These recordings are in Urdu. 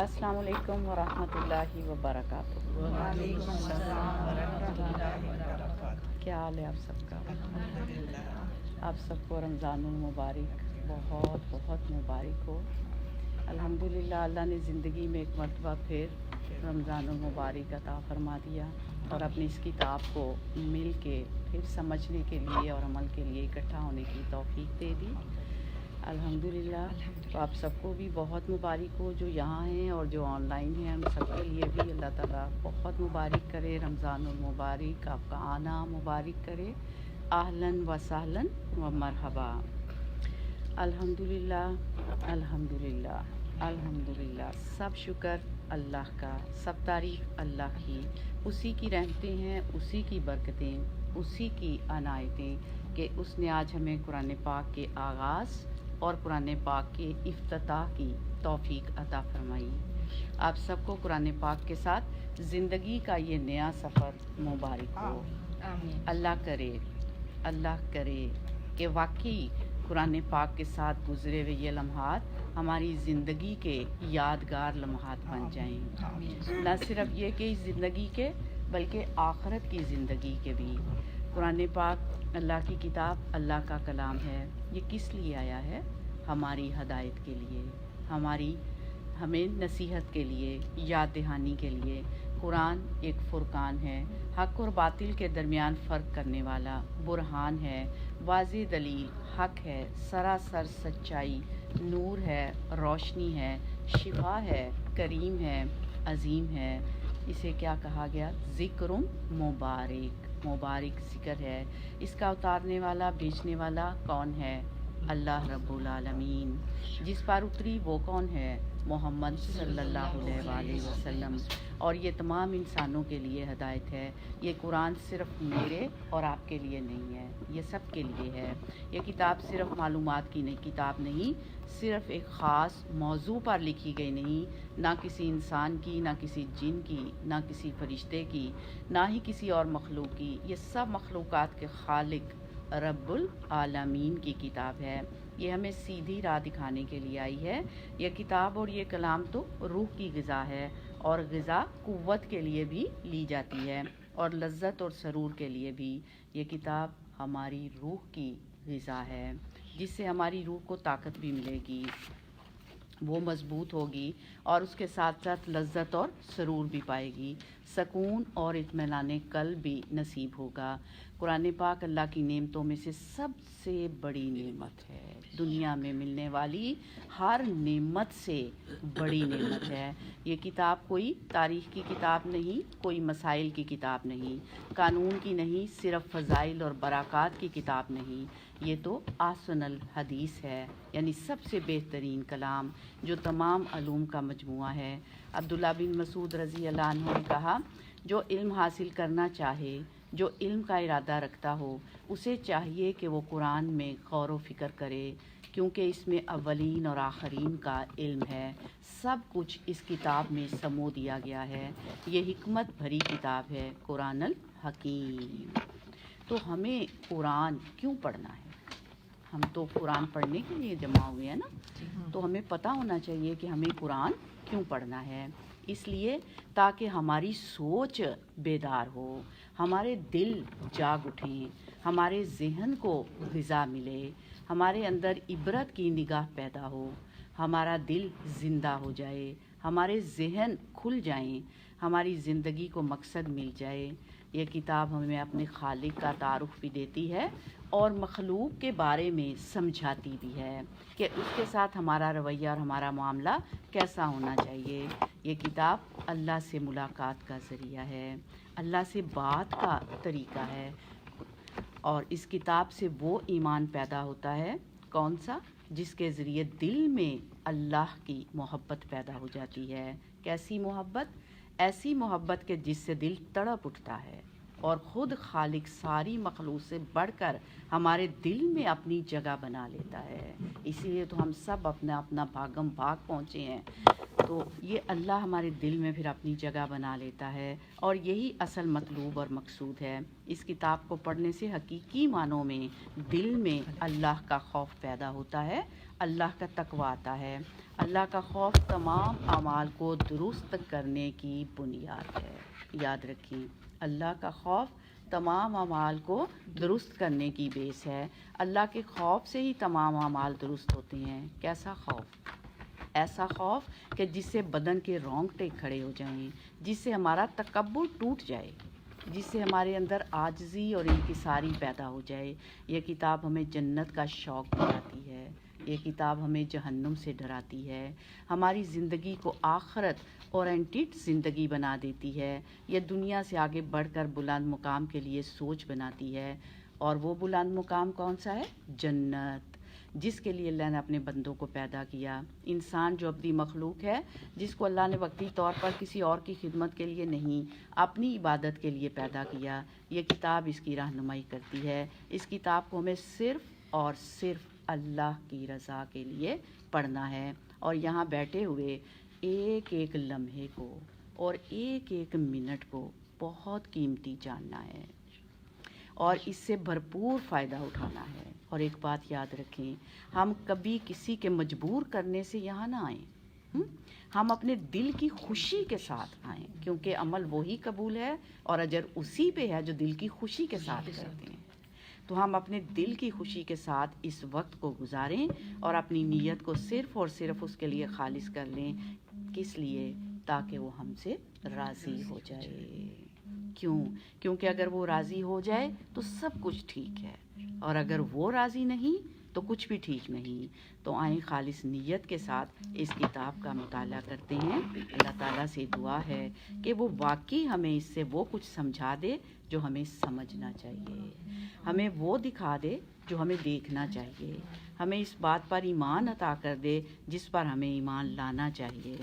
السلام علیکم ورحمۃ اللہ وبرکاتہ۔ وعلیکم السلام ورحمۃ اللہ وبرکاتہ۔ کیا حال ہے آپ سب کا؟ الحمدللہ۔ آپ سب کو رمضان المبارک بہت بہت مبارک ہو۔ الحمدللہ اللہ نے زندگی میں ایک مرتبہ پھر رمضان المبارک عطا فرما دیا اور اپنی اس کتاب کو مل کے پھر سمجھنے کے لیے اور عمل کے لیے اکٹھا ہونے کی توفیق دے دی۔ الحمدللہ۔ تو آپ سب کو بھی بہت مبارک ہو، جو یہاں ہیں اور جو آن لائن ہیں، ہم سب کے لیے بھی اللہ تعالیٰ بہت مبارک کرے۔ رمضان المبارک آپ کا آنا مبارک کرے۔ اہلاً و سہلاً و مرحبا۔ الحمدللہ الحمدللہ الحمدللہ۔ سب شکر اللہ کا، سب تعریف اللہ کی، اسی کی رحمتیں ہیں، اسی کی برکتیں، اسی کی عنایتیں کہ اس نے آج ہمیں قرآن پاک کے آغاز اور قرآن پاک کے افتتاح کی توفیق عطا فرمائی۔ آپ سب کو قرآن پاک کے ساتھ زندگی کا یہ نیا سفر مبارک ہو۔ اللہ کرے کہ واقعی قرآن پاک کے ساتھ گزرے ہوئے یہ لمحات ہماری زندگی کے یادگار لمحات بن جائیں، نہ صرف یہ کہ اس زندگی کے بلکہ آخرت کی زندگی کے بھی۔ قرآن پاک اللہ کی کتاب، اللہ کا کلام ہے۔ یہ کس لیے آیا ہے؟ ہماری ہدایت کے لیے، ہمیں نصیحت کے لیے، یاد دہانی کے لیے۔ قرآن ایک فرقان ہے، حق اور باطل کے درمیان فرق کرنے والا برہان ہے، واضح دلیل، حق ہے، سراسر سچائی، نور ہے، روشنی ہے، شفا ہے، کریم ہے، عظیم ہے۔ اسے کیا کہا گیا؟ ذکر مبارک ذکر ہے۔ اس کا اتارنے والا، بھیجنے والا کون ہے؟ اللہ رب العالمین۔ جس پر اتری وہ کون ہے؟ محمد صلی اللہ علیہ وآلہ وسلم۔ اور یہ تمام انسانوں کے لیے ہدایت ہے۔ یہ قرآن صرف میرے اور آپ کے لیے نہیں ہے، یہ سب کے لیے ہے۔ یہ کتاب صرف معلومات کی کتاب نہیں، صرف ایک خاص موضوع پر لکھی گئی نہیں، نہ کسی انسان کی، نہ کسی جن کی، نہ کسی فرشتے کی، نہ ہی کسی اور مخلوق کی۔ یہ سب مخلوقات کے خالق رب العالمین کی کتاب ہے۔ یہ ہمیں سیدھی راہ دکھانے کے لیے آئی ہے۔ یہ کتاب اور یہ کلام تو روح کی غذا ہے، اور غذا قوت کے لیے بھی لی جاتی ہے اور لذت اور سرور کے لیے بھی۔ یہ کتاب ہماری روح کی غذا ہے، جس سے ہماری روح کو طاقت بھی ملے گی، وہ مضبوط ہوگی اور اس کے ساتھ ساتھ لذت اور سرور بھی پائے گی، سکون اور اطمینان قلب بھی نصیب ہوگا۔ قرآن پاک اللہ کی نعمتوں میں سے سب سے بڑی نعمت ہے، دنیا میں ملنے والی ہر نعمت سے بڑی نعمت ہے۔ یہ کتاب کوئی تاریخ کی کتاب نہیں، کوئی مسائل کی کتاب نہیں، قانون کی نہیں، صرف فضائل اور برکات کی کتاب نہیں۔ یہ تو احسن الحدیث ہے، یعنی سب سے بہترین کلام جو تمام علوم کا مجموعہ ہے۔ عبداللہ بن مسعود رضی اللہ عنہ نے کہا، جو علم حاصل کرنا چاہے، جو علم کا ارادہ رکھتا ہو، اسے چاہیے کہ وہ قرآن میں غور و فکر کرے، کیونکہ اس میں اولین اور آخرین کا علم ہے۔ سب کچھ اس کتاب میں سمو دیا گیا ہے۔ یہ حکمت بھری کتاب ہے، قرآن الحکیم۔ تو ہمیں قرآن کیوں پڑھنا ہے؟ ہم تو قرآن پڑھنے کے لیے جمع ہوئے ہیں نا، تو ہمیں پتہ ہونا چاہیے کہ ہمیں قرآن کیوں پڑھنا ہے۔ اس لیے تاکہ ہماری سوچ بیدار ہو، ہمارے دل جاگ اٹھیں، ہمارے ذہن کو غذا ملے، ہمارے اندر عبرت کی نگاہ پیدا ہو، ہمارا دل زندہ ہو جائے، ہمارے ذہن کھل جائیں، ہماری زندگی کو مقصد مل جائے۔ یہ کتاب ہمیں اپنے خالق کا تعارف بھی دیتی ہے اور مخلوق کے بارے میں سمجھاتی بھی ہے کہ اس کے ساتھ ہمارا رویہ اور ہمارا معاملہ کیسا ہونا چاہیے۔ یہ کتاب اللہ سے ملاقات کا ذریعہ ہے، اللہ سے بات کا طریقہ ہے، اور اس کتاب سے وہ ایمان پیدا ہوتا ہے، کون سا؟ جس کے ذریعے دل میں اللہ کی محبت پیدا ہو جاتی ہے۔ کیسی محبت؟ ایسی محبت کہ جس سے دل تڑپ اٹھتا ہے اور خود خالق ساری مخلوق سے بڑھ کر ہمارے دل میں اپنی جگہ بنا لیتا ہے۔ اسی لیے تو ہم سب اپنا اپنا بھاگم بھاگ پہنچے ہیں۔ تو یہ اللہ ہمارے دل میں پھر اپنی جگہ بنا لیتا ہے، اور یہی اصل مطلوب اور مقصود ہے۔ اس کتاب کو پڑھنے سے حقیقی معنوں میں دل میں اللہ کا خوف پیدا ہوتا ہے، اللہ کا تقویٰ آتا ہے۔ اللہ کا خوف تمام اعمال کو درست کرنے کی بنیاد ہے۔ یاد رکھیں، اللہ کا خوف تمام اعمال کو درست کرنے کی بیس ہے۔ اللہ کے خوف سے ہی تمام اعمال درست ہوتے ہیں۔ کیسا خوف؟ ایسا خوف کہ جس سے بدن کے رونگٹے کھڑے ہو جائیں، جس سے ہمارا تکبر ٹوٹ جائے، جس سے ہمارے اندر عاجزی اور انکساری پیدا ہو جائے۔ یہ کتاب ہمیں جنت کا شوق دلاتی ہے، یہ کتاب ہمیں جہنم سے ڈراتی ہے، ہماری زندگی کو آخرت اورینٹڈ زندگی بنا دیتی ہے۔ یہ دنیا سے آگے بڑھ کر بلند مقام کے لیے سوچ بناتی ہے، اور وہ بلند مقام کون سا ہے؟ جنت، جس کے لیے اللہ نے اپنے بندوں کو پیدا کیا۔ انسان جو اپنی مخلوق ہے، جس کو اللہ نے وقتی طور پر کسی اور کی خدمت کے لیے نہیں، اپنی عبادت کے لیے پیدا کیا، یہ کتاب اس کی رہنمائی کرتی ہے۔ اس کتاب کو ہمیں صرف اور صرف اللہ کی رضا کے لیے پڑھنا ہے، اور یہاں بیٹھے ہوئے ایک ایک لمحے کو اور ایک ایک منٹ کو بہت قیمتی جاننا ہے، اور اس سے بھرپور فائدہ اٹھانا ہے۔ اور ایک بات یاد رکھیں، ہم کبھی کسی کے مجبور کرنے سے یہاں نہ آئیں، ہم اپنے دل کی خوشی کے ساتھ آئیں، کیونکہ عمل وہی قبول ہے اور اجر اسی پہ ہے جو دل کی خوشی کے ساتھ کرتے ہیں۔ تو ہم اپنے دل کی خوشی کے ساتھ اس وقت کو گزاریں، اور اپنی نیت کو صرف اور صرف اس کے لیے خالص کر لیں۔ کس لیے؟ تاکہ وہ ہم سے راضی ہو جائے۔ کیوں؟ کیونکہ اگر وہ راضی ہو جائے تو سب کچھ ٹھیک ہے، اور اگر وہ راضی نہیں تو کچھ بھی ٹھیک نہیں۔ تو آئیں خالص نیت کے ساتھ اس کتاب کا مطالعہ کرتے ہیں۔ اللہ تعالیٰ سے دعا ہے کہ وہ واقعی ہمیں اس سے وہ کچھ سمجھا دے جو ہمیں سمجھنا چاہیے، ہمیں وہ دکھا دے جو ہمیں دیکھنا چاہیے، ہمیں اس بات پر ایمان عطا کر دے جس پر ہمیں ایمان لانا چاہیے،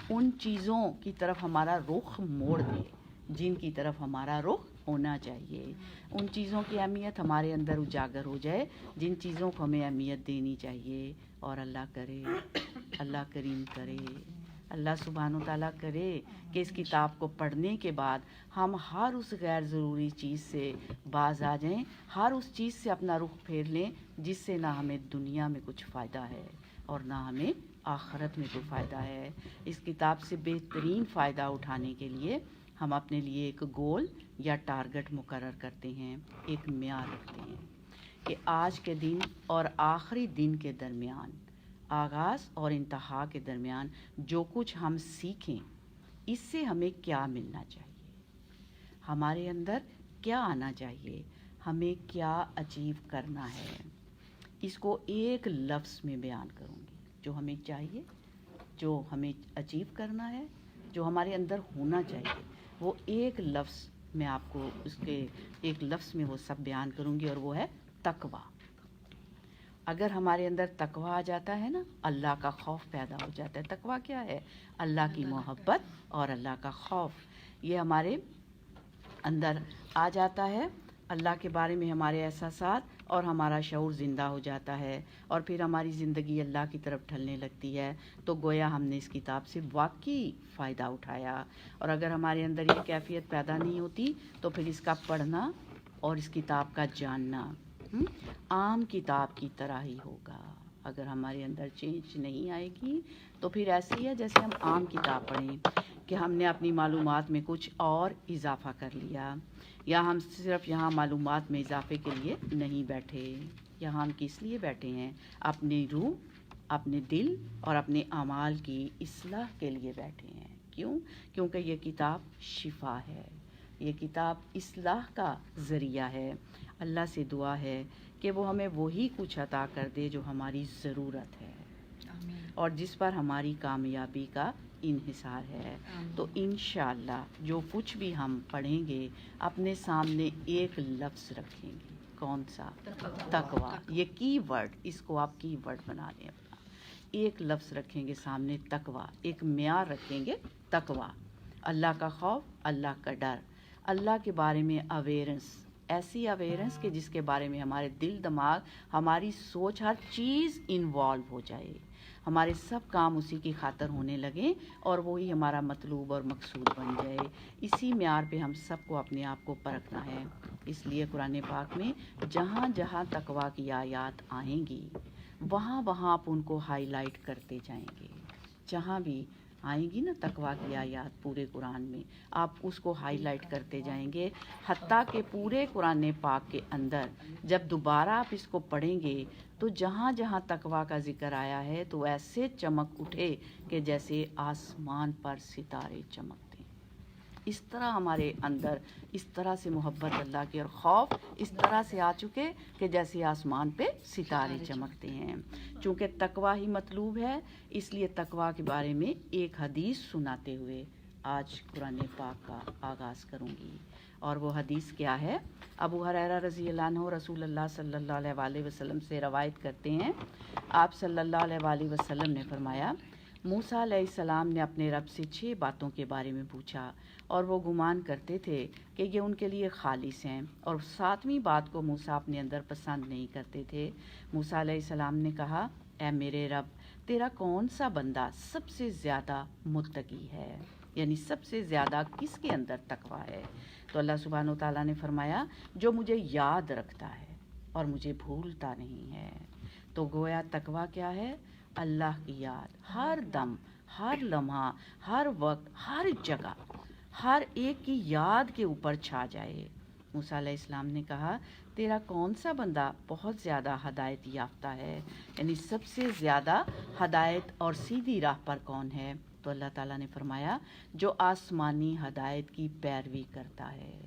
ان چیزوں کی طرف ہمارا رخ موڑ دے جن کی طرف ہمارا رخ ہونا چاہیے، ان چیزوں کی اہمیت ہمارے اندر اجاگر ہو جائے جن چیزوں کو ہمیں اہمیت دینی چاہیے۔ اور اللہ کرے، اللہ کریم کرے، اللہ سبحانہ و تعالیٰ کرے کہ اس کتاب کو پڑھنے کے بعد ہم ہر اس غیر ضروری چیز سے باز آ جائیں، ہر اس چیز سے اپنا رخ پھیر لیں جس سے نہ ہمیں دنیا میں کچھ فائدہ ہے اور نہ ہمیں آخرت میں کوئی فائدہ ہے۔ اس کتاب سے بہترین فائدہ اٹھانے کے لیے ہم اپنے لیے ایک گول یا ٹارگٹ مقرر کرتے ہیں، ایک معیار رکھتے ہیں کہ آج کے دن اور آخری دن کے درمیان، آغاز اور انتہا کے درمیان جو کچھ ہم سیکھیں، اس سے ہمیں کیا ملنا چاہیے، ہمارے اندر کیا آنا چاہیے، ہمیں کیا اچیو کرنا ہے۔ اس کو ایک لفظ میں بیان کروں گی، جو ہمیں چاہیے، جو ہمیں اچیو کرنا ہے، جو ہمارے اندر ہونا چاہیے، وہ ایک لفظ میں آپ کو اس کے ایک لفظ میں وہ سب بیان کروں گی، اور وہ ہے تقویٰ۔ اگر ہمارے اندر تقویٰ آ جاتا ہے نا، اللہ کا خوف پیدا ہو جاتا ہے۔ تقویٰ کیا ہے؟ اللہ کی محبت اور اللہ کا خوف، یہ ہمارے اندر آ جاتا ہے۔ اللہ کے بارے میں ہمارے احساسات اور ہمارا شعور زندہ ہو جاتا ہے، اور پھر ہماری زندگی اللہ کی طرف ڈھلنے لگتی ہے۔ تو گویا ہم نے اس کتاب سے واقعی فائدہ اٹھایا، اور اگر ہمارے اندر یہ کیفیت پیدا نہیں ہوتی تو پھر اس کا پڑھنا اور اس کتاب کا جاننا عام کتاب کی طرح ہی ہوگا۔ اگر ہمارے اندر چینج نہیں آئے گی تو پھر ایسے ہی ہے جیسے ہم عام کتاب پڑھیں کہ ہم نے اپنی معلومات میں کچھ اور اضافہ کر لیا، یا ہم صرف یہاں معلومات میں اضافے کے لیے نہیں بیٹھے، یہاں ہم کس لیے بیٹھے ہیں؟ اپنی روح، اپنے دل اور اپنے اعمال کی اصلاح کے لیے بیٹھے ہیں۔ کیوں؟ کیونکہ یہ کتاب شفا ہے، یہ کتاب اصلاح کا ذریعہ ہے۔ اللہ سے دعا ہے کہ وہ ہمیں وہی کچھ عطا کر دے جو ہماری ضرورت ہے اور جس پر ہماری کامیابی کا انحصار ہے۔ تو انشاءاللہ جو کچھ بھی ہم پڑھیں گے اپنے سامنے ایک لفظ رکھیں گے، کون سا؟ تقویٰ۔ یہ کی ورڈ، اس کو آپ کی ورڈ بنا لیں اپنا، ایک لفظ رکھیں گے سامنے، تقویٰ، ایک معیار رکھیں گے، تقویٰ، اللہ کا خوف، اللہ کا ڈر، اللہ کے بارے میں اویئرنس، ایسی اویئرنس کہ جس کے بارے میں ہمارے دل، دماغ، ہماری سوچ، ہر چیز انوالو ہو جائے، ہمارے سب کام اسی کی خاطر ہونے لگیں اور وہی ہمارا مطلوب اور مقصود بن جائے. اسی معیار پہ ہم سب کو اپنے آپ کو پرکھنا ہے. اس لیے قرآن پاک میں جہاں جہاں تقویٰ کی آیات آئیں گی وہاں وہاں آپ ان کو ہائی لائٹ کرتے جائیں گے. جہاں بھی آئیں گی نا تقویٰ کی آیات پورے قرآن میں آپ اس کو ہائی لائٹ کرتے جائیں گے. حتیٰ کہ پورے قرآن پاک کے اندر جب دوبارہ آپ اس کو پڑھیں گے تو جہاں جہاں تقویٰ کا ذکر آیا ہے تو ایسے چمک اٹھے کہ جیسے آسمان پر ستارے چمکتے. اس طرح ہمارے اندر اس طرح سے محبت اللہ کی اور خوف اس طرح سے آ چکے کہ جیسے آسمان پہ ستارے چمکتے ہیں. چونکہ تقویٰ ہی مطلوب ہے اس لیے تقویٰ کے بارے میں ایک حدیث سناتے ہوئے آج قرآن پاک کا آغاز کروں گی. اور وہ حدیث کیا ہے؟ ابو ہریرہ رضی اللہ عنہ رسول اللہ صلی اللہ علیہ وآلہ وسلم سے روایت کرتے ہیں. آپ صلی اللہ علیہ وآلہ وسلم نے فرمایا موسیٰ علیہ السلام نے اپنے رب سے 6 باتوں کے بارے میں پوچھا اور وہ گمان کرتے تھے کہ یہ ان کے لیے خالص ہیں اور 7ویں بات کو موسیٰ اپنے اندر پسند نہیں کرتے تھے. موسیٰ علیہ السلام نے کہا اے میرے رب تیرا کون سا بندہ سب سے زیادہ متقی ہے، یعنی سب سے زیادہ کس کے اندر تقویٰ ہے؟ تو اللہ سبحانہ و تعالیٰ نے فرمایا جو مجھے یاد رکھتا ہے اور مجھے بھولتا نہیں ہے. تو گویا تقویٰ کیا ہے؟ اللہ کی یاد ہر دم، ہر لمحہ، ہر وقت، ہر جگہ، ہر ایک کی یاد کے اوپر چھا جائے. موسیٰ علیہ السلام نے کہا تیرا کون سا بندہ بہت زیادہ ہدایت یافتہ ہے، یعنی سب سے زیادہ ہدایت اور سیدھی راہ پر کون ہے؟ تو اللہ تعالیٰ نے فرمایا جو آسمانی ہدایت کی پیروی کرتا ہے.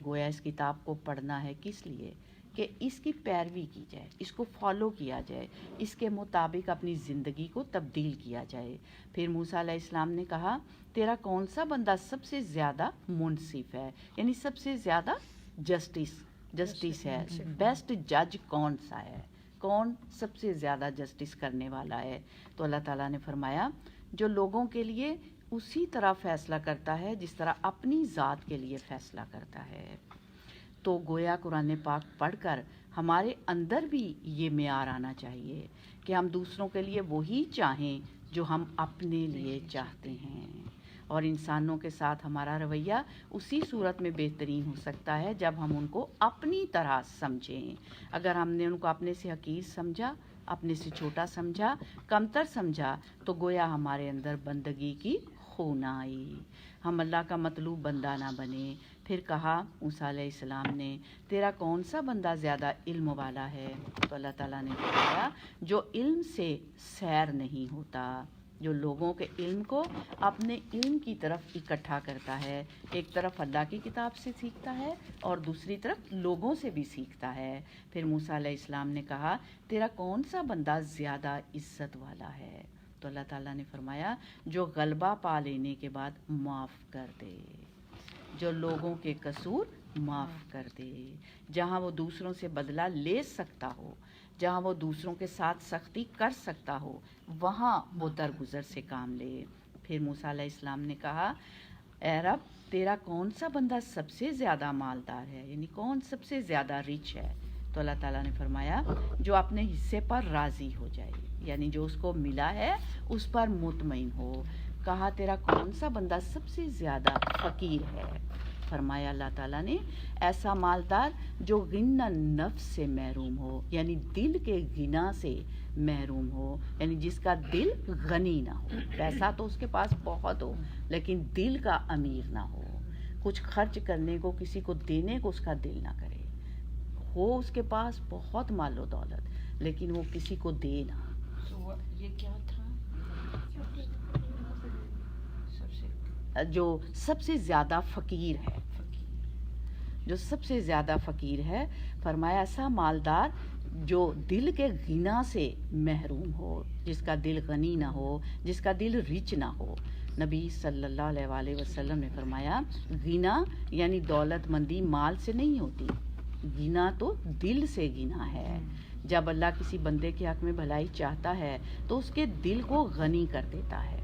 گویا اس کتاب کو پڑھنا ہے کس لیے؟ کہ اس کی پیروی کی جائے، اس کو فالو کیا جائے، اس کے مطابق اپنی زندگی کو تبدیل کیا جائے. پھر موسیٰ علیہ السلام نے کہا تیرا کون سا بندہ سب سے زیادہ منصف ہے، یعنی سب سے زیادہ جسٹس ہے، بیسٹ جج کون سا ہے، کون سب سے زیادہ جسٹس کرنے والا ہے؟ تو اللہ تعالیٰ نے فرمایا جو لوگوں کے لیے اسی طرح فیصلہ کرتا ہے جس طرح اپنی ذات کے لیے فیصلہ کرتا ہے. تو گویا قرآن پاک پڑھ کر ہمارے اندر بھی یہ معیار آنا چاہیے کہ ہم دوسروں کے لیے وہی چاہیں جو ہم اپنے لیے چاہتے ہیں. اور انسانوں کے ساتھ ہمارا رویہ اسی صورت میں بہترین ہو سکتا ہے جب ہم ان کو اپنی طرح سمجھیں. اگر ہم نے ان کو اپنے سے حقیر سمجھا، اپنے سے چھوٹا سمجھا، کمتر سمجھا تو گویا ہمارے اندر بندگی کی خو نہ آئی، ہم اللہ کا مطلوب بندہ نہ بنے. پھر کہا موسیٰ علیہ السلام نے تیرا کون سا بندہ زیادہ علم والا ہے؟ تو اللہ تعالیٰ نے فرمایا جو علم سے سیر نہیں ہوتا، جو لوگوں کے علم کو اپنے علم کی طرف اکٹھا کرتا ہے. ایک طرف اللہ کی کتاب سے سیکھتا ہے اور دوسری طرف لوگوں سے بھی سیکھتا ہے. پھر موسیٰ علیہ السلام نے کہا تیرا کون سا بندہ زیادہ عزت والا ہے؟ تو اللہ تعالیٰ نے فرمایا جو غلبہ پا لینے کے بعد معاف کر دے، جو لوگوں کے قصور معاف کر دے، جہاں وہ دوسروں سے بدلہ لے سکتا ہو، جہاں وہ دوسروں کے ساتھ سختی کر سکتا ہو وہاں وہ درگزر سے کام لے. پھر موسیٰ علیہ السلام نے کہا اے رب تیرا کون سا بندہ سب سے زیادہ مالدار ہے، یعنی کون سب سے زیادہ رچ ہے؟ تو اللہ تعالیٰ نے فرمایا جو اپنے حصے پر راضی ہو جائے، یعنی جو اس کو ملا ہے اس پر مطمئن ہو. کہا تیرا کون سا بندہ سب سے زیادہ فقیر ہے؟ فرمایا اللہ تعالیٰ نے ایسا مالدار جو غنى نفس سے محروم ہو، یعنی دل کے غنا سے محروم ہو، یعنی جس کا دل غنی نہ ہو. پیسہ تو اس کے پاس بہت ہو لیکن دل کا امیر نہ ہو، کچھ خرچ کرنے کو، کسی کو دینے کو اس کا دل نہ کرے. ہو اس کے پاس بہت مال و دولت لیکن وہ کسی کو دے نہ. یہ کیا تھا؟ جو سب سے زیادہ فقیر ہے، جو سب سے زیادہ فقیر ہے، فرمایا ایسا مالدار جو دل کے غنا سے محروم ہو، جس کا دل غنی نہ ہو، جس کا دل رچ نہ ہو. نبی صلی اللہ علیہ وآلہ وسلم نے فرمایا غنا یعنی دولت مندی مال سے نہیں ہوتی، غنا تو دل سے غنا ہے. جب اللہ کسی بندے کے حق میں بھلائی چاہتا ہے تو اس کے دل کو غنی کر دیتا ہے،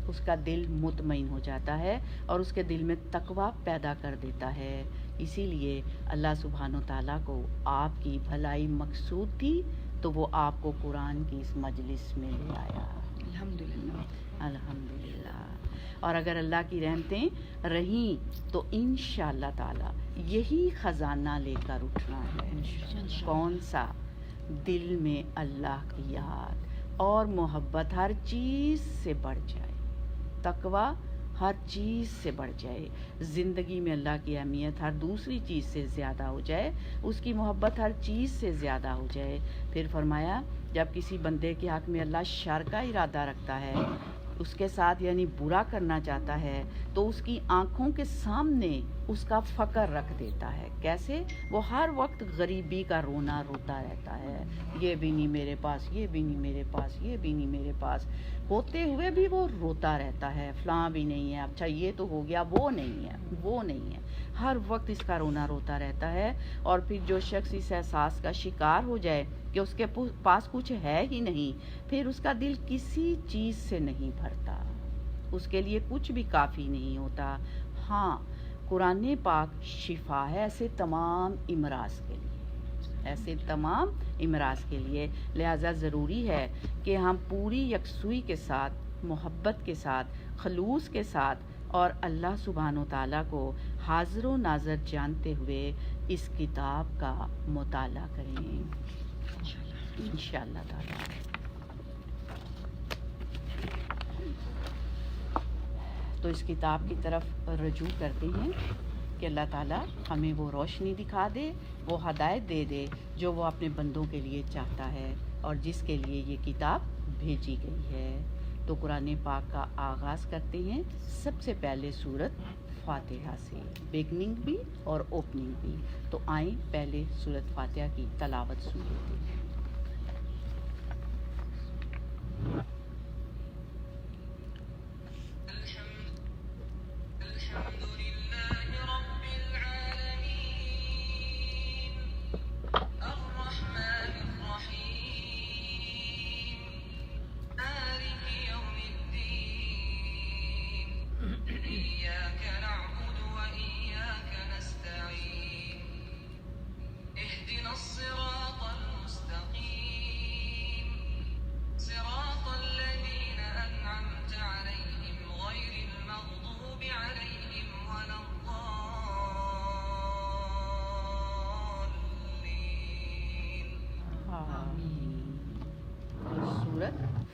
اس کا دل مطمئن ہو جاتا ہے اور اس کے دل میں تقویٰ پیدا کر دیتا ہے. اسی لیے اللہ سبحانہ و تعالیٰ کو آپ کی بھلائی مقصود تھی تو وہ آپ کو قرآن کی اس مجلس میں لے آیا. الحمدللہ الحمدللہ. اور اگر اللہ کی رحمتیں رہیں تو انشاءاللہ تعالی یہی خزانہ لے کر اٹھنا ہے. کون سا؟ دل میں اللہ کی یاد اور محبت ہر چیز سے بڑھ جائے. تقوی ہر چیز سے بڑھ جائے. زندگی میں اللہ کی اہمیت ہر دوسری چیز سے زیادہ ہو جائے. اس کی محبت ہر چیز سے زیادہ ہو جائے. پھر فرمایا جب کسی بندے کے حق میں اللہ شر کا ارادہ رکھتا ہے، اس کے ساتھ یعنی برا کرنا چاہتا ہے، تو اس کی آنکھوں کے سامنے اس کا فقر رکھ دیتا ہے. کیسے؟ وہ ہر وقت غریبی کا رونا روتا رہتا ہے. یہ بھی نہیں میرے پاس، یہ بھی نہیں میرے پاس، یہ بھی نہیں میرے پاس، ہوتے ہوئے بھی وہ روتا رہتا ہے. فلاں بھی نہیں ہے، اچھا یہ تو ہو گیا، وہ نہیں ہے، وہ نہیں ہے. ہر وقت اس کا رونا روتا رہتا ہے. اور پھر جو شخص اس احساس کا شکار ہو جائے کہ اس کے پاس کچھ ہے ہی نہیں، پھر اس کا دل کسی چیز سے نہیں بھرتا، اس کے لیے کچھ بھی کافی نہیں ہوتا. ہاں، قرآن پاک شفا ہے ایسے تمام امراض کے لیے، ایسے تمام امراض کے لیے. لہٰذا ضروری ہے کہ ہم پوری یکسوئی کے ساتھ، محبت کے ساتھ، خلوص کے ساتھ اور اللہ سبحانہ و تعالیٰ کو حاضر و ناظر جانتے ہوئے اس کتاب کا مطالعہ کریں انشاءاللہ تعالیٰ. تو اس کتاب کی طرف رجوع کرتے ہیں کہ اللہ تعالیٰ ہمیں وہ روشنی دکھا دے، وہ ہدایت دے دے جو وہ اپنے بندوں کے لیے چاہتا ہے اور جس کے لیے یہ کتاب بھیجی گئی ہے. تو قرآن پاک کا آغاز کرتے ہیں سب سے پہلے سورۃ فاتحہ سے، بگننگ بھی اور اوپننگ بھی. تو آئیں پہلے سورۃ فاتحہ کی تلاوت سن لیتے ہیں.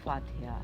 فاتحہ.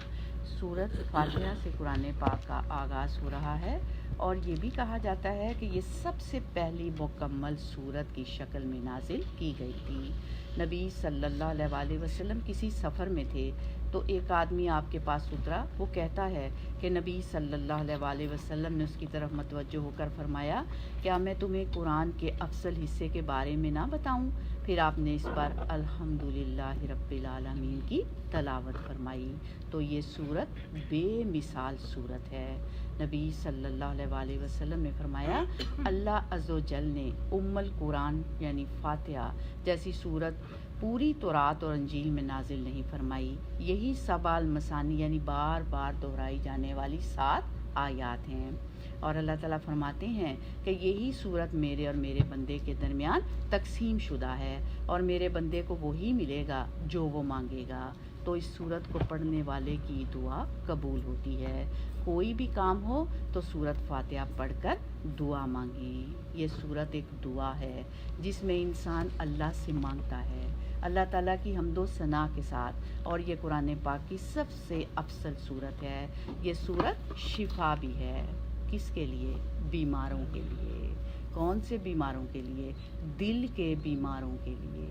سورۃ فاتحہ سے قرآن پاک کا آغاز ہو رہا ہے اور یہ بھی کہا جاتا ہے کہ یہ سب سے پہلی مکمل سورت کی شکل میں نازل کی گئی تھی. نبی صلی اللہ علیہ وآلہ وسلم کسی سفر میں تھے تو ایک آدمی آپ کے پاس اترا. وہ کہتا ہے کہ نبی صلی اللہ علیہ وآلہ وسلم نے اس کی طرف متوجہ ہو کر فرمایا کیا میں تمہیں قرآن کے افضل حصے کے بارے میں نہ بتاؤں؟ پھر آپ نے اس پر الحمدللہ رب العالمین کی تلاوت فرمائی. تو یہ سورت بے مثال سورت ہے. نبی صلی اللہ علیہ وآلہ وسلم نے فرمایا اللہ عز و جل نے ام القرآن یعنی فاتحہ جیسی سورت پوری تورات اور انجیل میں نازل نہیں فرمائی. یہی سبع المثانی یعنی بار بار دہرائی جانے والی 7 آیات ہیں. اور اللہ تعالیٰ فرماتے ہیں کہ یہی صورت میرے اور میرے بندے کے درمیان تقسیم شدہ ہے اور میرے بندے کو وہی ملے گا جو وہ مانگے گا. تو اس صورت کو پڑھنے والے کی دعا قبول ہوتی ہے. کوئی بھی کام ہو تو سورت فاتحہ پڑھ کر دعا مانگیں. یہ سورت ایک دعا ہے جس میں انسان اللہ سے مانگتا ہے اللہ تعالیٰ کی حمد و ثنا کے ساتھ. اور یہ قرآن پاک کی سب سے افضل سورت ہے. یہ سورت شفا بھی ہے. کس کے لیے؟ بیماروں کے لیے. کون سے بیماروں کے لیے؟ دل کے بیماروں کے لیے،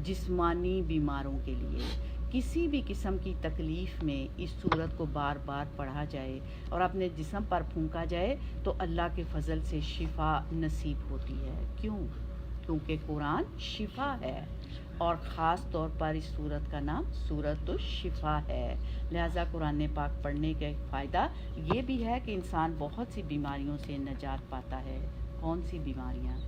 جسمانی بیماروں کے لیے. کسی بھی قسم کی تکلیف میں اس سورت کو بار بار پڑھا جائے اور اپنے جسم پر پھونکا جائے تو اللہ کے فضل سے شفا نصیب ہوتی ہے. کیوں؟ کیونکہ قرآن شفا ہے اور خاص طور پر اس سورت کا نام سورۃ الشفا ہے. لہٰذا قرآن پاک پڑھنے کا ایک فائدہ یہ بھی ہے کہ انسان بہت سی بیماریوں سے نجات پاتا ہے. کون سی بیماریاں؟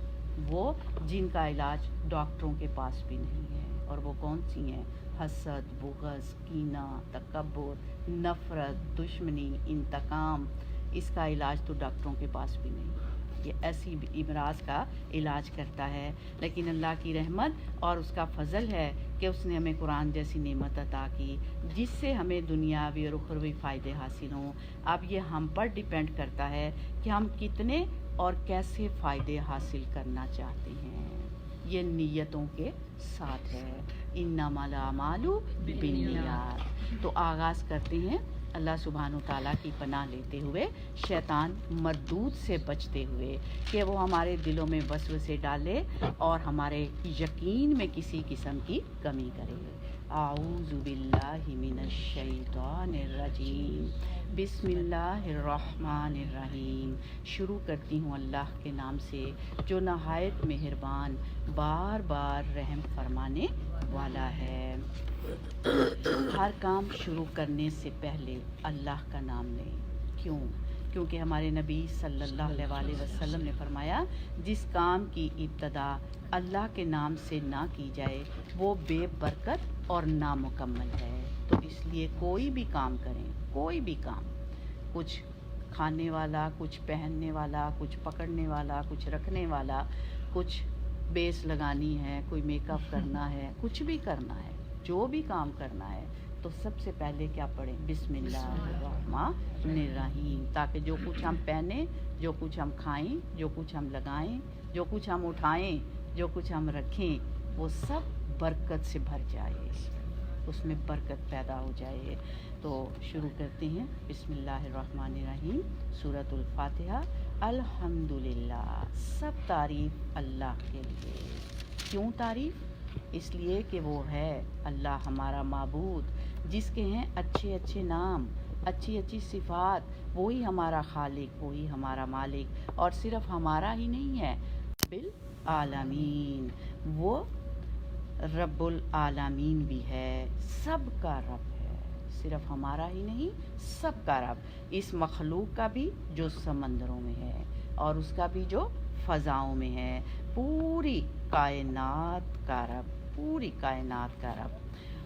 وہ جن کا علاج ڈاکٹروں کے پاس بھی نہیں ہے. اور وہ کون سی ہیں؟ حسد، بغض، کینہ، تکبر، نفرت، دشمنی، انتقام. اس کا علاج تو ڈاکٹروں کے پاس بھی نہیں. یہ ایسی امراض کا علاج کرتا ہے. لیکن اللہ کی رحمت اور اس کا فضل ہے کہ اس نے ہمیں قرآن جیسی نعمت عطا کی جس سے ہمیں دنیاوی اور اخروی فائدے حاصل ہوں. اب یہ ہم پر ڈیپینڈ کرتا ہے کہ ہم کتنے اور کیسے فائدے حاصل کرنا چاہتے ہیں. یہ نیتوں کے ساتھ ہے. انما الاعمال بالنیات. تو آغاز کرتے ہیں اللہ سبحانہ وتعالیٰ کی پناہ لیتے ہوئے، شیطان مردود سے بچتے ہوئے کہ وہ ہمارے دلوں میں وسوسے ڈالے اور ہمارے یقین میں کسی قسم کی کمی کرے. اعوذ باللہ من الشیطان الرجیم. بسم اللہ الرحمن الرحیم. شروع کرتی ہوں اللہ کے نام سے جو نہایت مہربان بار بار رحم فرمانے والا ہے. ہر کام شروع کرنے سے پہلے اللہ کا نام لیں. کیوں؟ کیونکہ ہمارے نبی صلی اللہ علیہ وسلم نے فرمایا جس کام کی ابتدا اللہ کے نام سے نہ کی جائے وہ بے برکت اور نامکمل ہے. تو اس لیے کوئی بھی کام کریں، کوئی بھی کام، کچھ کھانے والا، کچھ پہننے والا، کچھ پکڑنے والا، کچھ رکھنے والا، کچھ بیس لگانی ہے، کوئی میک اپ کرنا ہے، کچھ بھی کرنا ہے، جو بھی کام کرنا ہے تو سب سے پہلے کیا پڑھیں؟ بسم اللہ الرحمن الرحیم. تاکہ جو کچھ ہم پہنیں، جو کچھ ہم کھائیں، جو کچھ ہم لگائیں، جو کچھ ہم اٹھائیں، جو کچھ ہم رکھیں وہ سب برکت سے بھر جائے، اس میں برکت پیدا ہو جائے. تو شروع کرتے ہیں بسم اللہ الرحمن الرحیم. سورۃ الفاتحہ. الحمدللہ. سب تعریف اللہ کے لیے. کیوں تعریف؟ اس لیے کہ وہ ہے اللہ ہمارا معبود جس کے ہیں اچھے اچھے نام، اچھی اچھی صفات. وہی ہمارا خالق، وہی ہمارا مالک، اور صرف ہمارا ہی نہیں ہے، بالعالمین. وہ رب العالمین بھی ہے، سب کا رب ہے، صرف ہمارا ہی نہیں، سب کا رب. اس مخلوق کا بھی جو سمندروں میں ہے اور اس کا بھی جو فضاؤں میں ہے، پوری کائنات کا رب، پوری کائنات کا رب.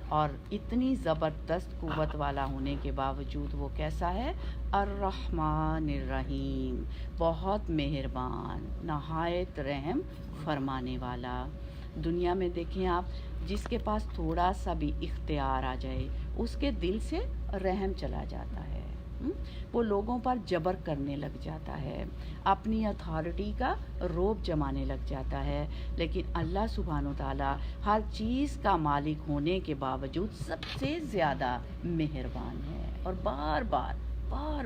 اور اتنی زبردست قوت والا ہونے کے باوجود وہ کیسا ہے؟ الرحمن الرحیم. بہت مہربان، نہایت رحم فرمانے والا. دنیا میں دیکھیں آپ، جس کے پاس تھوڑا سا بھی اختیار آ جائے اس کے دل سے رحم چلا جاتا ہے. وہ لوگوں پر جبر کرنے لگ جاتا ہے، اپنی اتھارٹی کا روب جمانے لگ جاتا ہے. لیکن اللہ سبحانہ وتعالیٰ ہر چیز کا مالک ہونے کے باوجود سب سے زیادہ مہربان ہے اور بار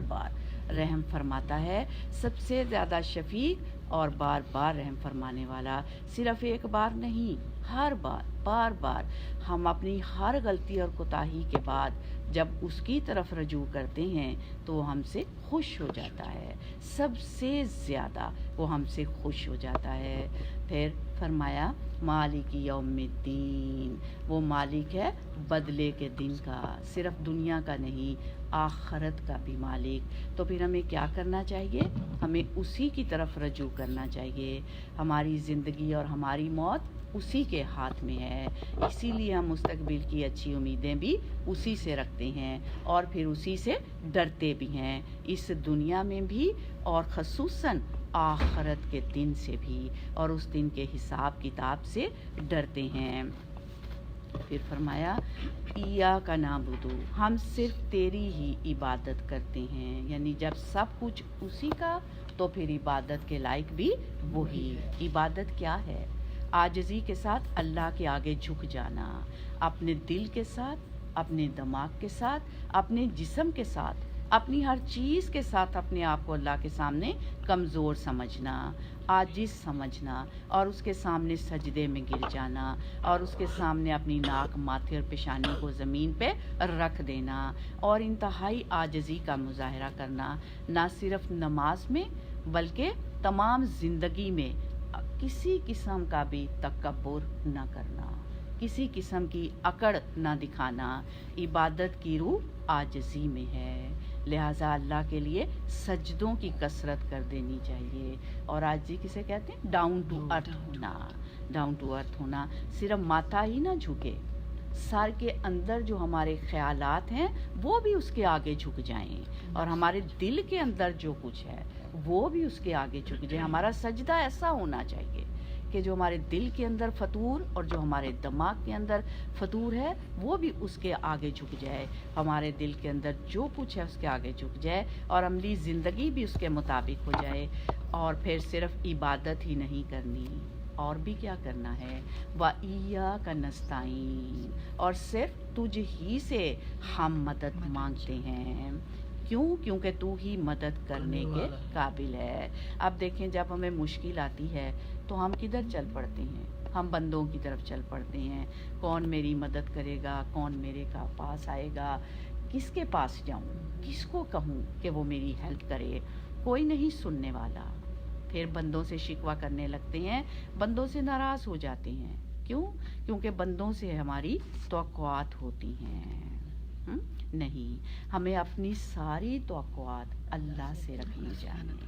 بار رحم فرماتا ہے. سب سے زیادہ شفیق اور بار بار رحم فرمانے والا. صرف ایک بار نہیں، ہر بار بار ہم اپنی ہر غلطی اور کوتاہی کے بعد جب اس کی طرف رجوع کرتے ہیں تو وہ ہم سے خوش ہو جاتا ہے، سب سے زیادہ وہ ہم سے خوش ہو جاتا ہے. پھر فرمایا مالک یوم الدین. وہ مالک ہے بدلے کے دن کا، صرف دنیا کا نہیں، آخرت کا بھی مالک. تو پھر ہمیں کیا کرنا چاہیے؟ ہمیں اسی کی طرف رجوع کرنا چاہیے. ہماری زندگی اور ہماری موت اسی کے ہاتھ میں ہے، اسی لیے ہم مستقبل کی اچھی امیدیں بھی اسی سے رکھتے ہیں اور پھر اسی سے ڈرتے بھی ہیں، اس دنیا میں بھی اور خصوصاً آخرت کے دن سے بھی، اور اس دن کے حساب کتاب سے ڈرتے ہیں. پھر فرمایا ایاک نعبد. ہم صرف تیری ہی عبادت کرتے ہیں. یعنی جب سب کچھ اسی کا تو پھر عبادت کے لائق بھی وہی. عبادت کیا ہے؟ عاجزی کے ساتھ اللہ کے آگے جھک جانا، اپنے دل کے ساتھ، اپنے دماغ کے ساتھ، اپنے جسم کے ساتھ، اپنی ہر چیز کے ساتھ اپنے آپ کو اللہ کے سامنے کمزور سمجھنا، عاجز سمجھنا، اور اس کے سامنے سجدے میں گر جانا، اور اس کے سامنے اپنی ناک، ماتھے اور پیشانی کو زمین پہ رکھ دینا، اور انتہائی عاجزی کا مظاہرہ کرنا. نہ صرف نماز میں بلکہ تمام زندگی میں کسی قسم کا بھی تکبر نہ کرنا، کسی قسم کی اکڑ نہ دکھانا. عبادت کی روح عاجزی میں ہے، لہٰذا اللہ کے لیے سجدوں کی کثرت کر دینی چاہیے. اور عاجزی کسے کہتے ہیں؟ ڈاؤن ٹو ارتھ ہونا. ڈاؤن ٹو ارتھ ہونا، صرف ماتھا ہی نہ جھکے، سر کے اندر جو ہمارے خیالات ہیں وہ بھی اس کے آگے جھک جائیں، اور ہمارے دل کے اندر جو کچھ ہے وہ بھی اس کے آگے جھک جائے. ہمارا سجدہ ایسا ہونا چاہیے کہ جو ہمارے دل کے اندر فطور اور جو ہمارے دماغ کے اندر فطور ہے وہ بھی اس کے آگے جھک جائے، ہمارے دل کے اندر جو کچھ ہے اس کے آگے جھک جائے، اور عملی زندگی بھی اس کے مطابق ہو جائے. اور پھر صرف عبادت ہی نہیں کرنی، اور بھی کیا کرنا ہے، وَإِيَّاكَ نَسْتَعِينُ، اور صرف تجھ ہی سے ہم مدد مانگتے ہیں. کیونکہ تو ہی مدد کرنے کے قابل ہے. اب دیکھیں جب ہمیں مشکل آتی ہے تو ہم کدھر چل پڑتے ہیں؟ ہم بندوں کی طرف چل پڑتے ہیں. کون میری مدد کرے گا، کون میرے پاس آئے گا، کس کے پاس جاؤں، کس کو کہوں کہ وہ میری ہیلپ کرے؟ کوئی نہیں سننے والا. پھر بندوں سے شکوہ کرنے لگتے ہیں، بندوں سے ناراض ہو جاتے ہیں. کیونکہ بندوں سے ہماری توقعات ہوتی ہیں. نہیں، ہمیں اپنی ساری توقعات اللہ سے رکھنی چاہیے،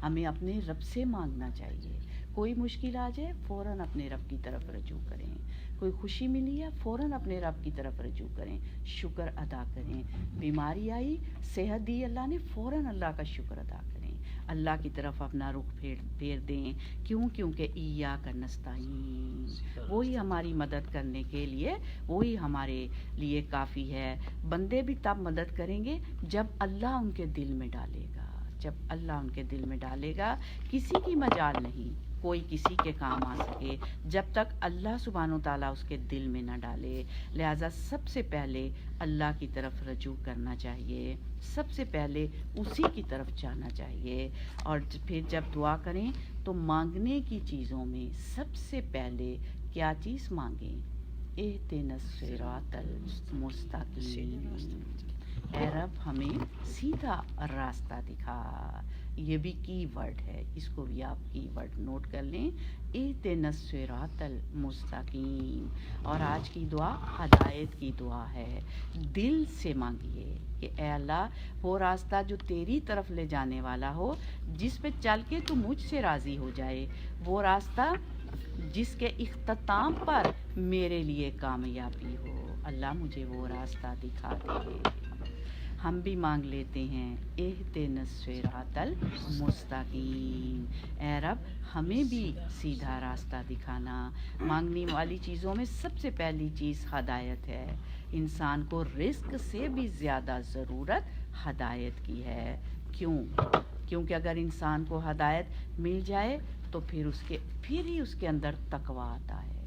ہمیں اپنے رب سے مانگنا چاہیے. کوئی مشکل آ جائے فوراً اپنے رب کی طرف رجوع کریں. کوئی خوشی ملی ہے فوراً اپنے رب کی طرف رجوع کریں، شکر ادا کریں. بیماری آئی، صحت دی اللہ نے، فوراً اللہ کا شکر ادا کریں، اللہ کی طرف اپنا رخ پھیر دیں. کیونکہ ایاک نستعین، وہی ہماری مدد کرنے کے لیے، وہی ہمارے لیے کافی ہے. بندے بھی تب مدد کریں گے جب اللہ ان کے دل میں ڈالے گا. جب اللہ ان کے دل میں ڈالے گا، کسی کی مجال نہیں کوئی کسی کے کام آ سکے جب تک اللہ سبحانہ و تعالیٰ اس کے دل میں نہ ڈالے. لہٰذا سب سے پہلے اللہ کی طرف رجوع کرنا چاہیے، سب سے پہلے اسی کی طرف جانا چاہیے. اور پھر جب دعا کریں تو مانگنے کی چیزوں میں سب سے پہلے کیا چیز مانگیں؟ اہدنا الصراط المستقیم، اے رب ہمیں سیدھا راستہ دکھا. یہ بھی کی ورڈ ہے، اس کو بھی آپ کی ورڈ نوٹ کر لیں، اہدنا الصراط المستقیم. اور آج کی دعا ہدایت کی دعا ہے. دل سے مانگیے کہ اے اللہ وہ راستہ جو تیری طرف لے جانے والا ہو، جس پہ چل کے تو مجھ سے راضی ہو جائے، وہ راستہ جس کے اختتام پر میرے لیے کامیابی ہو. اللہ مجھے وہ راستہ دکھا دے. ہم بھی مانگ لیتے ہیں اہدنا الصراط المستقیم، اے رب ہمیں بھی سیدھا راستہ دکھانا. مانگنے والی چیزوں میں سب سے پہلی چیز ہدایت ہے. انسان کو رزق سے بھی زیادہ ضرورت ہدایت کی ہے. کیونکہ اگر انسان کو ہدایت مل جائے تو پھر ہی اس کے اندر تقویٰ آتا ہے.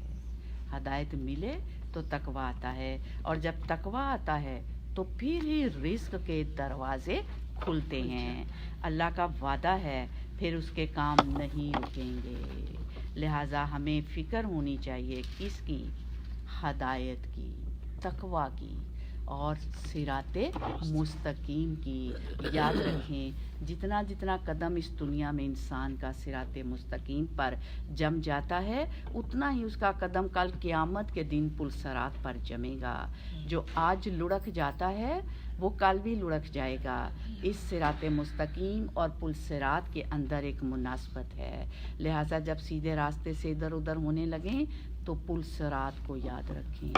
ہدایت ملے تو تقویٰ آتا ہے، اور جب تقویٰ آتا ہے تو پھر ہی رزق کے دروازے کھلتے ہیں. اللہ کا وعدہ ہے پھر اس کے کام نہیں رکیں گے. لہٰذا ہمیں فکر ہونی چاہیے کس کی؟ ہدایت کی، تقویٰ کی اور صراط مستقیم کی. یاد رکھیں جتنا قدم اس دنیا میں انسان کا صراط مستقیم پر جم جاتا ہے، اتنا ہی اس کا قدم کل قیامت کے دن پل صراط پر جمے گا. جو آج لڑک جاتا ہے وہ کل بھی لڑک جائے گا. اس صراط مستقیم اور پل صراط کے اندر ایک مناسبت ہے. لہٰذا جب سیدھے راستے سے ادھر ادھر ہونے لگیں تو پل صراط کو یاد رکھیں.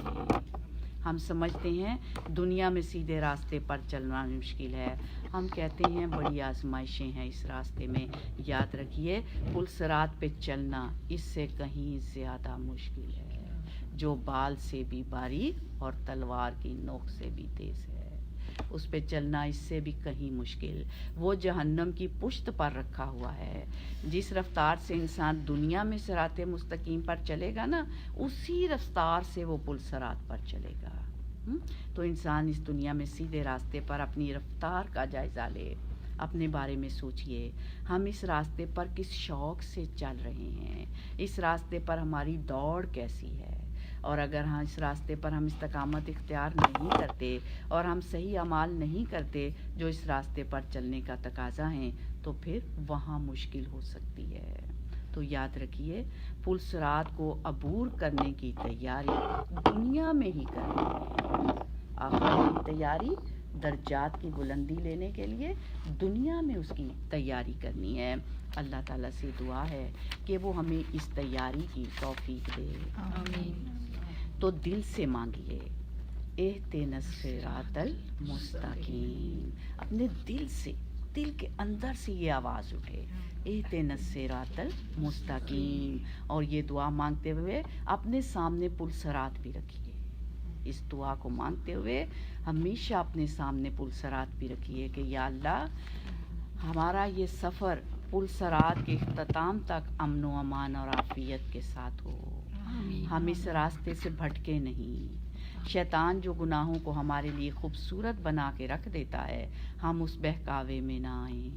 ہم سمجھتے ہیں دنیا میں سیدھے راستے پر چلنا مشکل ہے، ہم کہتے ہیں بڑی آزمائشیں ہیں اس راستے میں. یاد رکھیے پل صراط پہ چلنا اس سے کہیں زیادہ مشکل ہے، جو بال سے بھی باریک اور تلوار کی نوک سے بھی تیز ہے. اس پہ چلنا اس سے بھی کہیں مشکل. وہ جہنم کی پشت پر رکھا ہوا ہے. جس رفتار سے انسان دنیا میں صراط مستقیم پر چلے گا نا، اسی رفتار سے وہ پل صراط پر چلے گا. تو انسان اس دنیا میں سیدھے راستے پر اپنی رفتار کا جائزہ لے، اپنے بارے میں سوچئے ہم اس راستے پر کس شوق سے چل رہے ہیں، اس راستے پر ہماری دوڑ کیسی ہے. اور اگر اس راستے پر ہم استقامت اختیار نہیں کرتے اور ہم صحیح اعمال نہیں کرتے جو اس راستے پر چلنے کا تقاضا ہیں، تو پھر وہاں مشکل ہو سکتی ہے. تو یاد رکھیے پل صراط کو عبور کرنے کی تیاری دنیا میں ہی کرنی ہے. آخرت کی تیاری، درجات کی بلندی لینے کے لیے دنیا میں اس کی تیاری کرنی ہے. اللہ تعالیٰ سے دعا ہے کہ وہ ہمیں اس تیاری کی توفیق دے. آمین. تو دل سے مانگیے، اہدنا الصراط المستقیم، اپنے دل سے، دل کے اندر سے یہ آواز اٹھے، اہدنا الصراط المستقیم. اور یہ دعا مانگتے ہوئے اپنے سامنے پل صراط بھی رکھیے. اس دعا کو مانگتے ہوئے ہمیشہ اپنے سامنے پل صراط بھی رکھیے کہ یا اللہ ہمارا یہ سفر پل صراط کے اختتام تک امن و امان اور عافیت کے ساتھ ہو. ہم اس راستے سے بھٹکے نہیں. شیطان جو گناہوں کو ہمارے لیے خوبصورت بنا کے رکھ دیتا ہے، ہم اس بہکاوے میں نہ آئیں.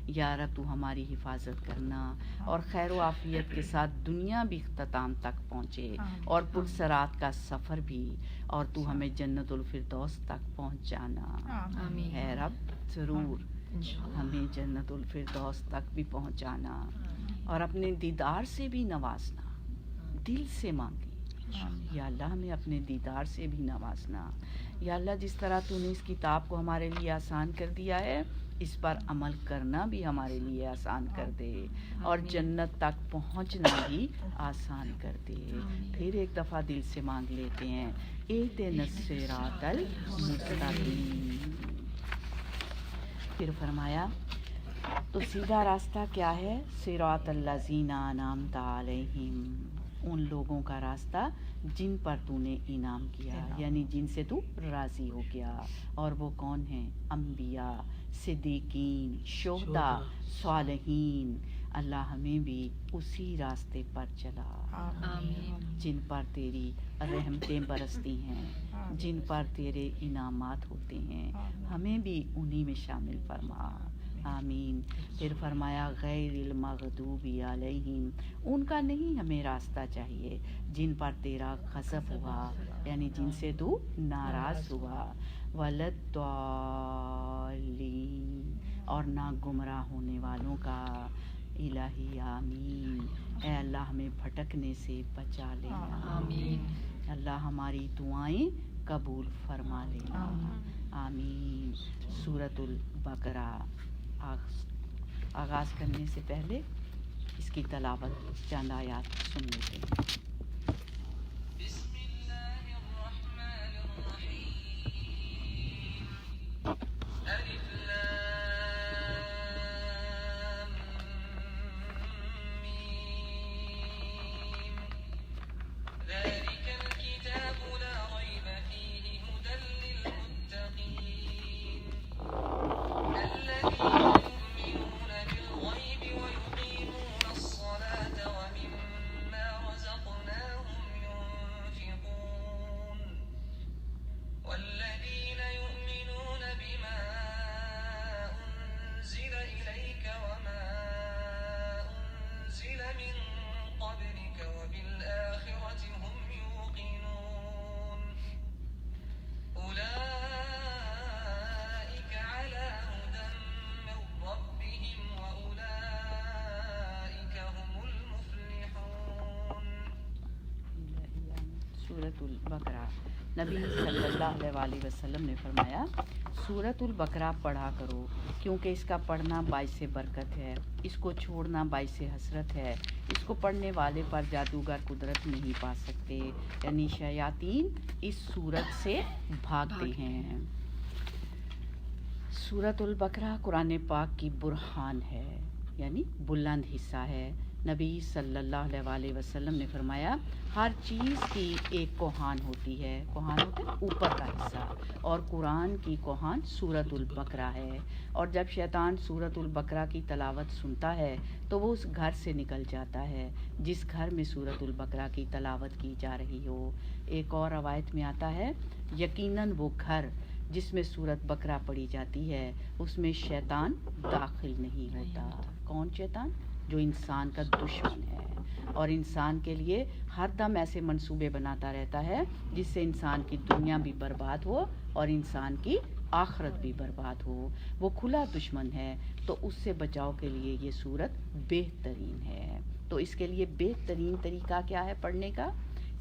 یا رب تو ہماری حفاظت کرنا اور خیر و عافیت کے ساتھ دنیا بھی اختتام تک پہنچے اور پل صراط کا سفر بھی، اور تو ہمیں جنت الفردوس تک پہنچ جانا ہے رب. ضرور ہمیں جنت الفردوس تک بھی پہنچانا اور اپنے دیدار سے بھی نوازنا. دل سے مانگیں یا اللہ ہمیں اپنے دیدار سے بھی نوازنا. یا اللہ جس طرح تو نے اس کتاب کو ہمارے لیے آسان کر دیا ہے، اس پر عمل کرنا بھی ہمارے لیے آسان کر دے اور جنت تک پہنچنا بھی آسان کر دے. پھر ایک دفعہ دل سے مانگ لیتے ہیں، اہدنا الصراط المستقیم. پھر فرمایا تو سیدھا راستہ کیا ہے؟ صراط الذین انعمت علیہم، ان لوگوں کا راستہ جن پر تو نے انعام کیا، یعنی جن سے تو راضی ہو گیا. اور وہ کون ہیں؟ انبیاء، صدیقین، شہداء، صالحین. اللہ ہمیں بھی اسی راستے پر چلا جن پر تیری رحمتیں برستی ہیں، جن پر تیرے انعامات ہوتے ہیں. ہمیں بھی انہی میں شامل فرما. آمین. پھر فرمایا غیر المغضوب علیہم، ان کا نہیں ہمیں راستہ چاہیے جن پر تیرا غضب ہوا، یعنی جن سے تو ناراض ہوا. ولا الضالین، اور نہ گمراہ ہونے والوں کا. الہی آمین. اے اللہ ہمیں بھٹکنے سے بچا لینا. آمین. اللہ ہماری دعائیں قبول فرما لینا. آمین. سورۃ البقرہ آغاز کرنے سے پہلے اس کی تلاوت چند آیات سن لیتے ہیں. بسم اللہ الرحمن الرحیم. الف لام میم. ذلك الكتاب لا ريب فيه هدى للمتقين الذين يؤمنون بالغيب ويقيمون الصلاة ومما رزقناهم ينفقون والذين يؤمنون بما أنزل إليك وما أنزل من قبلك وبالآخرة هم يوقنون أولئك على هدى من ربهم وأولئك هم المفلحون. سورۃ البقرہ. نبی صلی اللہ علیہ وسلم نے فرمایا سورۃ البقرہ پڑھا کرو کیونکہ اس کا پڑھنا باعث برکت ہے، اس کو چھوڑنا باعث حسرت ہے. اس کو پڑھنے والے پر جادوگر قدرت نہیں پا سکتے، یعنی شیاطین اس سورت سے بھاگتے ہیں. سورۃ البقرہ قرآن پاک کی برہان ہے، یعنی بلند حصہ ہے. نبی صلی اللہ علیہ وسلم نے فرمایا ہر چیز کی ایک کوہان ہوتی ہے. کوہان ہوتا ہے اوپر کا حصہ، اور قرآن کی کوہان سورۃ البقرہ ہے. اور جب شیطان سورۃ البقرہ کی تلاوت سنتا ہے تو وہ اس گھر سے نکل جاتا ہے جس گھر میں سورۃ البقرہ کی تلاوت کی جا رہی ہو. ایک اور روایت میں آتا ہے یقیناً وہ گھر جس میں سورۃ بقرہ پڑھی جاتی ہے اس میں شیطان داخل نہیں ہوتا. کون شیطان؟ جو انسان کا دشمن ہے اور انسان کے لیے ہر دم ایسے منصوبے بناتا رہتا ہے جس سے انسان کی دنیا بھی برباد ہو اور انسان کی آخرت بھی برباد ہو. وہ کھلا دشمن ہے، تو اس سے بچاؤ کے لیے یہ سورت بہترین ہے. تو اس کے لیے بہترین طریقہ کیا ہے پڑھنے کا؟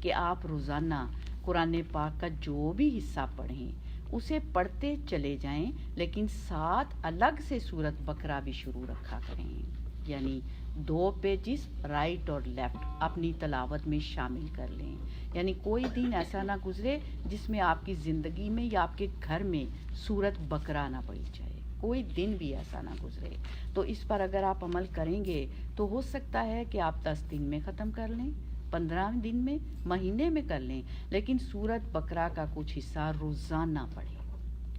کہ آپ روزانہ قرآن پاک کا جو بھی حصہ پڑھیں اسے پڑھتے چلے جائیں، لیکن ساتھ الگ سے سورت بقرہ بھی شروع رکھا کریں. یعنی 2 پیجز رائٹ اور لیفٹ اپنی تلاوت میں شامل کر لیں. یعنی کوئی دن ایسا نہ گزرے جس میں آپ کی زندگی میں یا آپ کے گھر میں سورت بقرہ نہ پڑھی جائے, کوئی دن بھی ایسا نہ گزرے. تو اس پر اگر آپ عمل کریں گے تو ہو سکتا ہے کہ آپ 10 دن میں ختم کر لیں, 15 دن میں, مہینے میں کر لیں, لیکن سورت بقرہ کا کچھ حصہ روزانہ پڑھیں.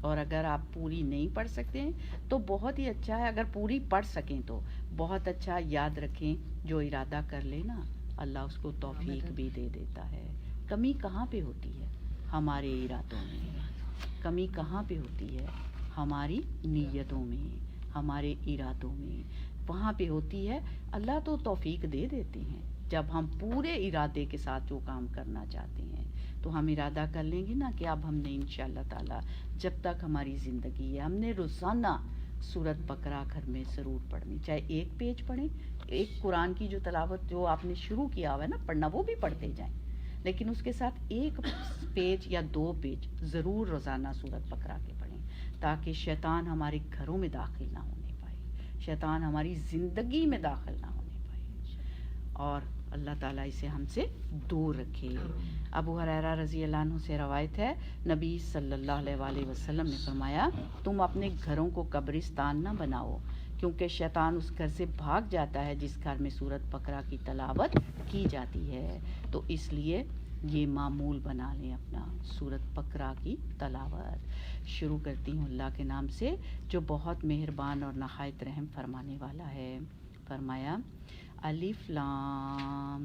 اور اگر آپ پوری نہیں پڑھ سکتے ہیں تو بہت ہی اچھا ہے, اگر پوری پڑھ سکیں تو بہت اچھا. یاد رکھیں جو ارادہ کر لے نا, اللہ اس کو توفیق بھی دے دیتا ہے. کمی کہاں پہ ہوتی ہے؟ ہمارے ارادوں میں. کمی کہاں پہ ہوتی ہے؟ ہماری نیتوں میں, ہمارے ارادوں میں, وہاں پہ ہوتی ہے. اللہ تو توفیق دے دیتے ہیں جب ہم پورے ارادے کے ساتھ جو کام کرنا چاہتے ہیں. تو ہم ارادہ کر لیں گے نا کہ اب ہم نے انشاءاللہ تعالی جب تک ہماری زندگی ہے ہم نے روزانہ سورت بقرہ گھر میں ضرور پڑھنی. چاہے 1 پیج پڑھیں, ایک قرآن کی جو تلاوت جو آپ نے شروع کیا ہوا ہے نا پڑھنا وہ بھی پڑھتے جائیں, لیکن اس کے ساتھ 1 پیج یا 2 پیج ضرور روزانہ سورت بقرہ کے پڑھیں, تاکہ شیطان ہمارے گھروں میں داخل نہ ہونے پائے, شیطان ہماری زندگی میں داخل نہ ہونے پائے, اور اللہ تعالیٰ اسے ہم سے دور رکھے. ابو ہریرہ رضی اللہ عنہ سے روایت ہے, نبی صلی اللہ علیہ وآلہ وسلم نے فرمایا, تم اپنے گھروں کو قبرستان نہ بناؤ, کیونکہ شیطان اس گھر سے بھاگ جاتا ہے جس گھر میں سورت بقرہ کی تلاوت کی جاتی ہے. تو اس لیے یہ معمول بنا لیں اپنا, سورت بقرہ کی تلاوت. شروع کرتی ہوں اللہ کے نام سے جو بہت مہربان اور نہایت رحم فرمانے والا ہے. فرمایا, الف لام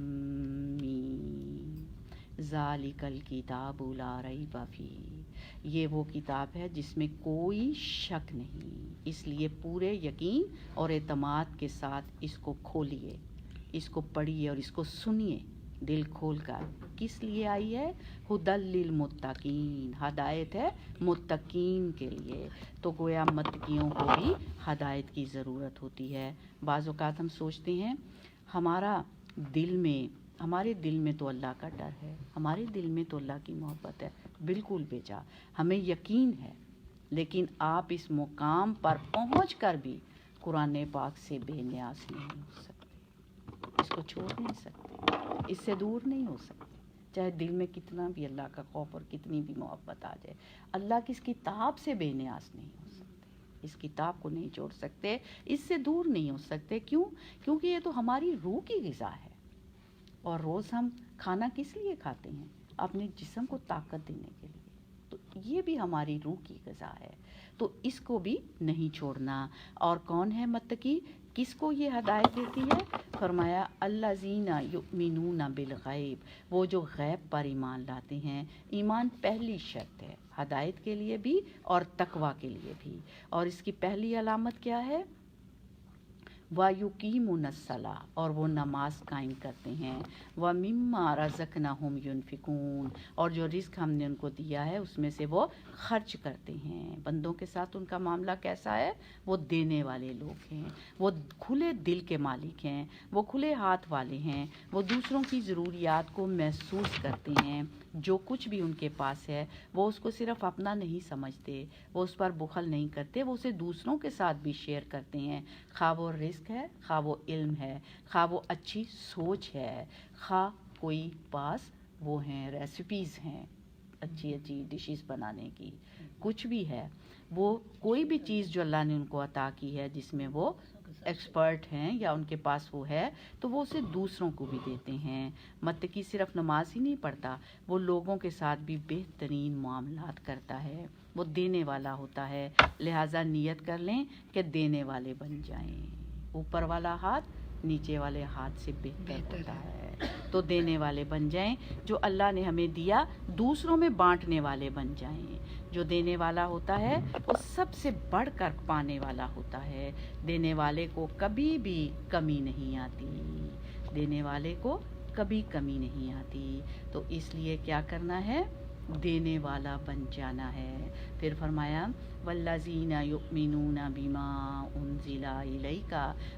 میم ذالک الکتاب لا ریب فیہ, یہ وہ کتاب ہے جس میں کوئی شک نہیں, اس لیے پورے یقین اور اعتماد کے ساتھ اس کو کھولیے, اس کو پڑھیے اور اس کو سنیے دل کھول کر. کس لیے آئی ہے؟ ھدی للمتقین, ہدایت ہے متقین کے لیے. تو گویا متقیوں کو بھی ہدایت کی ضرورت ہوتی ہے. بعض اوقات ہم سوچتے ہیں ہمارے دل میں تو اللہ کا ڈر ہے, ہمارے دل میں تو اللہ کی محبت ہے, بالکل بیجا, ہمیں یقین ہے, لیکن آپ اس مقام پر پہنچ کر بھی قرآن پاک سے بے نیاز نہیں ہو سکتے, اس کو چھوڑ نہیں سکتے, اس سے دور نہیں ہو سکتے, چاہے دل میں کتنا بھی اللہ کا خوف اور کتنی بھی محبت آ جائے. اللہ کی اس کتاب سے بے نیاز نہیں ہو سکتے, اس کتاب کو نہیں چھوڑ سکتے, اس سے دور نہیں ہو سکتے. کیوں؟ کیونکہ یہ تو ہماری روح کی غذا ہے, اور روز ہم کھانا کس لیے کھاتے ہیں؟ اپنے جسم کو طاقت دینے کے لیے. تو یہ بھی ہماری روح کی غذا ہے, تو اس کو بھی نہیں چھوڑنا. اور کون ہے متقی؟ کس کو یہ ہدایت دیتی ہے؟ فرمایا, الذین یؤمنون بالغیب, وہ جو غیب پر ایمان لاتے ہیں. ایمان پہلی شرط ہے ہدایت کے لیے بھی اور تقویٰ کے لیے بھی. اور اس کی پہلی علامت کیا ہے؟ وَيُقِيمُونَ الصَّلَاةَ, اور وہ نماز قائم کرتے ہیں. وَمِمَّا رَزَقْنَاهُمْ يُنْفِقُونَ, اور جو رزق ہم نے ان کو دیا ہے اس میں سے وہ خرچ کرتے ہیں. بندوں کے ساتھ ان کا معاملہ کیسا ہے؟ وہ دینے والے لوگ ہیں, وہ کھلے دل کے مالک ہیں, وہ کھلے ہاتھ والے ہیں, وہ دوسروں کی ضروریات کو محسوس کرتے ہیں. جو کچھ بھی ان کے پاس ہے وہ اس کو صرف اپنا نہیں سمجھتے, وہ اس پر بخل نہیں کرتے, وہ اسے دوسروں کے ساتھ بھی شیئر کرتے ہیں. خواہ وہ رزق ہے, خواہ وہ علم ہے, خواہ وہ اچھی سوچ ہے, خواہ کوئی پاس وہ ہیں ریسیپیز ہیں اچھی اچھی ڈشز بنانے کی, کچھ بھی ہے, وہ کوئی بھی چیز جو اللہ نے ان کو عطا کی ہے جس میں وہ ایکسپرٹ ہیں یا ان کے پاس وہ ہے, تو وہ اسے دوسروں کو بھی دیتے ہیں. متقی صرف نماز ہی نہیں پڑھتا, وہ لوگوں کے ساتھ بھی بہترین معاملات کرتا ہے, وہ دینے والا ہوتا ہے. لہٰذا نیت کر لیں کہ دینے والے بن جائیں. اوپر والا ہاتھ نیچے والے ہاتھ سے بہتر ہوتا ہے, تو دینے والے بن جائیں. جو اللہ نے ہمیں دیا دوسروں میں بانٹنے والے بن جائیں. جو دینے والا ہوتا ہے وہ سب سے بڑھ کر پانے والا ہوتا ہے. دینے والے کو کبھی بھی کمی نہیں آتی, دینے والے کو کبھی کمی نہیں آتی. تو اس لیے کیا کرنا ہے؟ دینے والا بن جانا ہے۔ پھر فرمایا والذین یؤمنون بما انزل الیک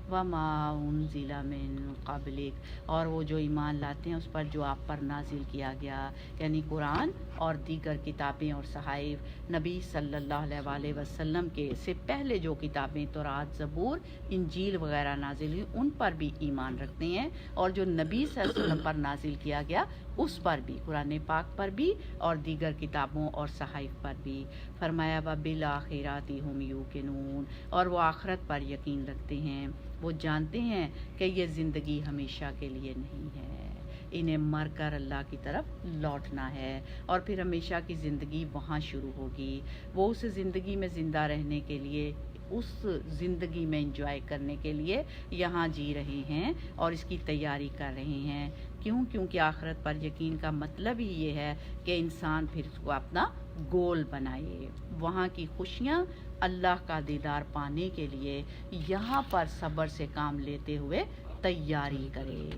وما انزل من قبلک، اور وہ جو ایمان لاتے ہیں اس پر جو آپ پر نازل کیا گیا، یعنی قرآن اور دیگر کتابیں اور صحائف، نبی صلی اللہ علیہ وآلہ وسلم کے سے پہلے جو کتابیں تورات، زبور، انجیل وغیرہ نازل ہوئی ان پر بھی ایمان رکھتے ہیں، اور جو نبی صلی اللہ علیہ وسلم پر نازل کیا گیا اس پر بھی، قرآن پاک پر بھی اور دیگر کتابوں اور صحائف پر بھی۔ فرمایا وبالآخرۃ ھم یوقنون، اور وہ آخرت پر یقین رکھتے ہیں، وہ جانتے ہیں کہ یہ زندگی ہمیشہ کے لیے نہیں ہے، انہیں مر کر اللہ کی طرف لوٹنا ہے، اور پھر ہمیشہ کی زندگی وہاں شروع ہوگی۔ وہ اس زندگی میں زندہ رہنے کے لیے، اس زندگی میں انجوائے کرنے کے لیے یہاں جی رہے ہیں اور اس کی تیاری کر رہے ہیں۔ کیونکہ آخرت پر یقین کا مطلب ہی یہ ہے کہ انسان پھر اس کو اپنا گول بنائے، وہاں کی خوشیاں، اللہ کا دیدار پانے کے لیے یہاں پر صبر سے کام لیتے ہوئے تیاری کرے،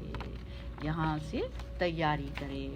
یہاں سے تیاری کرے۔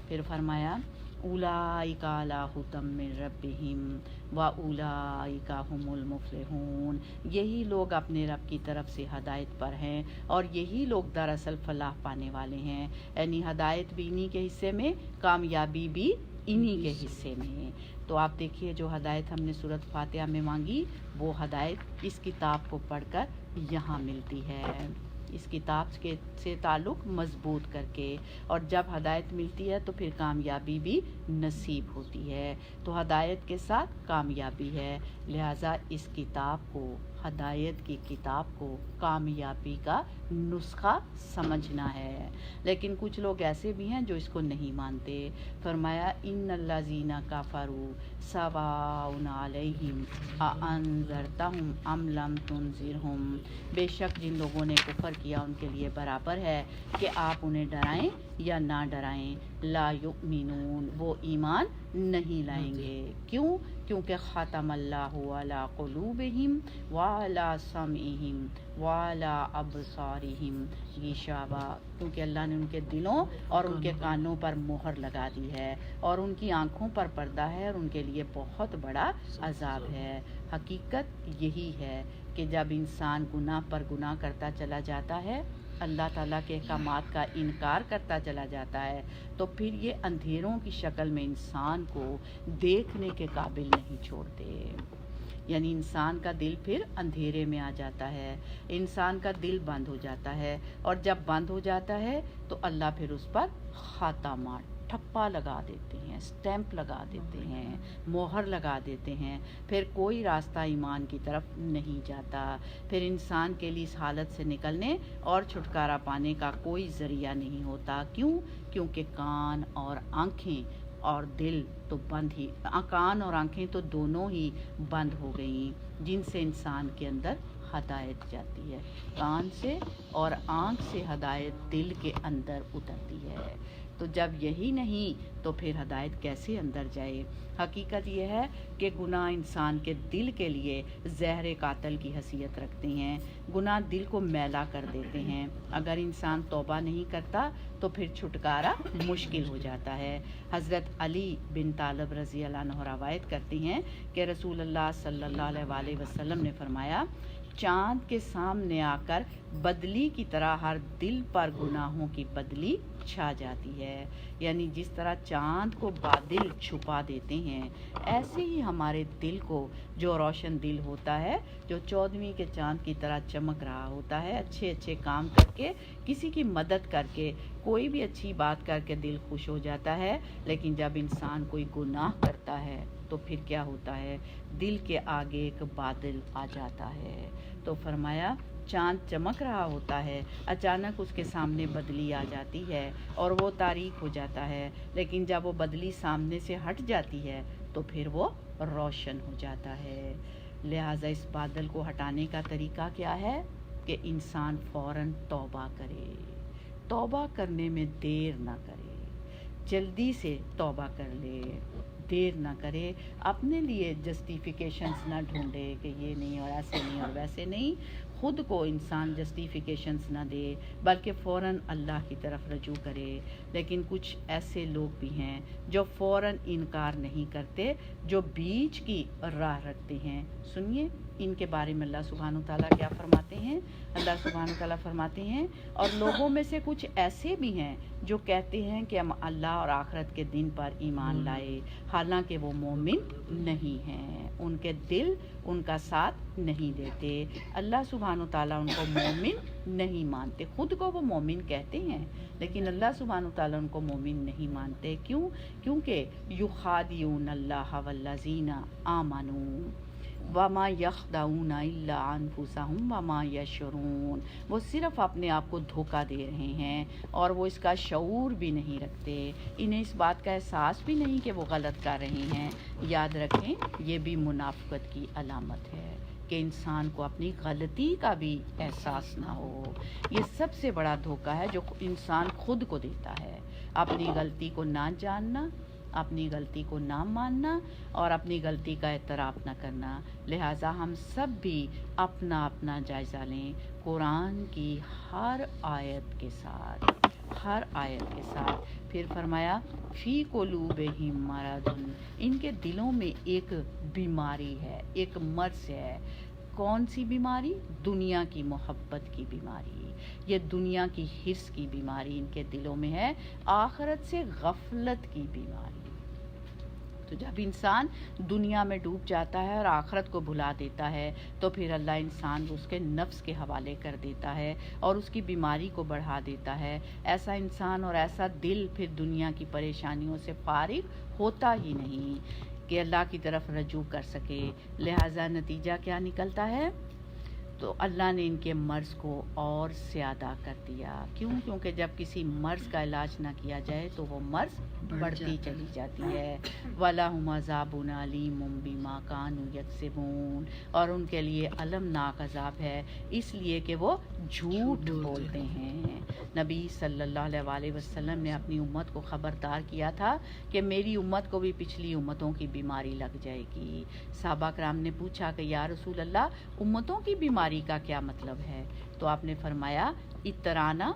پھر فرمایا اولئک علی ھدی من ربہم واولئک ھم المفلحون، یہی لوگ اپنے رب کی طرف سے ہدایت پر ہیں اور یہی لوگ دراصل فلاح پانے والے ہیں، یعنی ہدایت بھی انہی کے حصے میں، کامیابی بھی انہی کے حصے میں۔ تو آپ دیکھیے جو ہدایت ہم نے سورۃ فاتحہ میں مانگی، وہ ہدایت اس کتاب کو پڑھ کر یہاں ملتی ہے، اس کتاب کے سے تعلق مضبوط کر کے، اور جب ہدایت ملتی ہے تو پھر کامیابی بھی نصیب ہوتی ہے۔ تو ہدایت کے ساتھ کامیابی ہے، لہٰذا اس کتاب کو، ہدایت کی کتاب کو کامیابی کا نسخہ سمجھنا ہے۔ لیکن کچھ لوگ ایسے بھی ہیں جو اس کو نہیں مانتے۔ فرمایا ان الذین کفروا سواء علیہم اانذرتہم ام لم تنذرہم، بے شک جن لوگوں نے کفر کیا ان کے لیے برابر ہے کہ آپ انہیں ڈرائیں یا نہ ڈرائیں، لا یؤمنون، وہ ایمان نہیں لائیں گے۔ کیوں؟ کیونکہ ختم اللہ علی قلوبہم وعلی سمعہم وعلی ابصارہم غشاوہ، کیونکہ اللہ نے ان کے دلوں اور ان کے کانوں پر مہر لگا دی ہے، اور ان کی آنکھوں پر پردہ ہے، اور ان کے لیے بہت بڑا عذاب ہے۔ حقیقت یہی ہے کہ جب انسان گناہ پر گناہ کرتا چلا جاتا ہے، اللہ تعالیٰ کے احکامات کا انکار کرتا چلا جاتا ہے، تو پھر یہ اندھیروں کی شکل میں انسان کو دیکھنے کے قابل نہیں چھوڑتے، یعنی انسان کا دل پھر اندھیرے میں آ جاتا ہے، انسان کا دل بند ہو جاتا ہے، اور جب بند ہو جاتا ہے تو اللہ پھر اس پر خاتمہ، ٹھپا لگا دیتے ہیں، سٹیمپ لگا دیتے ہیں، مہر لگا دیتے ہیں، پھر کوئی راستہ ایمان کی طرف نہیں جاتا، پھر انسان کے لیے اس حالت سے نکلنے اور چھٹکارا پانے کا کوئی ذریعہ نہیں ہوتا۔ کیوں؟ کیونکہ کان اور آنکھیں اور دل تو بند ہی، کان اور آنکھیں تو دونوں ہی بند ہو گئیں، جن سے انسان کے اندر ہدایت جاتی ہے، کان سے اور آنکھ سے ہدایت دل کے اندر اترتی ہے۔ تو جب یہی نہیں تو پھر ہدایت کیسے اندر جائے؟ حقیقت یہ ہے کہ گناہ انسان کے دل کے لیے زہر قاتل کی حیثیت رکھتے ہیں، گناہ دل کو میلا کر دیتے ہیں، اگر انسان توبہ نہیں کرتا تو پھر چھٹکارا مشکل ہو جاتا ہے۔ حضرت علی بن طالب رضی اللہ عنہ روایت کرتے ہیں کہ رسول اللہ صلی اللہ علیہ وآلہ وسلم نے فرمایا، چاند کے سامنے آ کر بدلی کی طرح ہر دل پر گناہوں کی بدلی چھا جاتی ہے، یعنی جس طرح چاند کو بادل چھپا دیتے ہیں، ایسے ہی ہمارے دل کو جو روشن دل ہوتا ہے، جو 14ویں کے چاند کی طرح چمک رہا ہوتا ہے، اچھے اچھے کام کر کے، کسی کی مدد کر کے، کوئی بھی اچھی بات کر کے دل خوش ہو جاتا ہے، لیکن جب انسان کوئی گناہ کرتا ہے تو پھر کیا ہوتا ہے؟ دل کے آگے ایک بادل آ جاتا ہے۔ تو فرمایا چاند چمک رہا ہوتا ہے، اچانک اس کے سامنے بدلی آ جاتی ہے اور وہ تاریک ہو جاتا ہے، لیکن جب وہ بدلی سامنے سے ہٹ جاتی ہے تو پھر وہ روشن ہو جاتا ہے۔ لہٰذا اس بادل کو ہٹانے کا طریقہ کیا ہے؟ کہ انسان فوراً توبہ کرے، توبہ کرنے میں دیر نہ کرے، جلدی سے توبہ کر لے، دیر نہ کرے، اپنے لیے جسٹیفیکیشنز نہ ڈھونڈے کہ یہ نہیں اور ایسے نہیں اور ویسے نہیں، خود کو انسان جسٹیفیکیشنز نہ دے بلکہ فوراً اللہ کی طرف رجوع کرے۔ لیکن کچھ ایسے لوگ بھی ہیں جو فوراً انکار نہیں کرتے، جو بیچ کی راہ رکھتے ہیں۔ سنیے ان کے بارے میں اللہ سبحانہ وتعالیٰ کیا فرماتے ہیں۔ اللہ سبحانہ وتعالیٰ فرماتے ہیں، اور لوگوں میں سے کچھ ایسے بھی ہیں جو کہتے ہیں کہ ہم اللہ اور آخرت کے دن پر ایمان لائے، حالانکہ وہ مومن نہیں ہیں، ان کے دل ان کا ساتھ نہیں دیتے۔ اللہ سبحانہ وتعالیٰ ان کو مومن نہیں مانتے، خود کو وہ مومن کہتے ہیں لیکن اللہ سبحانہ وتعالیٰ ان کو مومن نہیں مانتے۔ کیوں؟ کیونکہ یخادعون اللہ والذین آمنوا وما یخدعون الا انفسهم وما یشعرون، وہ صرف اپنے آپ کو دھوکہ دے رہے ہیں اور وہ اس کا شعور بھی نہیں رکھتے، انہیں اس بات کا احساس بھی نہیں کہ وہ غلط کر رہے ہیں۔ یاد رکھیں یہ بھی منافقت کی علامت ہے کہ انسان کو اپنی غلطی کا بھی احساس نہ ہو۔ یہ سب سے بڑا دھوکہ ہے جو انسان خود کو دیتا ہے، اپنی غلطی کو نہ جاننا، اپنی غلطی کو نہ ماننا اور اپنی غلطی کا اعتراف نہ کرنا۔ لہٰذا ہم سب بھی اپنا اپنا جائزہ لیں، قرآن کی ہر آیت کے ساتھ، ہر آیت کے ساتھ۔ پھر فرمایا فی قلوبہم مرض، ان کے دلوں میں ایک بیماری ہے، ایک مرض ہے۔ کون سی بیماری؟ دنیا کی محبت کی بیماری، یہ دنیا کی حرص کی بیماری ان کے دلوں میں ہے، آخرت سے غفلت کی بیماری۔ تو جب انسان دنیا میں ڈوب جاتا ہے اور آخرت کو بھلا دیتا ہے تو پھر اللہ انسان کو اس کے نفس کے حوالے کر دیتا ہے اور اس کی بیماری کو بڑھا دیتا ہے۔ ایسا انسان اور ایسا دل پھر دنیا کی پریشانیوں سے فارغ ہوتا ہی نہیں کہ اللہ کی طرف رجوع کر سکے۔ لہٰذا نتیجہ کیا نکلتا ہے؟ تو اللہ نے ان کے مرض کو اور زیادہ کر دیا۔ کیوں؟ کیونکہ جب کسی مرض کا علاج نہ کیا جائے تو وہ مرض بڑھتی چلی جاتی ہے۔ وَلَهُمْ عَذَابٌ أَلِيمٌ بِمَا كَانُوا يَكْسِبُونَ، اور ان کے لیے المناک عذاب ہے اس لیے کہ وہ جھوٹ بولتے ہیں۔ نبی صلی اللہ علیہ وآلہ وسلم نے اپنی امت کو خبردار کیا تھا کہ میری امت کو بھی پچھلی امتوں کی بیماری لگ جائے گی۔ صحابہ کرام نے پوچھا کہ یا رسول اللہ امتوں کی بیماری کا کیا مطلب ہے؟ تو آپ نے فرمایا اترانا،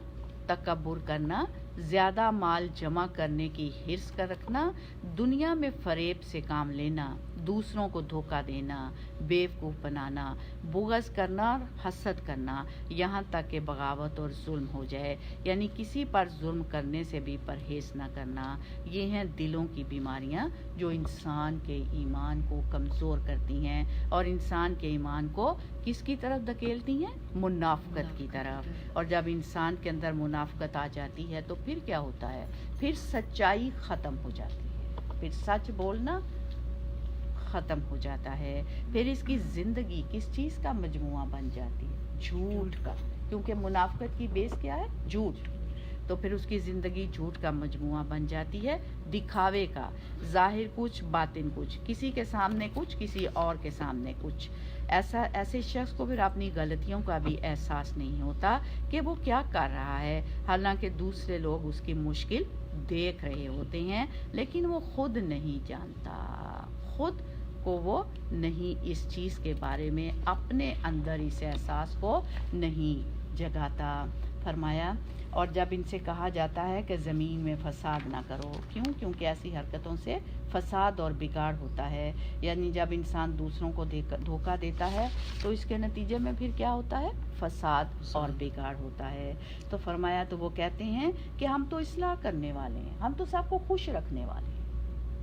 تکبر کرنا، زیادہ مال جمع کرنے کی حرص کر رکھنا، دنیا میں فریب سے کام لینا، دوسروں کو دھوکہ دینا، بیوقوف بنانا، بغض کرنا اور حسد کرنا، یہاں تک کہ بغاوت اور ظلم ہو جائے، یعنی کسی پر ظلم کرنے سے بھی پرہیز نہ کرنا۔ یہ ہیں دلوں کی بیماریاں جو انسان کے ایمان کو کمزور کرتی ہیں اور انسان کے ایمان کو کس کی طرف دھکیلتی ہیں؟ منافقت کی طرف۔ اور جب انسان کے اندر منافقت آ جاتی ہے تو پھر کیا ہوتا ہے؟ پھر سچائی ختم ہو جاتی ہے، پھر سچ بولنا ختم ہو جاتا ہے، پھر اس کی زندگی کس چیز کا مجموعہ بن جاتی ہے؟ جھوٹ کا، کیونکہ منافقت کی بیس کیا ہے؟ جھوٹ۔ تو پھر اس کی زندگی جھوٹ کا مجموعہ بن جاتی ہے، دکھاوے کا، ظاہر کچھ باطن کچھ، کسی کے سامنے کچھ، کسی اور کے سامنے کچھ۔ ایسے شخص کو پھر اپنی غلطیوں کا بھی احساس نہیں ہوتا کہ وہ کیا کر رہا ہے، حالانکہ دوسرے لوگ اس کی مشکل دیکھ رہے ہوتے ہیں لیکن وہ خود نہیں جانتا، خود کو وہ نہیں اس چیز کے بارے میں اپنے اندر اس احساس کو نہیں جگاتا۔ فرمایا اور جب ان سے کہا جاتا ہے کہ زمین میں فساد نہ کرو، کیوں؟ کیونکہ ایسی حرکتوں سے فساد اور بگاڑ ہوتا ہے، یعنی جب انسان دوسروں کو دھوکہ دیتا ہے تو اس کے نتیجے میں پھر کیا ہوتا ہے؟ فساد اور بگاڑ ہوتا ہے۔ تو فرمایا تو وہ کہتے ہیں کہ ہم تو اصلاح کرنے والے ہیں، ہم تو سب کو خوش رکھنے والے ہیں،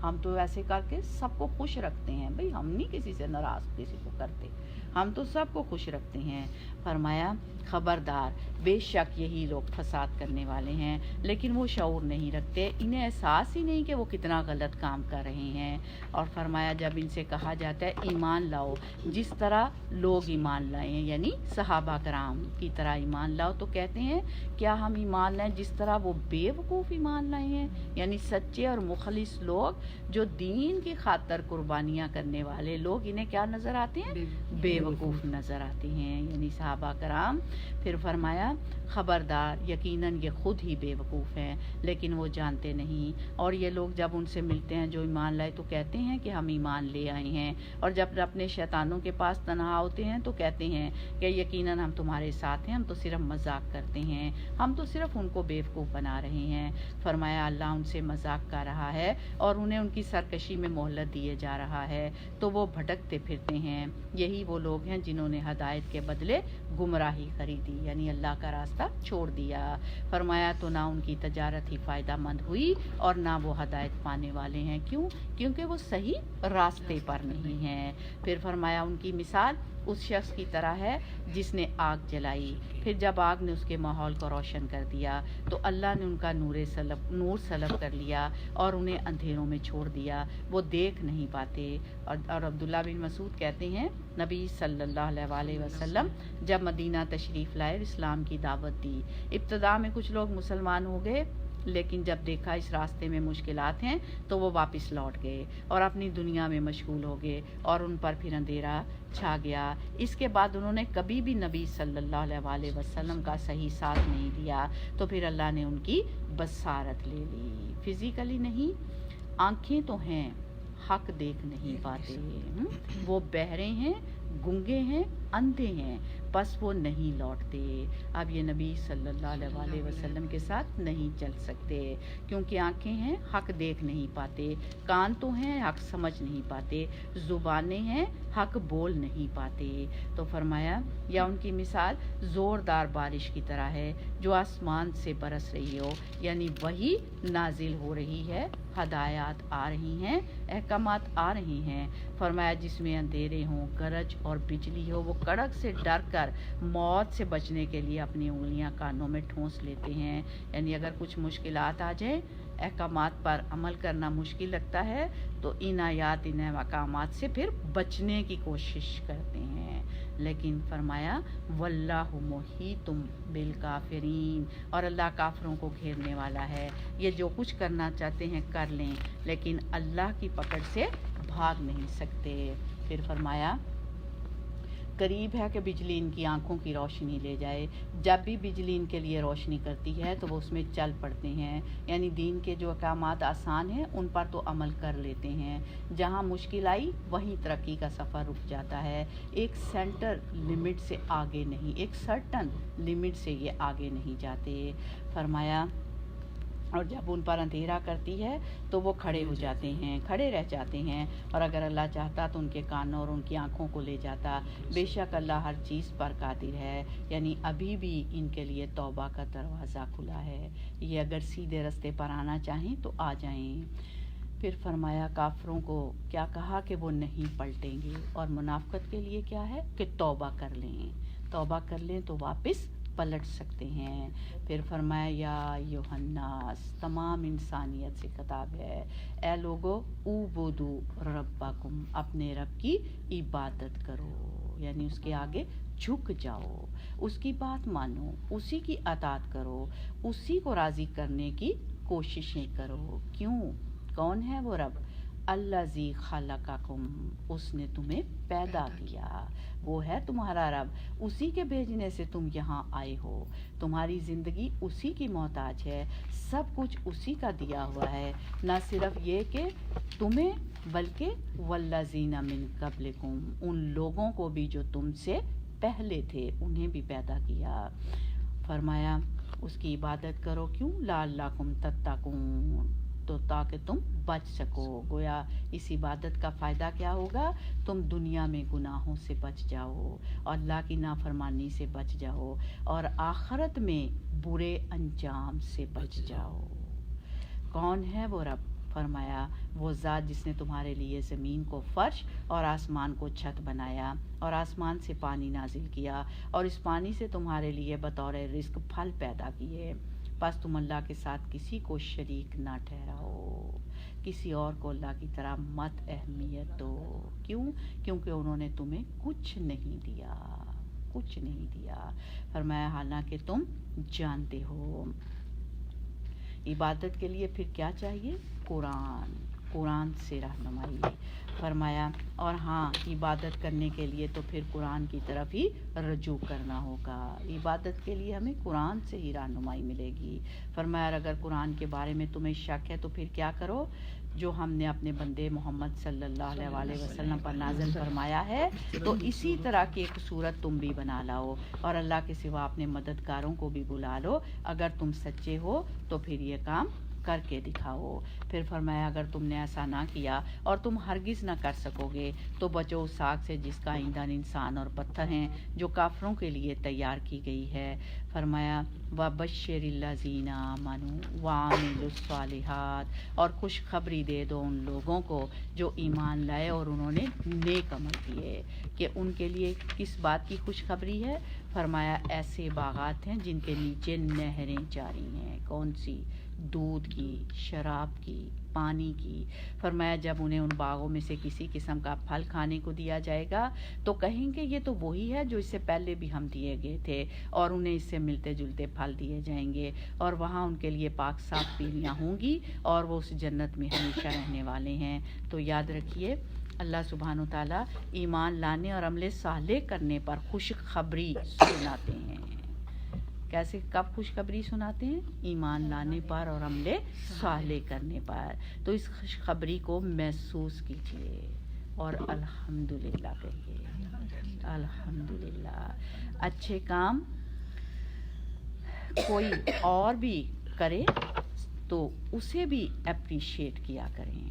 ہم تو ایسے کر کے سب کو خوش رکھتے ہیں، بھئی ہم نہیں کسی سے ناراض کسی کو کرتے، ہم تو سب کو خوش رکھتے ہیں۔ فرمایا خبردار، بے شک یہی لوگ فساد کرنے والے ہیں لیکن وہ شعور نہیں رکھتے، انہیں احساس ہی نہیں کہ وہ کتنا غلط کام کر رہے ہیں۔ اور فرمایا جب ان سے کہا جاتا ہے ایمان لاؤ جس طرح لوگ ایمان لائے ہیں، یعنی صحابہ کرام کی طرح ایمان لاؤ، تو کہتے ہیں کیا ہم ایمان لائیں جس طرح وہ بے وقوف ایمان لائے ہیں، یعنی سچے اور مخلص لوگ جو دین کی خاطر قربانیاں کرنے والے لوگ، انہیں کیا نظر آتے ہیں؟ بے وقوف نظر آتے ہیں۔ یعنی صحابہ کرام پھر فرمایا خبردار، یقیناً یہ خود ہی بے وقوف ہیں لیکن وہ جانتے نہیں، اور یہ لوگ جب ان سے ملتے ہیں جو ایمان لائے تو کہتے ہیں کہ ہم ایمان لے آئے ہیں، اور جب اپنے شیطانوں کے پاس تنہا ہوتے ہیں تو کہتے ہیں کہ یقیناً ہم تمہارے ساتھ ہیں، ہم تو صرف مذاق کرتے ہیں، ہم تو صرف ان کو بیوقوف بنا رہے ہیں۔ فرمایا اللہ ان سے مذاق کر رہا ہے اور انہیں ان کی سرکشی میں مہلت دیے جا رہا ہے، تو وہ بھٹکتے پھرتے ہیں۔ یہی وہ لوگ ہیں جنہوں نے ہدایت کے بدلے گمراہی خریدی، یعنی اللہ کا راستہ چھوڑ دیا۔ فرمایا تو نہ ان کی تجارت ہی فائدہ مند ہوئی اور نہ وہ ہدایت پانے والے ہیں، کیوں؟ کیونکہ وہ صحیح راستے پر نہیں ہیں۔ پھر فرمایا ان کی مثال اس شخص کی طرح ہے جس نے آگ جلائی، پھر جب آگ نے اس کے ماحول کو روشن کر دیا تو اللہ نے ان کا نور سلب کر لیا اور انہیں اندھیروں میں چھوڑ دیا، وہ دیکھ نہیں پاتے۔ اور عبداللہ بن مسعود کہتے ہیں نبی صلی اللہ علیہ وسلم جب مدینہ تشریف لائے، اسلام کی دعوت دی، ابتدا میں کچھ لوگ مسلمان ہو گئے، لیکن جب دیکھا اس راستے میں مشکلات ہیں تو وہ واپس لوٹ گئے اور اپنی دنیا میں مشغول ہو گئے اور ان پر پھر اندھیرا چھا گیا۔ اس کے بعد انہوں نے کبھی بھی نبی صلی اللہ علیہ وسلم کا صحیح ساتھ نہیں دیا، تو پھر اللہ نے ان کی بصارت لے لی، فزیکلی نہیں، آنکھیں تو ہیں، حق دیکھ نہیں پاتے، وہ بہرے ہیں، گنگے ہیں، اندھے ہیں، بس وہ نہیں لوٹتے۔ اب یہ نبی صلی اللہ علیہ وسلم کے ساتھ نہیں چل سکتے، کیونکہ آنکھیں ہیں، حق دیکھ نہیں پاتے، کان تو ہیں، حق سمجھ نہیں پاتے، زبانیں ہیں، حق بول نہیں پاتے۔ تو فرمایا یا ان کی مثال زوردار بارش کی طرح ہے جو آسمان سے برس رہی ہو، یعنی وہی نازل ہو رہی ہے، ہدایات آ رہی ہیں، احکامات آ رہی ہیں۔ فرمایا جس میں اندھیرے ہوں، گرج اور بجلی ہو، وہ کڑک سے ڈر کر موت سے بچنے کے لیے اپنی انگلیاں کانوں میں ٹھونس لیتے ہیں، یعنی اگر کچھ مشکلات آ جائیں، احکامات پر عمل کرنا مشکل لگتا ہے تو ان آیات، ان احکامات سے پھر بچنے کی کوشش کرتے ہیں۔ لیکن فرمایا واللہ محیط بالکافرین، اور اللہ کافروں کو گھیرنے والا ہے، یہ جو کچھ کرنا چاہتے ہیں کر لیں لیکن اللہ کی پکڑ سے بھاگ نہیں سکتے۔ پھر فرمایا قریب ہے کہ بجلی ان کی آنکھوں کی روشنی لے جائے، جب بھی بجلی ان کے لیے روشنی کرتی ہے تو وہ اس میں چل پڑتے ہیں، یعنی دین کے جو احکامات آسان ہیں ان پر تو عمل کر لیتے ہیں، جہاں مشکل آئی وہیں ترقی کا سفر رک جاتا ہے، ایک سینٹر لمٹ سے آگے نہیں، ایک سرٹن لمٹ سے یہ آگے نہیں جاتے۔ فرمایا اور جب ان پر اندھیرا کرتی ہے تو وہ کھڑے ہو جاتے ہیں، کھڑے رہ جاتے ہیں، اور اگر اللہ چاہتا تو ان کے کانوں اور ان کی آنکھوں کو لے جاتا، بے شک اللہ ہر چیز پر قادر ہے، یعنی ابھی بھی ان کے لیے توبہ کا دروازہ کھلا ہے، یہ اگر سیدھے راستے پر آنا چاہیں تو آ جائیں۔ پھر فرمایا کافروں کو کیا کہا کہ وہ نہیں پلٹیں گے، اور منافقت کے لیے کیا ہے کہ توبہ کر لیں، توبہ کر لیں تو واپس پلٹ سکتے ہیں۔ پھر فرمایا یا ایھا الناس، تمام انسانیت سے خطاب ہے، اے لوگو اعبدوا ربکم، اپنے رب کی عبادت کرو، یعنی اس کے آگے جھک جاؤ، اس کی بات مانو، اسی کی اطاعت کرو، اسی کو راضی کرنے کی کوششیں کرو۔ کیوں؟ کون ہے وہ رب؟ الذی خلقکم، اس نے تمہیں پیدا کیا، وہ ہے تمہارا رب، اسی کے بھیجنے سے تم یہاں آئے ہو، تمہاری زندگی اسی کی محتاج ہے، سب کچھ اسی کا دیا ہوا ہے، نہ صرف یہ کہ تمہیں بلکہ والذین من قبلکم، ان لوگوں کو بھی جو تم سے پہلے تھے انہیں بھی پیدا کیا۔ فرمایا اس کی عبادت کرو، کیوں؟ لعلکم تتقون، تو تاکہ تم بچ سکو، گویا اس عبادت کا فائدہ کیا ہوگا؟ تم دنیا میں گناہوں سے بچ جاؤ اور اللہ کی نافرمانی سے بچ جاؤ، اور آخرت میں برے انجام سے بچ جاؤ۔ کون ہے وہ رب؟ فرمایا وہ ذات جس نے تمہارے لیے زمین کو فرش اور آسمان کو چھت بنایا، اور آسمان سے پانی نازل کیا، اور اس پانی سے تمہارے لیے بطور رزق پھل پیدا کیے، پس تم اللہ کے ساتھ کسی کو شریک نہ ٹھہراؤ، کسی اور کو اللہ کی طرح مت اہمیت دو۔ کیوں؟ کیونکہ انہوں نے تمہیں کچھ نہیں دیا، کچھ نہیں دیا۔ فرمایا حالانکہ تم جانتے ہو۔ عبادت کے لیے پھر کیا چاہیے؟ قرآن، قرآن سے رہنمائی. فرمایا اور ہاں عبادت کرنے کے لیے تو پھر قرآن کی طرف ہی رجوع کرنا ہوگا. عبادت کے لیے ہمیں قرآن سے ہی رہنمائی ملے گی. فرمایا اگر قرآن کے بارے میں تمہیں شک ہے تو پھر کیا کرو، جو ہم نے اپنے بندے محمد صلی اللہ علیہ وسلم پر نازل فرمایا ہے تو اسی طرح کی ایک صورت تم بھی بنا لاؤ اور اللہ کے سوا اپنے مددگاروں کو بھی بلا لو. اگر تم سچے ہو تو پھر یہ کام کر کے دکھاؤ. پھر فرمایا اگر تم نے ایسا نہ کیا اور تم ہرگز نہ کر سکو گے تو بچو اس آگ سے جس کا ایندھن انسان اور پتھر ہیں، جو کافروں کے لیے تیار کی گئی ہے. فرمایا وَبَشِّرِ الَّذِينَ آمَنُوا وَعَمِلُوا الصَّالِحَاتِ، اور خوشخبری دے دو ان لوگوں کو جو ایمان لائے اور انہوں نے نیک عمل کیے. کہ ان کے لیے کس بات کی خوشخبری ہے؟ فرمایا ایسے باغات ہیں جن کے نیچے نہریں جاری ہیں. کون سی؟ دودھ کی، شراب کی، پانی کی. فرمایا جب انہیں ان باغوں میں سے کسی قسم کا پھل کھانے کو دیا جائے گا تو کہیں گے یہ تو وہی ہے جو اس سے پہلے بھی ہم دیے گئے تھے، اور انہیں اس سے ملتے جلتے پھل دیے جائیں گے، اور وہاں ان کے لیے پاک صاف پیلیاں ہوں گی اور وہ اس جنت میں ہمیشہ رہنے والے ہیں. تو یاد رکھیے اللہ سبحانہ و تعالیٰ ایمان لانے اور عمل صالح کرنے پر خوشخبری سناتے ہیں. کیسے، کب خوشخبری سناتے ہیں؟ ایمان لانے پر اور عمل صالح کرنے پر. تو اس خوشخبری کو محسوس کیجیے اور الحمدللہ کہیے. الحمدللہ. اچھے کام کوئی اور بھی کرے تو اسے بھی اپریشیٹ کیا کریں.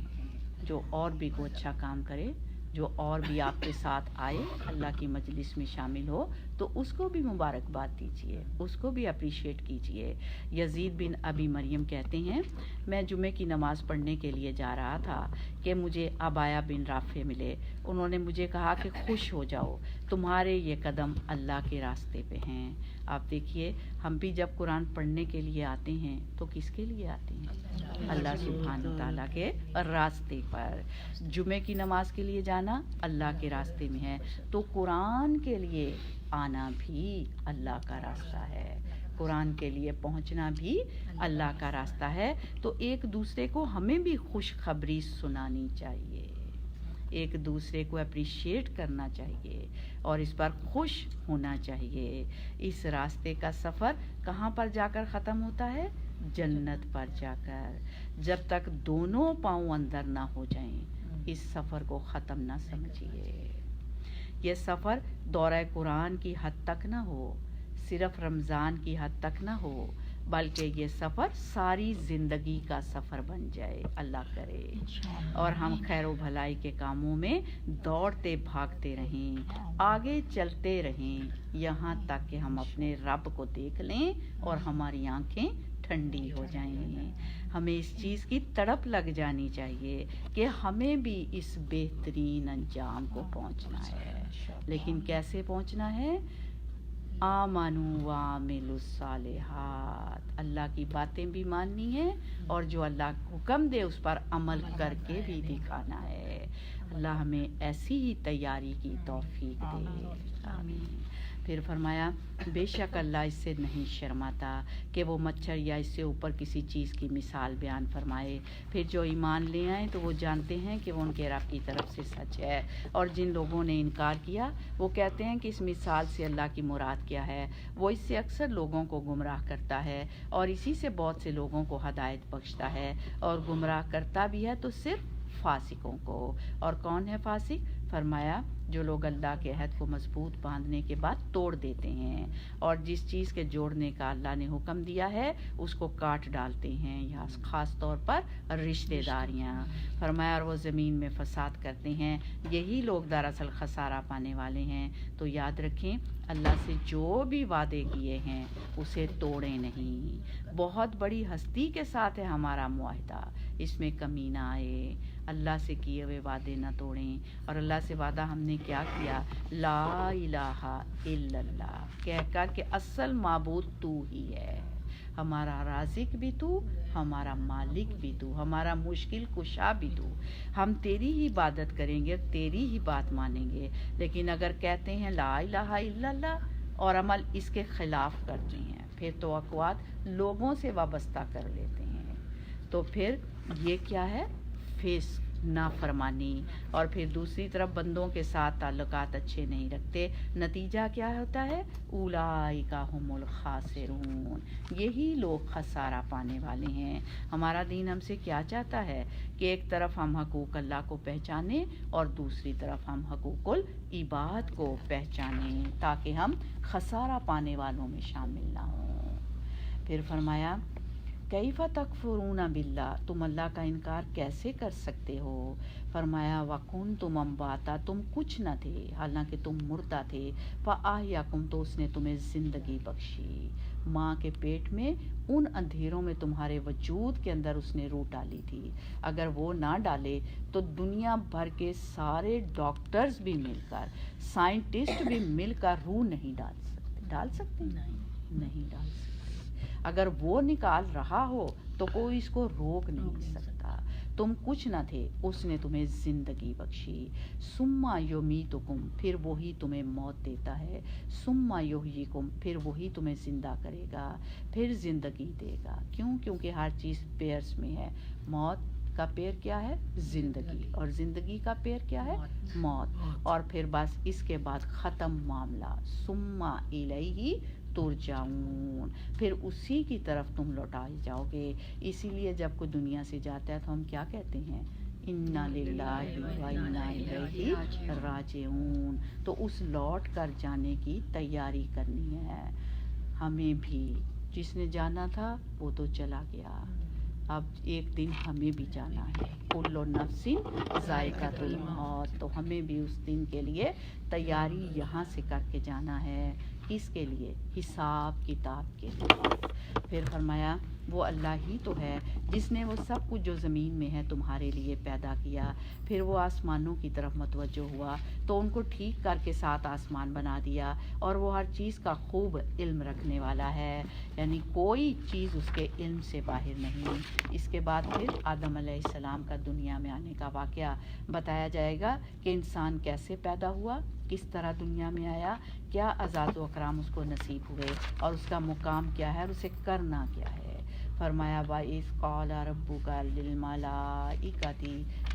جو اور بھی کوئی اچھا کام کرے، جو اور بھی آپ کے ساتھ آئے، اللہ کی مجلس میں شامل ہو، تو اس کو بھی مبارکباد دیجیے، اس کو بھی اپریشیٹ کیجیے. یزید بن ابی مریم کہتے ہیں میں جمعے کی نماز پڑھنے کے لیے جا رہا تھا کہ مجھے عبایا بن رافع ملے. انہوں نے مجھے کہا کہ خوش ہو جاؤ، تمہارے یہ قدم اللہ کے راستے پہ ہیں. آپ دیکھیے ہم بھی جب قرآن پڑھنے کے لیے آتے ہیں تو کس کے لیے آتے ہیں؟ اللہ سبحانہ تعالیٰ کے راستے پر. جمعے کی نماز کے لیے جانا اللہ کے راستے میں ہے، تو قرآن کے لیے آنا بھی اللہ کا راستہ ہے، قرآن کے لیے پہنچنا بھی اللہ کا راستہ ہے. تو ایک دوسرے کو ہمیں بھی خوشخبری سنانی چاہیے، ایک دوسرے کو اپریشیٹ کرنا چاہیے اور اس پر خوش ہونا چاہیے. اس راستے کا سفر کہاں پر جا کر ختم ہوتا ہے؟ جنت پر جا کر. جب تک دونوں پاؤں اندر نہ ہو جائیں اس سفر کو ختم نہ سمجھیے. یہ سفر دورہ قرآن کی حد تک نہ ہو، صرف رمضان کی حد تک نہ ہو، بلکہ یہ سفر ساری زندگی کا سفر بن جائے. اللہ کرے اور ہم خیر و بھلائی کے کاموں میں دوڑتے بھاگتے رہیں، آگے چلتے رہیں یہاں تک کہ ہم اپنے رب کو دیکھ لیں اور ہماری آنکھیں ٹھنڈی ہو جائیں. ہمیں اس چیز کی تڑپ لگ جانی چاہیے کہ ہمیں بھی اس بہترین انجام کو پہنچنا ہے. لیکن کیسے پہنچنا ہے؟ آمنوا وعملوا الصالحات. اللہ کی باتیں بھی ماننی ہے اور جو اللہ حکم دے اس پر عمل کر کے بھی دکھانا ہے. اللہ ہمیں ایسی ہی تیاری کی توفیق دے. آمین. پھر فرمایا بے شک اللہ اس سے نہیں شرماتا کہ وہ مچھر یا اس سے اوپر کسی چیز کی مثال بیان فرمائے. پھر جو ایمان لے آئیں تو وہ جانتے ہیں کہ وہ ان کے رب کی طرف سے سچ ہے، اور جن لوگوں نے انکار کیا وہ کہتے ہیں کہ اس مثال سے اللہ کی مراد کیا ہے. وہ اس سے اکثر لوگوں کو گمراہ کرتا ہے اور اسی سے بہت سے لوگوں کو ہدایت بخشتا ہے، اور گمراہ کرتا بھی ہے تو صرف فاسقوں کو. اور کون ہے فاسق؟ فرمایا جو لوگ اللہ کے عہد کو مضبوط باندھنے کے بعد توڑ دیتے ہیں اور جس چیز کے جوڑنے کا اللہ نے حکم دیا ہے اس کو کاٹ ڈالتے ہیں، یا خاص طور پر رشتہ داریاں. فرمایا اور وہ زمین میں فساد کرتے ہیں، یہی لوگ دراصل خسارہ پانے والے ہیں. تو یاد رکھیں اللہ سے جو بھی وعدے کیے ہیں اسے توڑیں نہیں. بہت بڑی ہستی کے ساتھ ہے ہمارا معاہدہ، اس میں کمی نہ آئے. اللہ سے کیے ہوئے وعدے نہ توڑیں. اور اللہ سے وعدہ ہم نے کیا کیا؟ لا الہ الا اللہ کہہ کر کہ اصل معبود تو ہی ہے، ہمارا رازق بھی تو، ہمارا مالک بھی تو، ہمارا مشکل کشا بھی تو. ہم تیری ہی عبادت کریں گے، تیری ہی بات مانیں گے. لیکن اگر کہتے ہیں لا الہ الا اللہ اور عمل اس کے خلاف کرتے ہیں، پھر توقعات لوگوں سے وابستہ کر لیتے ہیں، تو پھر یہ کیا ہے؟ فسق، نافرمانی، اور پھر دوسری طرف بندوں کے ساتھ تعلقات اچھے نہیں رکھتے، نتیجہ کیا ہوتا ہے؟ اولئک ھم الخاسرون، یہی لوگ خسارہ پانے والے ہیں۔ ہمارا دین ہم سے کیا چاہتا ہے کہ ایک طرف ہم حقوق اللہ کو پہچانیں اور دوسری طرف ہم حقوق العباد کو پہچانیں تاکہ ہم خسارہ پانے والوں میں شامل نہ ہوں۔ پھر فرمایا کیف تکفرون باللہ، تم اللہ کا انکار کیسے کر سکتے ہو؟ فرمایا وکنتم امواتا، تم کچھ نہ تھے حالانکہ تم مردہ تھے، فاحیاکم، تو اس نے تمہیں زندگی بخشی، ماں کے پیٹ میں ان اندھیروں میں تمہارے وجود کے اندر اس نے روح ڈالی تھی، اگر وہ نہ ڈالے تو دنیا بھر کے سارے ڈاکٹرز بھی مل کر، سائنٹسٹ بھی مل کر روح نہیں ڈال سکتے نہیں ڈال سکتے۔ اگر وہ نکال رہا ہو تو کوئی اس کو روک نہیں سکتا۔ تم کچھ نہ تھے، اس نے تمہیں زندگی بخشی، ثم یمیتکم، پھر وہی تمہیں موت دیتا ہے، ثم یحییکم، پھر وہی تمہیں زندہ کرے گا، پھر زندگی دے گا۔ کیوں؟ کیونکہ ہر چیز پیئرس میں ہے، موت کا پیر کیا ہے؟ زندگی، اور زندگی کا پیر کیا ہے؟ موت، اور پھر بس اس کے بعد ختم معاملہ، ثم الیہ ترجعون، پھر اسی کی طرف تم لوٹائے جاؤ گے۔ اسی لیے جب کوئی دنیا سے جاتا ہے تو ہم کیا کہتے ہیں؟ انا للہ و انا الیہ راجعون، تو اس لوٹ کر جانے کی تیاری کرنی ہے ہمیں بھی۔ جس نے جانا تھا وہ تو چلا گیا، اب ایک دن ہمیں بھی جانا ہے، کل نفس ذائقۃ الموت، تو ہمیں بھی اس دن کے لیے تیاری یہاں سے کر کے جانا ہے۔ کس کے لیے؟ حساب کتاب کے لیے۔ پھر فرمایا وہ اللہ ہی تو ہے جس نے وہ سب کچھ جو زمین میں ہے تمہارے لیے پیدا کیا، پھر وہ آسمانوں کی طرف متوجہ ہوا تو ان کو ٹھیک کر کے 7 آسمان بنا دیا، اور وہ ہر چیز کا خوب علم رکھنے والا ہے، یعنی کوئی چیز اس کے علم سے باہر نہیں۔ اس کے بعد پھر آدم علیہ السلام کا دنیا میں آنے کا واقعہ بتایا جائے گا کہ انسان کیسے پیدا ہوا، کس طرح دنیا میں آیا، کیا اعزاز و اکرام اس کو نصیب ہوئے، اور اس کا مقام کیا ہے اور اسے کرنا کیا ہے۔ فرمایا وَإِذْ قَالَ رَبُّكَ لِلْمَلَائِكَةِ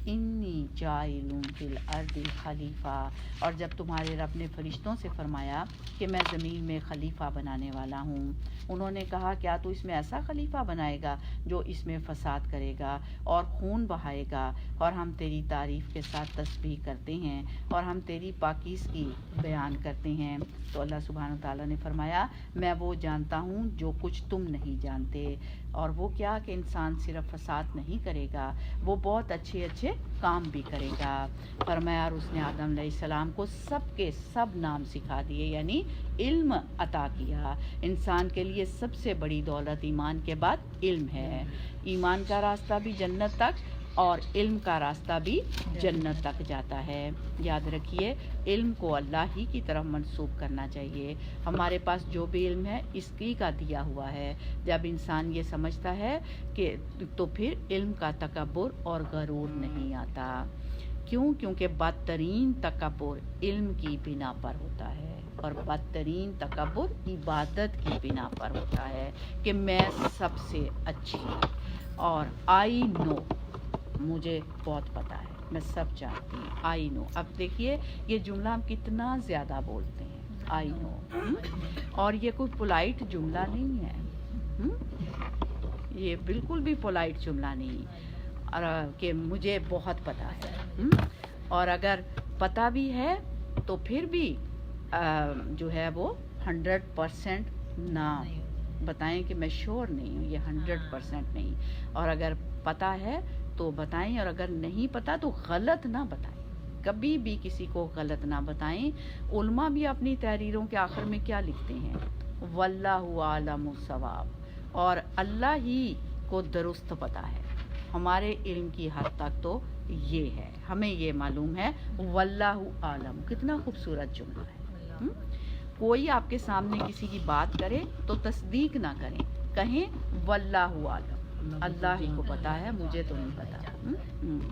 إِنِّي جَاعِلٌ فِي الْأَرْضِ خَلِيفَةً، اور جب تمہارے رب نے فرشتوں سے فرمایا کہ میں زمین میں خلیفہ بنانے والا ہوں، انہوں نے کہا کیا تو اس میں ایسا خلیفہ بنائے گا جو اس میں فساد کرے گا اور خون بہائے گا، اور ہم تیری تعریف کے ساتھ تسبیح کرتے ہیں اور ہم تیری پاکیزگی بیان کرتے ہیں۔ تو اللہ سبحانہ وتعالیٰ نے فرمایا میں وہ جانتا ہوں جو کچھ تم نہیں جانتے، اور وہ کیا کہ انسان صرف فساد نہیں کرے گا، وہ بہت اچھے اچھے کام بھی کرے گا۔ فرمایا اور اس نے آدم علیہ السلام کو سب کے سب نام سکھا دیے، یعنی علم عطا کیا۔ انسان کے لیے سب سے بڑی دولت ایمان کے بعد علم ہے، ایمان کا راستہ بھی جنت تک اور علم کا راستہ بھی جنت تک جاتا ہے۔ یاد رکھیے علم کو اللہ ہی کی طرف منسوب کرنا چاہیے، ہمارے پاس جو بھی علم ہے اس کی کا دیا ہوا ہے۔ جب انسان یہ سمجھتا ہے کہ تو پھر علم کا تکبر اور غرور نہیں آتا۔ کیوں؟ کیونکہ بدترین تکبر علم کی بنا پر ہوتا ہے، اور بدترین تکبر عبادت کی بنا پر ہوتا ہے کہ میں سب سے اچھی، اور آئی نو، مجھے بہت پتہ ہے، میں سب جانتی ہوں، آئی نو۔ اب دیکھیے یہ جملہ ہم کتنا زیادہ بولتے ہیں، آئی نو، اور یہ کوئی پولائٹ جملہ نہیں ہے، یہ بالکل بھی پولائٹ جملہ نہیں، اور کہ مجھے بہت پتہ ہے، اور اگر پتہ بھی ہے تو پھر بھی جو ہے وہ 100% نہ بتائیں کہ میں شور نہیں ہوں، یہ 100% نہیں، اور اگر پتہ ہے تو بتائیں، اور اگر نہیں پتہ تو غلط نہ بتائیں، کبھی بھی کسی کو غلط نہ بتائیں۔ علماء بھی اپنی تحریروں کے آخر میں کیا لکھتے ہیں؟ واللہ عالم الصواب، اور اللہ ہی کو درست پتہ ہے، ہمارے علم کی حد تک تو یہ ہے، ہمیں یہ معلوم ہے، واللہ عالم، کتنا خوبصورت جملہ ہے۔ کوئی آپ کے سامنے کسی کی بات کرے تو تصدیق نہ کریں، کہیں واللہ عالم، اللہ ہی کو پتہ ہے، مجھے تو نہیں پتہ،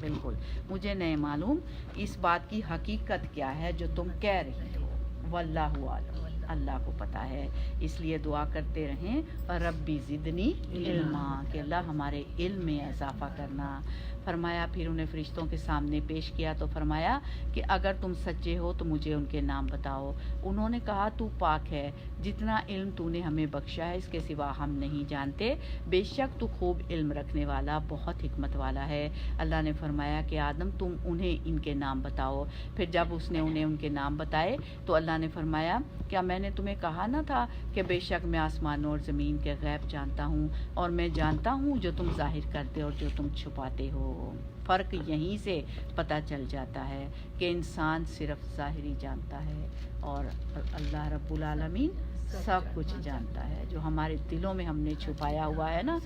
بالکل مجھے نہیں معلوم اس بات کی حقیقت کیا ہے جو تم کہہ رہی ہو، واللہ عالم، اللہ کو پتہ ہے۔ اس لیے دعا کرتے رہیں ربی زدنی علما، کہ اللہ ہمارے علم میں اضافہ کرنا۔ فرمایا پھر انہیں فرشتوں کے سامنے پیش کیا تو فرمایا کہ اگر تم سچے ہو تو مجھے ان کے نام بتاؤ۔ انہوں نے کہا تو پاک ہے، جتنا علم تو نے ہمیں بخشا ہے اس کے سوا ہم نہیں جانتے، بے شک تو خوب علم رکھنے والا بہت حکمت والا ہے۔ اللہ نے فرمایا کہ آدم تم انہیں ان کے نام بتاؤ۔ پھر جب اس نے انہیں ان کے نام بتائے تو اللہ نے فرمایا کیا میں نے تمہیں کہا نہ تھا کہ بے شک میں آسمانوں اور زمین کے غیب جانتا ہوں، اور میں جانتا ہوں جو تم ظاہر کرتے اور جو تم چھپاتے ہو۔ فرق یہیں سے پتہ چل جاتا ہے کہ انسان صرف ظاہری جانتا ہے اور اللہ رب العالمین سب کچھ جانتا ہے، جو ہمارے دلوں میں ہم نے چھپایا ہوا ہے نا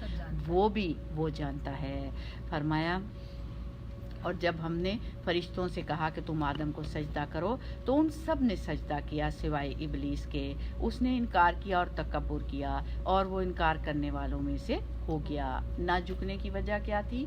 وہ بھی وہ جانتا ہے۔ فرمایا اور جب ہم نے فرشتوں سے کہا کہ تم آدم کو سجدہ کرو تو ان سب نے سجدہ کیا سوائے ابلیس کے، اس نے انکار کیا اور تکبر کیا اور وہ انکار کرنے والوں میں سے ہو گیا۔ نہ جھکنے کی وجہ کیا تھی؟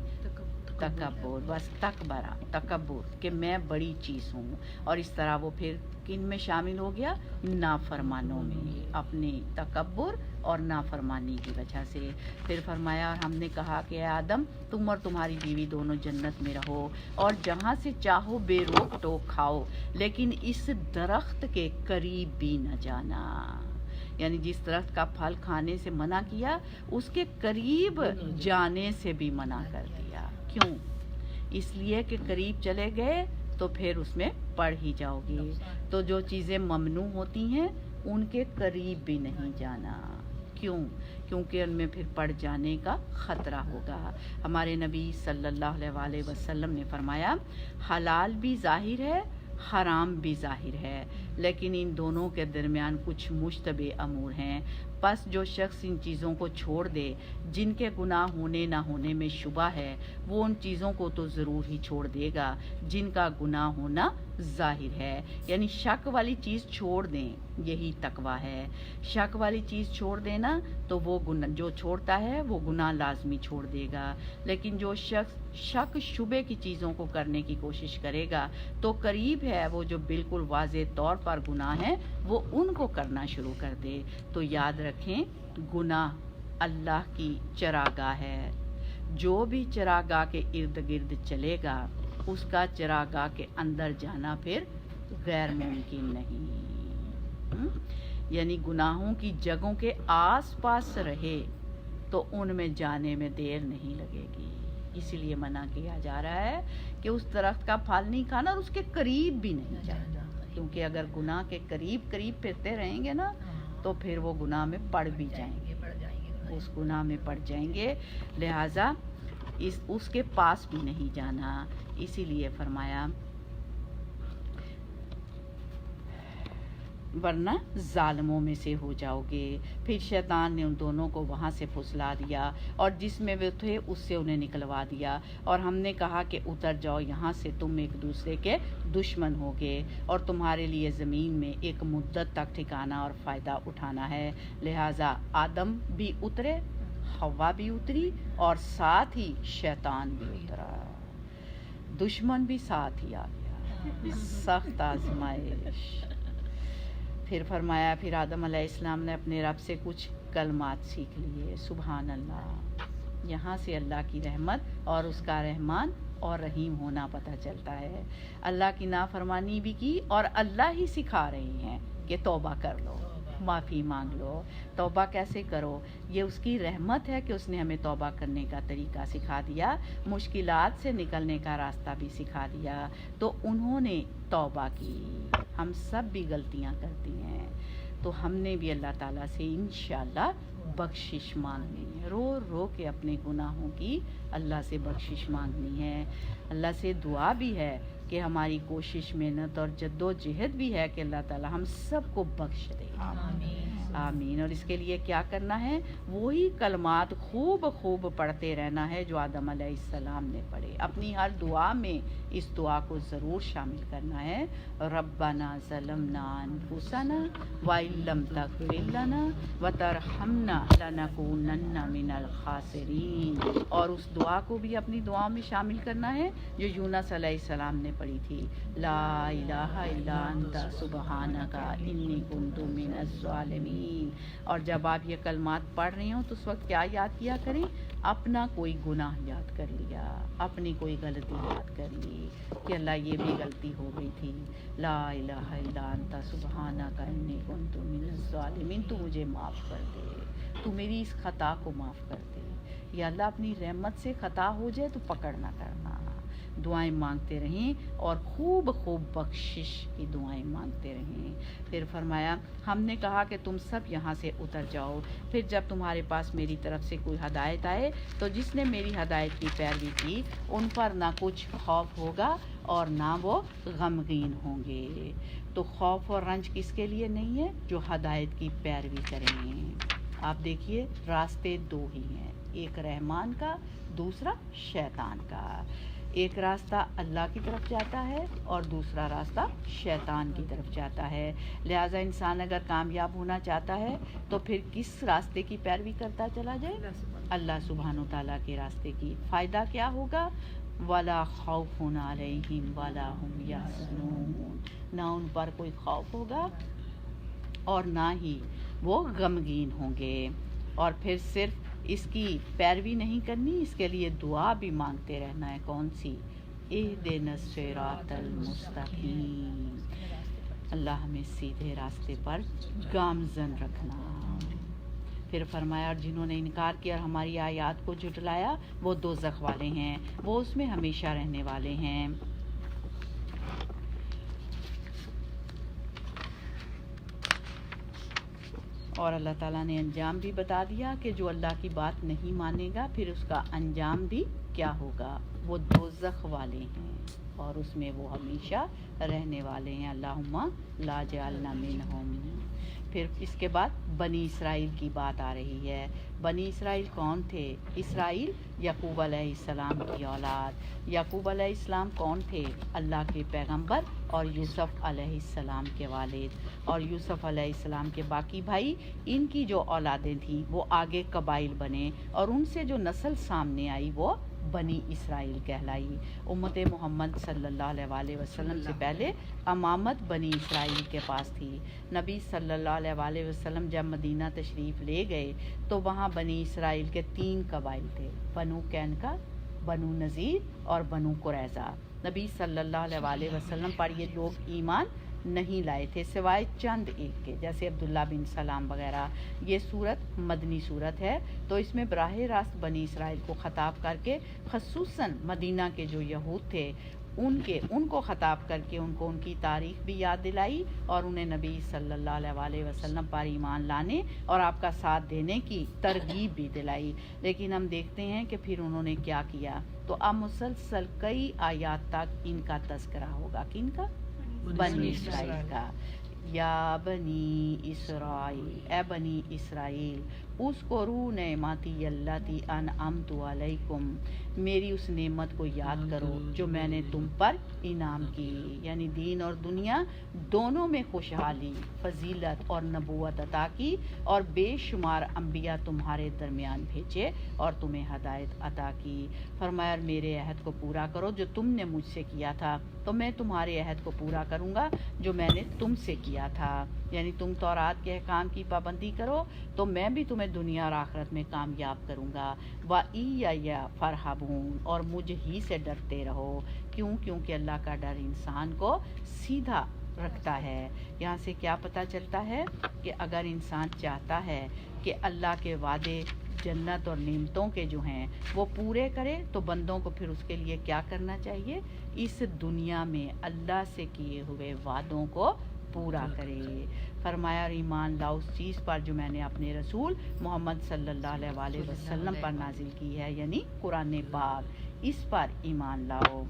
تکبر، بس تکبر کہ میں بڑی چیز ہوں، اور اس طرح وہ پھر کن میں شامل ہو گیا؟ نافرمانوں میں، اپنے تکبر اور نافرمانی کی وجہ سے۔ پھر فرمایا اور ہم نے کہا کہ اے آدم تم اور تمہاری بیوی دونوں جنت میں رہو اور جہاں سے چاہو بے روک ٹوک کھاؤ، لیکن اس درخت کے قریب بھی نہ جانا، یعنی جس درخت کا پھل کھانے سے منع کیا اس کے قریب جانے سے بھی منع کر دیا۔ کیوں؟ اس لیے کہ قریب چلے گئے تو پھر اس میں پڑ ہی جاؤ گے، تو جو چیزیں ممنوع ہوتی ہیں ان کے قریب بھی نہیں جانا۔ کیوں؟ کیونکہ ان میں پھر پڑ جانے کا خطرہ ہوگا۔ ہمارے نبی صلی اللہ علیہ وآلہ وسلم نے فرمایا حلال بھی ظاہر ہے، حرام بھی ظاہر ہے، لیکن ان دونوں کے درمیان کچھ مشتبہ امور ہیں، پس جو شخص ان چیزوں کو چھوڑ دے جن کے گناہ ہونے نہ ہونے میں شبہ ہے، وہ ان چیزوں کو تو ضرور ہی چھوڑ دے گا جن کا گناہ ہونا ظاہر ہے، یعنی شک والی چیز چھوڑ دیں، یہی تقویٰ ہے۔ شک والی چیز چھوڑ دینا تو وہ جو چھوڑتا ہے وہ گناہ لازمی چھوڑ دے گا، لیکن جو شخص شک شبے کی چیزوں کو کرنے کی کوشش کرے گا تو قریب ہے وہ جو بالکل واضح طور پر گناہ ہیں وہ ان کو کرنا شروع کر دے۔ تو یاد رکھیں گناہ اللہ کی چراگاہ ہے، جو بھی چراگاہ کے ارد گرد چلے گا اس کا چراگاہ کے اندر جانا پھر غیر ممکن نہیں، یعنی گناہوں کی جگہوں کے آس پاس رہے تو ان میں جانے میں دیر نہیں لگے گی، اسی لیے منع کیا جا رہا ہے کہ اس درخت کا پھل نہیں کھانا اور اس کے قریب بھی نہیں جانا، کیونکہ اگر گناہ کے قریب پھرتے رہیں گے نا تو پھر وہ گناہ میں پڑ بھی جائیں گے، اس گناہ میں پڑ جائیں گے، لہٰذا اس کے پاس بھی نہیں جانا۔ اسی لیے فرمایا ورنہ ظالموں میں سے ہو جاؤ گے۔ پھر شیطان نے ان دونوں کو وہاں سے پھسلا دیا اور جس میں وہ تھے اس سے انہیں نکلوا دیا، اور ہم نے کہا کہ اتر جاؤ یہاں سے، تم ایک دوسرے کے دشمن ہوگے اور تمہارے لیے زمین میں ایک مدت تک ٹھکانا اور فائدہ اٹھانا ہے۔ لہٰذا آدم بھی اترے، حوا بھی اتری، اور ساتھ ہی شیطان بھی اترا، دشمن بھی ساتھ ہی آ گیا، سخت آزمائش۔ پھر فرمایا پھر آدم علیہ السلام نے اپنے رب سے کچھ کلمات سیکھ لیے، سبحان اللہ۔ یہاں سے اللہ کی رحمت اور اس کا رحمان اور رحیم ہونا پتہ چلتا ہے۔ اللہ کی نافرمانی بھی کی اور اللہ ہی سکھا رہے ہیں کہ توبہ کر لو، معافی مانگ لو۔ توبہ کیسے کرو؟ یہ اس کی رحمت ہے کہ اس نے ہمیں توبہ کرنے کا طریقہ سکھا دیا، مشکلات سے نکلنے کا راستہ بھی سکھا دیا، تو انہوں نے توبہ کی۔ ہم سب بھی غلطیاں کرتی ہیں تو ہم نے بھی اللہ تعالیٰ سے انشاءاللہ بخشش مانگنی ہے، رو رو کے اپنے گناہوں کی اللہ سے بخشش مانگنی ہے۔ اللہ سے دعا بھی ہے کہ ہماری کوشش، محنت اور جد و جہد بھی ہے کہ اللہ تعالیٰ ہم سب کو بخش دے، آمین۔ اور اس کے لیے کیا کرنا ہے؟ وہی کلمات خوب پڑھتے رہنا ہے جو آدم علیہ السلام نے پڑھے، اپنی ہر دعا میں اس دعا کو ضرور شامل کرنا ہے، ربنا ظلمنا انفسنا وان لم تغفر لنا وترحمنا لنکونن من الخاسرین، اور اس دعا کو بھی اپنی دعا میں شامل کرنا ہے جو یونس علیہ السلام نے پڑھی تھی، لا الہ الا انت سبحانک انی کنت من الظالمین۔ المستقیم. اور جب آپ یہ کلمات پڑھ رہے ہوں تو اس وقت کیا یاد کیا کریں؟ اپنا کوئی گناہ یاد کر لیا، اپنی کوئی غلطی یاد کر لی کہ اللہ یہ بھی غلطی ہو گئی تھی. لا الہ الا انت سبحانک انی کنت من الظالمین. تو مجھے معاف کر دے، تو میری اس خطا کو معاف کر دے. یا اللہ اپنی رحمت سے خطا ہو جائے تو پکڑ نہ کرنا. دعائیں مانگتے رہیں اور خوب خوب بخشش کی دعائیں مانگتے رہیں. پھر فرمایا ہم نے کہا کہ تم سب یہاں سے اتر جاؤ، پھر جب تمہارے پاس میری طرف سے کوئی ہدایت آئے تو جس نے میری ہدایت کی پیروی کی ان پر نہ کچھ خوف ہوگا اور نہ وہ غمگین ہوں گے. تو خوف اور رنج کس کے لیے نہیں ہے؟ جو ہدایت کی پیروی کریں. آپ دیکھیے راستے دو ہی ہیں، ایک رحمان کا، دوسرا شیطان کا. ایک راستہ اللہ کی طرف جاتا ہے اور دوسرا راستہ شیطان کی طرف جاتا ہے. لہٰذا انسان اگر کامیاب ہونا چاہتا ہے تو پھر کس راستے کی پیروی کرتا چلا جائے؟ اللہ سبحانہ و تعالیٰ کے راستے کی. فائدہ کیا ہوگا؟ وَلَا خَوْفٌ عَلَيْهِمْ وَلَا هُمْ يَحْزَنُونَ. نہ ان پر کوئی خوف ہوگا اور نہ ہی وہ غمگین ہوں گے. اور پھر صرف اس کی پیروی نہیں کرنی، اس کے لیے دعا بھی مانگتے رہنا ہے. کون سی؟ اہدنا الصراط المستقیم. اللہ ہمیں سیدھے راستے پر گامزن رکھنا. پھر فرمایا اور جنہوں نے انکار کیا اور ہماری آیات کو جھٹلایا وہ دوزخ والے ہیں، وہ اس میں ہمیشہ رہنے والے ہیں. اور اللہ تعالیٰ نے انجام بھی بتا دیا کہ جو اللہ کی بات نہیں مانے گا پھر اس کا انجام بھی کیا ہوگا؟ وہ دوزخ والے ہیں اور اس میں وہ ہمیشہ رہنے والے ہیں. اللہم لا جعلنا منہم. پھر اس کے بعد بنی اسرائیل کی بات آ رہی ہے. بنی اسرائیل کون تھے؟ اسرائیل یعقوب علیہ السلام کی اولاد. یعقوب علیہ السلام کون تھے؟ اللہ کے پیغمبر اور یوسف علیہ السلام کے والد. اور یوسف علیہ السلام کے باقی بھائی، ان کی جو اولادیں تھیں وہ آگے قبائل بنے اور ان سے جو نسل سامنے آئی وہ بنی اسرائیل کہلائی. امت محمد صلی اللہ علیہ وسلم سے پہلے امامت بنی اسرائیل کے پاس تھی. نبی صلی اللہ علیہ وسلم جب مدینہ تشریف لے گئے تو وہاں بنی اسرائیل کے 3 قبائل تھے، بنو قینقاع، بنو نذیر اور بنو قریظہ. نبی صلی اللہ علیہ وسلم پر یہ لوگ ایمان نہیں لائے تھے سوائے چند ایک کے، جیسے عبداللہ بن سلام وغیرہ. یہ صورت مدنی صورت ہے تو اس میں براہ راست بنی اسرائیل کو خطاب کر کے خصوصاً مدینہ کے جو یہود تھے ان کو خطاب کر کے ان کو ان کی تاریخ بھی یاد دلائی اور انہیں نبی صلی اللہ علیہ وسلم پر ایمان لانے اور آپ کا ساتھ دینے کی ترغیب بھی دلائی. لیکن ہم دیکھتے ہیں کہ پھر انہوں نے کیا کیا. تو اب مسلسل کئی آیات تک ان کا تذکرہ ہوگا. کن کا؟ بنی اسرائیل کا. یا بنی اسرائیل، اے بنی اسرائیل، اذکروا نعمتی اللتی انعمت علیکم، میری اس نعمت کو یاد کرو جو میں نے تم پر انعام کی. یعنی دین اور دنیا دونوں میں خوشحالی، فضیلت اور نبوت عطا کی اور بے شمار انبیاء تمہارے درمیان بھیجے اور تمہیں ہدایت عطا کی. فرمایا میرے عہد کو پورا کرو جو تم نے مجھ سے کیا تھا تو میں تمہارے عہد کو پورا کروں گا جو میں نے تم سے کیا تھا. یعنی تم تورات کے احکام کی پابندی کرو تو میں بھی تمہیں دنیا اور آخرت میں کامیاب کروں گا. وَإِيَّیَّ فَارْہَبُونِ، اور مجھ ہی سے ڈرتے رہو. کیونکہ اللہ کا ڈر انسان کو سیدھا رکھتا ہے. یہاں سے کیا پتہ چلتا ہے کہ اگر انسان چاہتا ہے کہ اللہ کے وعدے جنت اور نعمتوں کے جو ہیں وہ پورے کرے تو بندوں کو پھر اس کے لیے کیا کرنا چاہیے؟ اس دنیا میں اللہ سے کیے ہوئے وعدوں کو پورا کرے. فرمایا اور ایمان لاؤ اس چیز پر جو میں نے اپنے رسول محمد صلی اللہ علیہ وسلم پر نازل کی ہے، یعنی قرآن پاک. اس پر ایمان لاؤ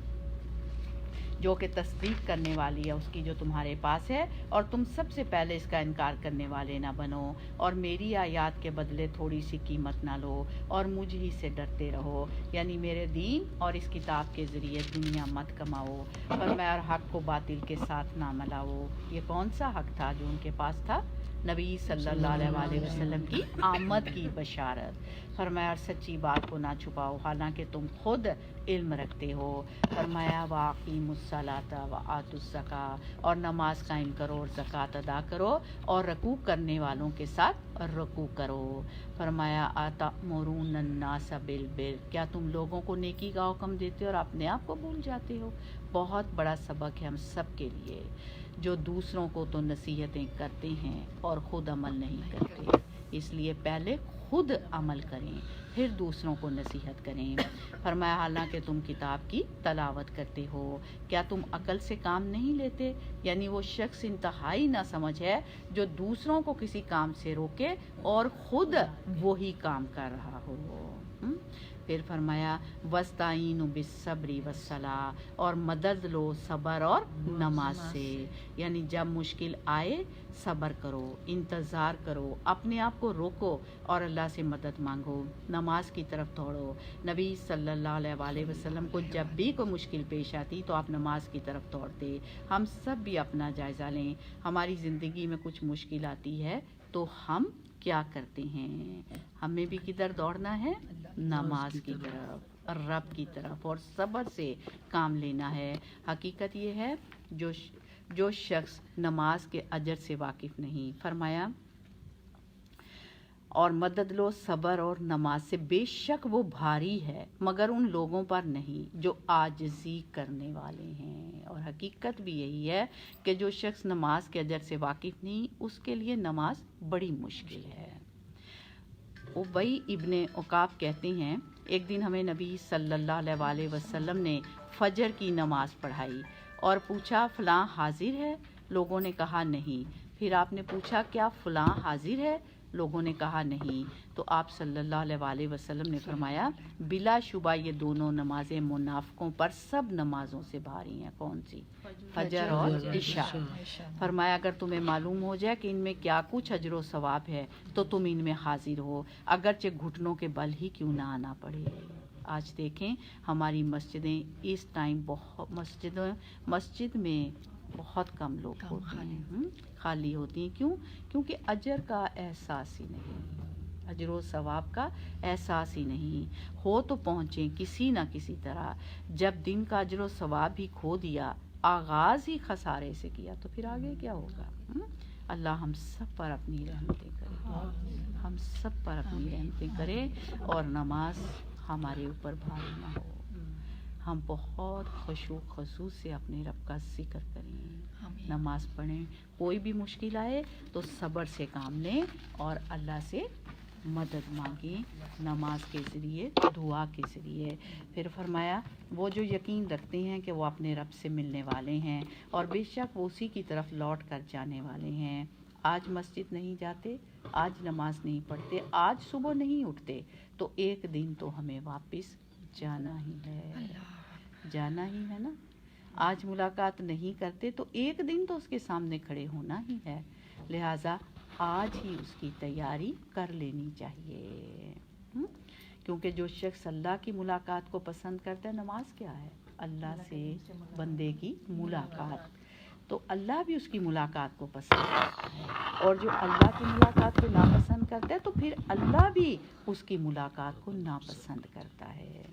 جو کہ تصدیق کرنے والی ہے اس کی جو تمہارے پاس ہے، اور تم سب سے پہلے اس کا انکار کرنے والے نہ بنو اور میری آیات کے بدلے تھوڑی سی قیمت نہ لو اور مجھ ہی سے ڈرتے رہو. یعنی میرے دین اور اس کتاب کے ذریعے دنیا مت کماؤ. فرمایا اور حق کو باطل کے ساتھ نہ ملاؤ. یہ کون سا حق تھا جو ان کے پاس تھا؟ نبی صلی اللہ علیہ وسلم کی آمد کی بشارت. فرمایا اور سچی بات کو نہ چھپاؤ حالانکہ تم خود علم رکھتے ہو. فرمایا وَأَقِیمُوا الصَّلَاةَ وَآتُوا الزَّکَاةَ اور نماز قائم کرو اور زکوٰۃ ادا کرو اور رکوع کرنے والوں کے ساتھ رکوع کرو. فرمایا أَتَأْمُرُونَ النَّاسَ بِالْبِرِّ کیا تم لوگوں کو نیکی کا حکم دیتے ہو اور اپنے آپ کو بھول جاتے ہو. بہت بڑا سبق ہے ہم سب کے لیے. جو دوسروں کو تو نصیحتیں کرتے ہیں اور خود عمل نہیں کرتے. اس لیے پہلے خود عمل کریں پھر دوسروں کو نصیحت کریں. فرمایا حالانکہ تم کتاب کی تلاوت کرتے ہو کیا تم عقل سے کام نہیں لیتے. یعنی وہ شخص انتہائی نہ سمجھ ہے جو دوسروں کو کسی کام سے روکے اور خود وہی کام کر رہا ہو. پھر فرمایا وَاسْتَعِینُوا بِالصَّبْرِ وَالصَّلَاةِ اور مدد لو صبر اور نماز سے. یعنی جب مشکل آئے صبر کرو انتظار کرو اپنے آپ کو روکو اور اللہ سے مدد مانگو نماز کی طرف دوڑو. نبی صلی اللہ علیہ وسلم کو جب بھی کوئی مشکل پیش آتی تو آپ نماز کی طرف دوڑتے. ہم سب بھی اپنا جائزہ لیں. ہماری زندگی میں کچھ مشکل آتی ہے تو ہم کیا کرتے ہیں. ہمیں بھی کدھر دوڑنا ہے نماز کی طرف رب کی طرف اور صبر سے کام لینا ہے. حقیقت یہ ہے جو شخص نماز کے اجر سے واقف نہیں. فرمایا اور مدد لو صبر اور نماز سے بے شک وہ بھاری ہے مگر ان لوگوں پر نہیں جو عاجزی کرنے والے ہیں. اور حقیقت بھی یہی ہے کہ جو شخص نماز کے اجر سے واقف نہیں اس کے لیے نماز بڑی مشکل ہے. ابی ابن عقاب کہتے ہیں ایک دن ہمیں نبی صلی اللہ علیہ وسلم نے فجر کی نماز پڑھائی اور پوچھا فلاں حاضر ہے. لوگوں نے کہا نہیں. پھر آپ نے پوچھا کیا فلاں حاضر ہے. لوگوں نے کہا نہیں. تو آپ صلی اللہ علیہ وسلم نے فرمایا بلا شبہ یہ دونوں نمازیں منافقوں پر سب نمازوں سے بھاری ہیں. کون سی؟ فجر اور عشاء. فرمایا اگر تمہیں معلوم ہو جائے کہ ان میں کیا کچھ اجر و ثواب ہے تو تم ان میں حاضر ہو اگرچہ گھٹنوں کے بل ہی کیوں نہ آنا پڑے. آج دیکھیں ہماری مسجدیں اس ٹائم مسجد میں بہت کم لوگ ہوتے ہیں خالی ہوتی ہیں. کیوں؟ کیونکہ اجر کا احساس ہی نہیں اجر و ثواب کا احساس ہی نہیں. ہو تو پہنچیں کسی نہ کسی طرح. جب دن کا اجر و ثواب ہی کھو دیا آغاز ہی خسارے سے کیا تو پھر آگے کیا ہوگا. اللہ ہم سب پر اپنی رحمتیں کرے ہم سب پر اپنی رحمتیں کرے اور نماز ہمارے اوپر بھاری نہ ہو. ہم بہت خشوع خضوع سے اپنے رب کا ذکر کریں نماز پڑھیں. کوئی بھی مشکل آئے تو صبر سے کام لیں اور اللہ سے مدد مانگیں نماز کے ذریعے دعا کے ذریعے. پھر فرمایا وہ جو یقین رکھتے ہیں کہ وہ اپنے رب سے ملنے والے ہیں اور بے شک وہ اسی کی طرف لوٹ کر جانے والے ہیں. آج مسجد نہیں جاتے آج نماز نہیں پڑھتے آج صبح نہیں اٹھتے تو ایک دن تو ہمیں واپس جانا ہی ہے نا. آج ملاقات نہیں کرتے تو ایک دن تو اس کے سامنے کھڑے ہونا ہی ہے. لہٰذا آج ہی اس کی تیاری کر لینی چاہیے. کیونکہ جو شخص اللہ کی ملاقات کو پسند کرتا ہے نماز کیا ہے اللہ سے بندے کی ملاقات. تو اللہ بھی اس کی ملاقات کو پسند کرتا ہے اور جو اللہ کی ملاقات کو ناپسند کرتا ہے تو پھر اللہ بھی اس کی ملاقات کو ناپسند کرتا ہے.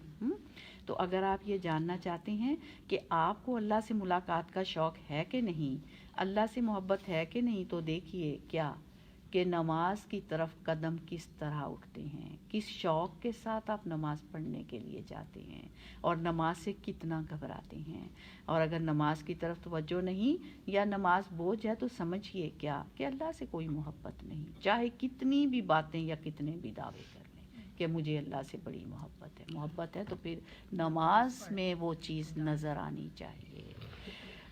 تو اگر آپ یہ جاننا چاہتے ہیں کہ آپ کو اللہ سے ملاقات کا شوق ہے کہ نہیں اللہ سے محبت ہے کہ نہیں تو دیکھیے کیا کہ نماز کی طرف قدم کس طرح اٹھتے ہیں کس شوق کے ساتھ آپ نماز پڑھنے کے لیے جاتے ہیں اور نماز سے کتنا گھبراتے ہیں. اور اگر نماز کی طرف توجہ نہیں یا نماز بوجھ ہے تو سمجھیے کیا کہ اللہ سے کوئی محبت نہیں. چاہے کتنی بھی باتیں یا کتنے بھی دعوے کر لیں کہ مجھے اللہ سے بڑی محبت ہے تو پھر نماز میں وہ چیز نظر آنی چاہیے.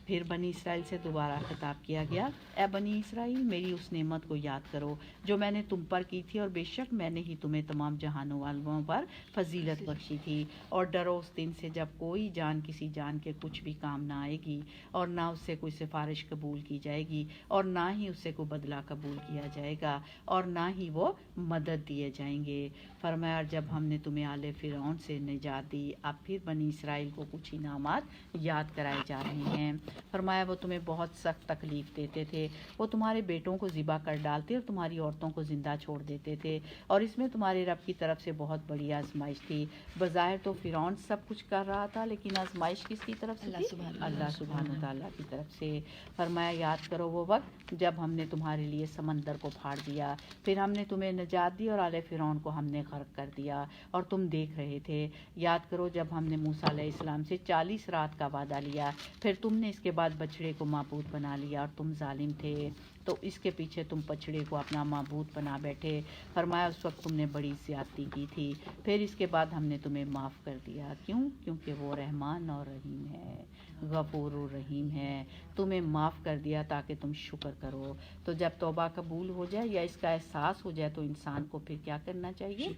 پھر بنی اسرائیل سے دوبارہ خطاب کیا گیا اے بنی اسرائیل میری اس نعمت کو یاد کرو جو میں نے تم پر کی تھی اور بے شک میں نے ہی تمہیں تمام جہانوں والوں پر فضیلت بخشی تھی. اور ڈرو اس دن سے جب کوئی جان کسی جان کے کچھ بھی کام نہ آئے گی اور نہ اس سے کوئی سفارش قبول کی جائے گی اور نہ ہی اس سے کوئی بدلہ قبول کیا جائے گا اور نہ ہی وہ مدد دیے جائیں گے. فرمایا جب ہم نے تمہیں آل فرعون سے نجات دی اب پھر بنی اسرائیل کو کچھ انعامات یاد کرائے جا رہے ہیں. فرمایا وہ تمہیں بہت سخت تکلیف دیتے تھے، وہ تمہارے بیٹوں کو ذبح کر ڈالتے اور تمہاری عورتوں کو زندہ چھوڑ دیتے تھے، اور اس میں تمہارے رب کی طرف سے بہت بڑی آزمائش تھی۔ بظاہر تو فرعون سب کچھ کر رہا تھا، لیکن آزمائش کس کی طرف سے تھی؟ اللہ سبحانہ وتعالیٰ کی طرف سے۔ فرمایا یاد کرو وہ وقت جب ہم نے تمہارے لیے سمندر کو پھاڑ دیا، پھر ہم نے تمہیں نجات دی اور آل فرعون کو ہم نے غرق کر دیا اور تم دیکھ رہے تھے۔ یاد کرو جب ہم نے موسیٰ علیہ السلام سے 40 رات کا وعدہ لیا، پھر تم نے اس کے بعد بچڑے کو معبود بنا لیا اور تم ظالم تھے، تو اس کے پیچھے تم بچڑے کو اپنا معبود بنا بیٹھے۔ فرمایا اس وقت تم نے بڑی زیادتی کی تھی، پھر اس کے بعد ہم نے تمہیں معاف کر دیا۔ کیوں؟ کیونکہ وہ رحمان اور رحیم ہے، غفور الرحیم ہے، تمہیں معاف کر دیا تاکہ تم شکر کرو۔ تو جب توبہ قبول ہو جائے یا اس کا احساس ہو جائے تو انسان کو پھر کیا کرنا چاہیے؟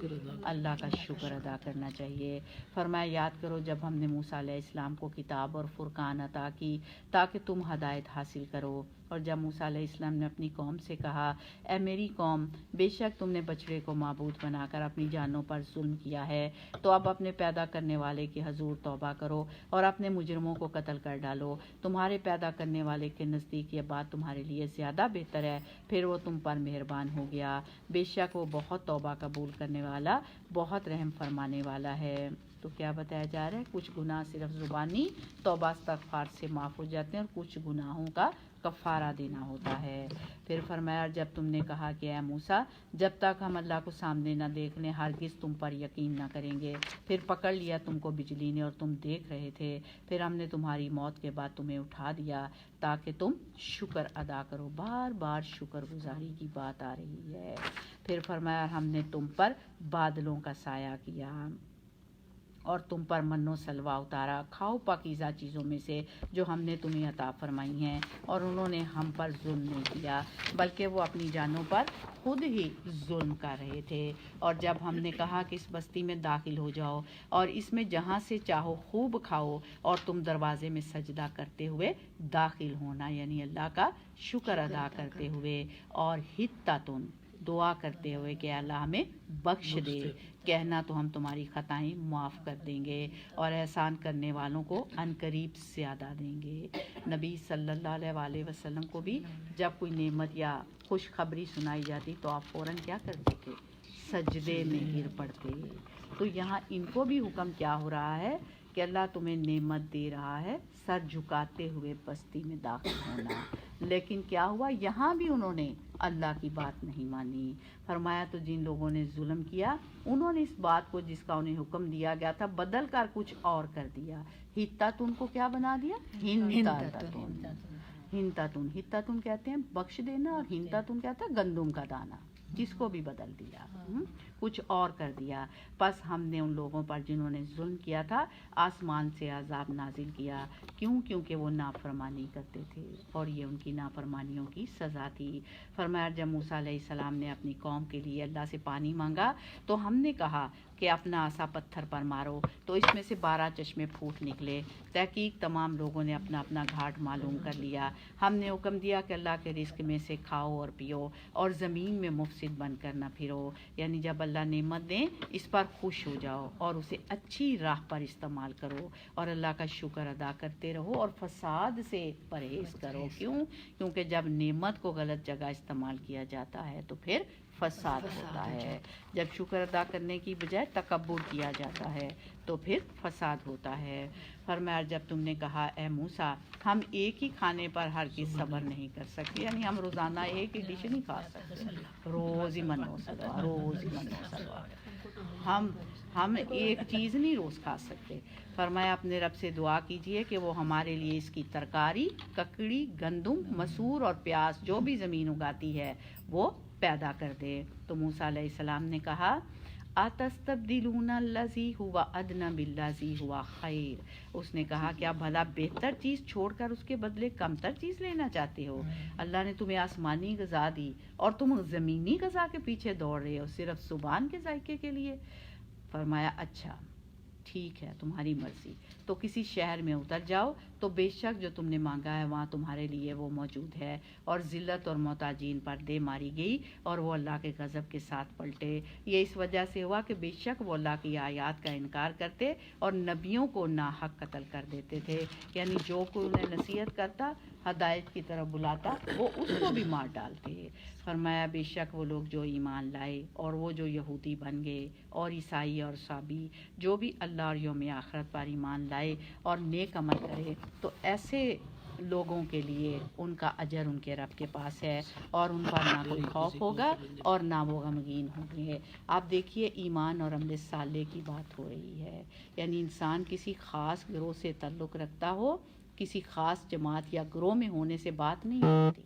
اللہ کا شکر ادا کرنا چاہیے۔ فرمایا یاد کرو جب ہم نے موسیٰ علیہ السلام کو کتاب اور فرقان عطا کی تاکہ تم ہدایت حاصل کرو، اور جب موسیٰ علیہ السلام نے اپنی قوم سے کہا اے میری قوم، بے شک تم نے بچڑے کو معبود بنا کر اپنی جانوں پر ظلم کیا ہے، تو اب اپنے پیدا کرنے والے کے حضور توبہ کرو اور اپنے مجرموں کو قتل کر ڈالو۔ تمہارے پیدا کرنے والے کے نزدیک یہ بات تمہارے لیے زیادہ بہتر ہے، پھر وہ تم پر مہربان ہو گیا، بے شک وہ بہت توبہ قبول کرنے والا، بہت رحم فرمانے والا ہے۔ تو کیا بتایا جا رہا ہے؟ کچھ گناہ صرف زبانی توبہ استغفار سے معاف ہو جاتے ہیں اور کچھ گناہوں کا کفارہ دینا ہوتا ہے۔ پھر فرمایا جب تم نے کہا کہ اے موسیٰ، جب تک ہم اللہ کو سامنے نہ دیکھ لیں ہرگز تم پر یقین نہ کریں گے، پھر پکڑ لیا تم کو بجلی نے اور تم دیکھ رہے تھے، پھر ہم نے تمہاری موت کے بعد تمہیں اٹھا دیا تاکہ تم شکر ادا کرو۔ بار بار شکر گزاری کی بات آ رہی ہے۔ پھر فرمایا ہم نے تم پر بادلوں کا سایہ کیا اور تم پر من و سلوہ اتارا، کھاؤ پاکیزہ چیزوں میں سے جو ہم نے تمہیں عطا فرمائی ہیں، اور انہوں نے ہم پر ظلم نہیں کیا بلکہ وہ اپنی جانوں پر خود ہی ظلم کر رہے تھے۔ اور جب ہم نے کہا کہ اس بستی میں داخل ہو جاؤ اور اس میں جہاں سے چاہو خوب کھاؤ، اور تم دروازے میں سجدہ کرتے ہوئے داخل ہونا، یعنی اللہ کا شکر ادا کرتے ہوئے، اور حتتن دعا کرتے ہوئے کہ اللہ ہمیں بخش دے، کہنا تو ہم تمہاری خطائیں معاف کر دیں گے اور احسان کرنے والوں کو عنقریب زیادہ دیں گے۔ نبی صلی اللہ علیہ وآلہ وسلم کو بھی جب کوئی نعمت یا خوشخبری سنائی جاتی تو آپ فوراً کیا کرتے تھے؟ سجدے میں گر پڑتے۔ تو یہاں ان کو بھی حکم کیا ہو رہا ہے کہ اللہ تمہیں نعمت دے رہا ہے، سر جھکاتے ہوئے بستی میں داخل ہونا، لیکن کیا ہوا؟ یہاں بھی انہوں نے اللہ کی بات نہیں مانی۔ فرمایا تو جن لوگوں نے ظلم کیا انہوں نے اس بات کو جس کا انہیں حکم دیا گیا تھا بدل کر کچھ اور کر دیا۔ حتتن کو کیا بنا دیا؟ ہنتاتن۔ ہنتاتن، ہتتن کہتے ہیں بخش دینا، اور ہنتاتن کہتا ہے گندم کا دانہ، جس کو بھی بدل دیا، کچھ اور کر دیا۔ پس ہم نے ان لوگوں پر جنہوں نے ظلم کیا تھا آسمان سے عذاب نازل کیا۔ کیوں؟ کیونکہ وہ نافرمانی کرتے تھے اور یہ ان کی نافرمانیوں کی سزا تھی۔ فرمایا جب موسیٰ علیہ السلام نے اپنی قوم کے لیے اللہ سے پانی مانگا تو ہم نے کہا کہ اپنا عصا پتھر پر مارو، تو اس میں سے 12 چشمے پھوٹ نکلے۔ تحقیق تمام لوگوں نے اپنا اپنا گھاٹ معلوم کر لیا۔ ہم نے حکم دیا کہ اللہ کے رزق میں سے کھاؤ اور پیو اور زمین میں مفسد بن کر نہ پھرو، یعنی جب اللہ نعمت دیں اس پر خوش ہو جاؤ اور اسے اچھی راہ پر استعمال کرو اور اللہ کا شکر ادا کرتے رہو اور فساد سے پرہیز کرو۔ کیوں؟ کیونکہ جب نعمت کو غلط جگہ استعمال کیا جاتا ہے تو پھر فساد ہوتا ہے، جب شکر ادا کرنے کی بجائے تکبر کیا جاتا ہے تو پھر فساد ہوتا ہے۔ فرمایا جب تم نے کہا اے موسیٰ ہم ایک ہی کھانے پر ہرگز صبر نہیں کر سکتے، یعنی ہم روزانہ ایک ہی ڈش نہیں کھا سکتے، روز ہی من ہو سلوا، روز ہی من ہو سلوا، ہم ایک چیز نہیں روز کھا سکتے۔ فرمایا اپنے رب سے دعا کیجئے کہ وہ ہمارے لیے اس کی ترکاری، ککڑی، گندم، مسور اور پیاز جو بھی زمین اگاتی ہے وہ پیدا کر دے۔ تو موسیٰ علیہ السلام نے کہا اتستبدلون الذی هو ادنی بالذی هو خیر، اس نے کہا کیا بھلا بہتر چیز چھوڑ کر اس کے بدلے کمتر چیز لینا چاہتے ہو؟ اللہ نے تمہیں آسمانی غذا دی اور تم زمینی غذا کے پیچھے دوڑ رہے ہو صرف زبان کے ذائقے کے لیے۔ فرمایا اچھا ٹھیک ہے تمہاری مرضی، تو کسی شہر میں اتر جاؤ تو بے شک جو تم نے مانگا ہے وہاں تمہارے لیے وہ موجود ہے۔ اور ذلت اور محتاجین پر دے ماری گئی اور وہ اللہ کے غضب کے ساتھ پلٹے۔ یہ اس وجہ سے ہوا کہ بے شک وہ اللہ کی آیات کا انکار کرتے اور نبیوں کو ناحق قتل کر دیتے تھے، یعنی جو کوئی انہیں نصیحت کرتا، ہدایت کی طرف بلاتا، وہ اس کو بھی مار ڈالتے۔ فرمایا بے شک وہ لوگ جو ایمان لائے اور وہ جو یہودی بن گئے اور عیسائی اور صابی، جو بھی اللہ اور یوم آخرت پر ایمان لائے اور نیک عمل کرے، تو ایسے لوگوں کے لیے ان کا اجر ان کے رب کے پاس ہے اور ان پر نہ کوئی خوف ہوگا اور نہ وہ غمگین ہوں گے۔ آپ دیکھیے ایمان اور عمل صالح کی بات ہو رہی ہے، یعنی انسان کسی خاص گروہ سے تعلق رکھتا ہو، کسی خاص جماعت یا گروہ میں ہونے سے بات نہیں ہوتی،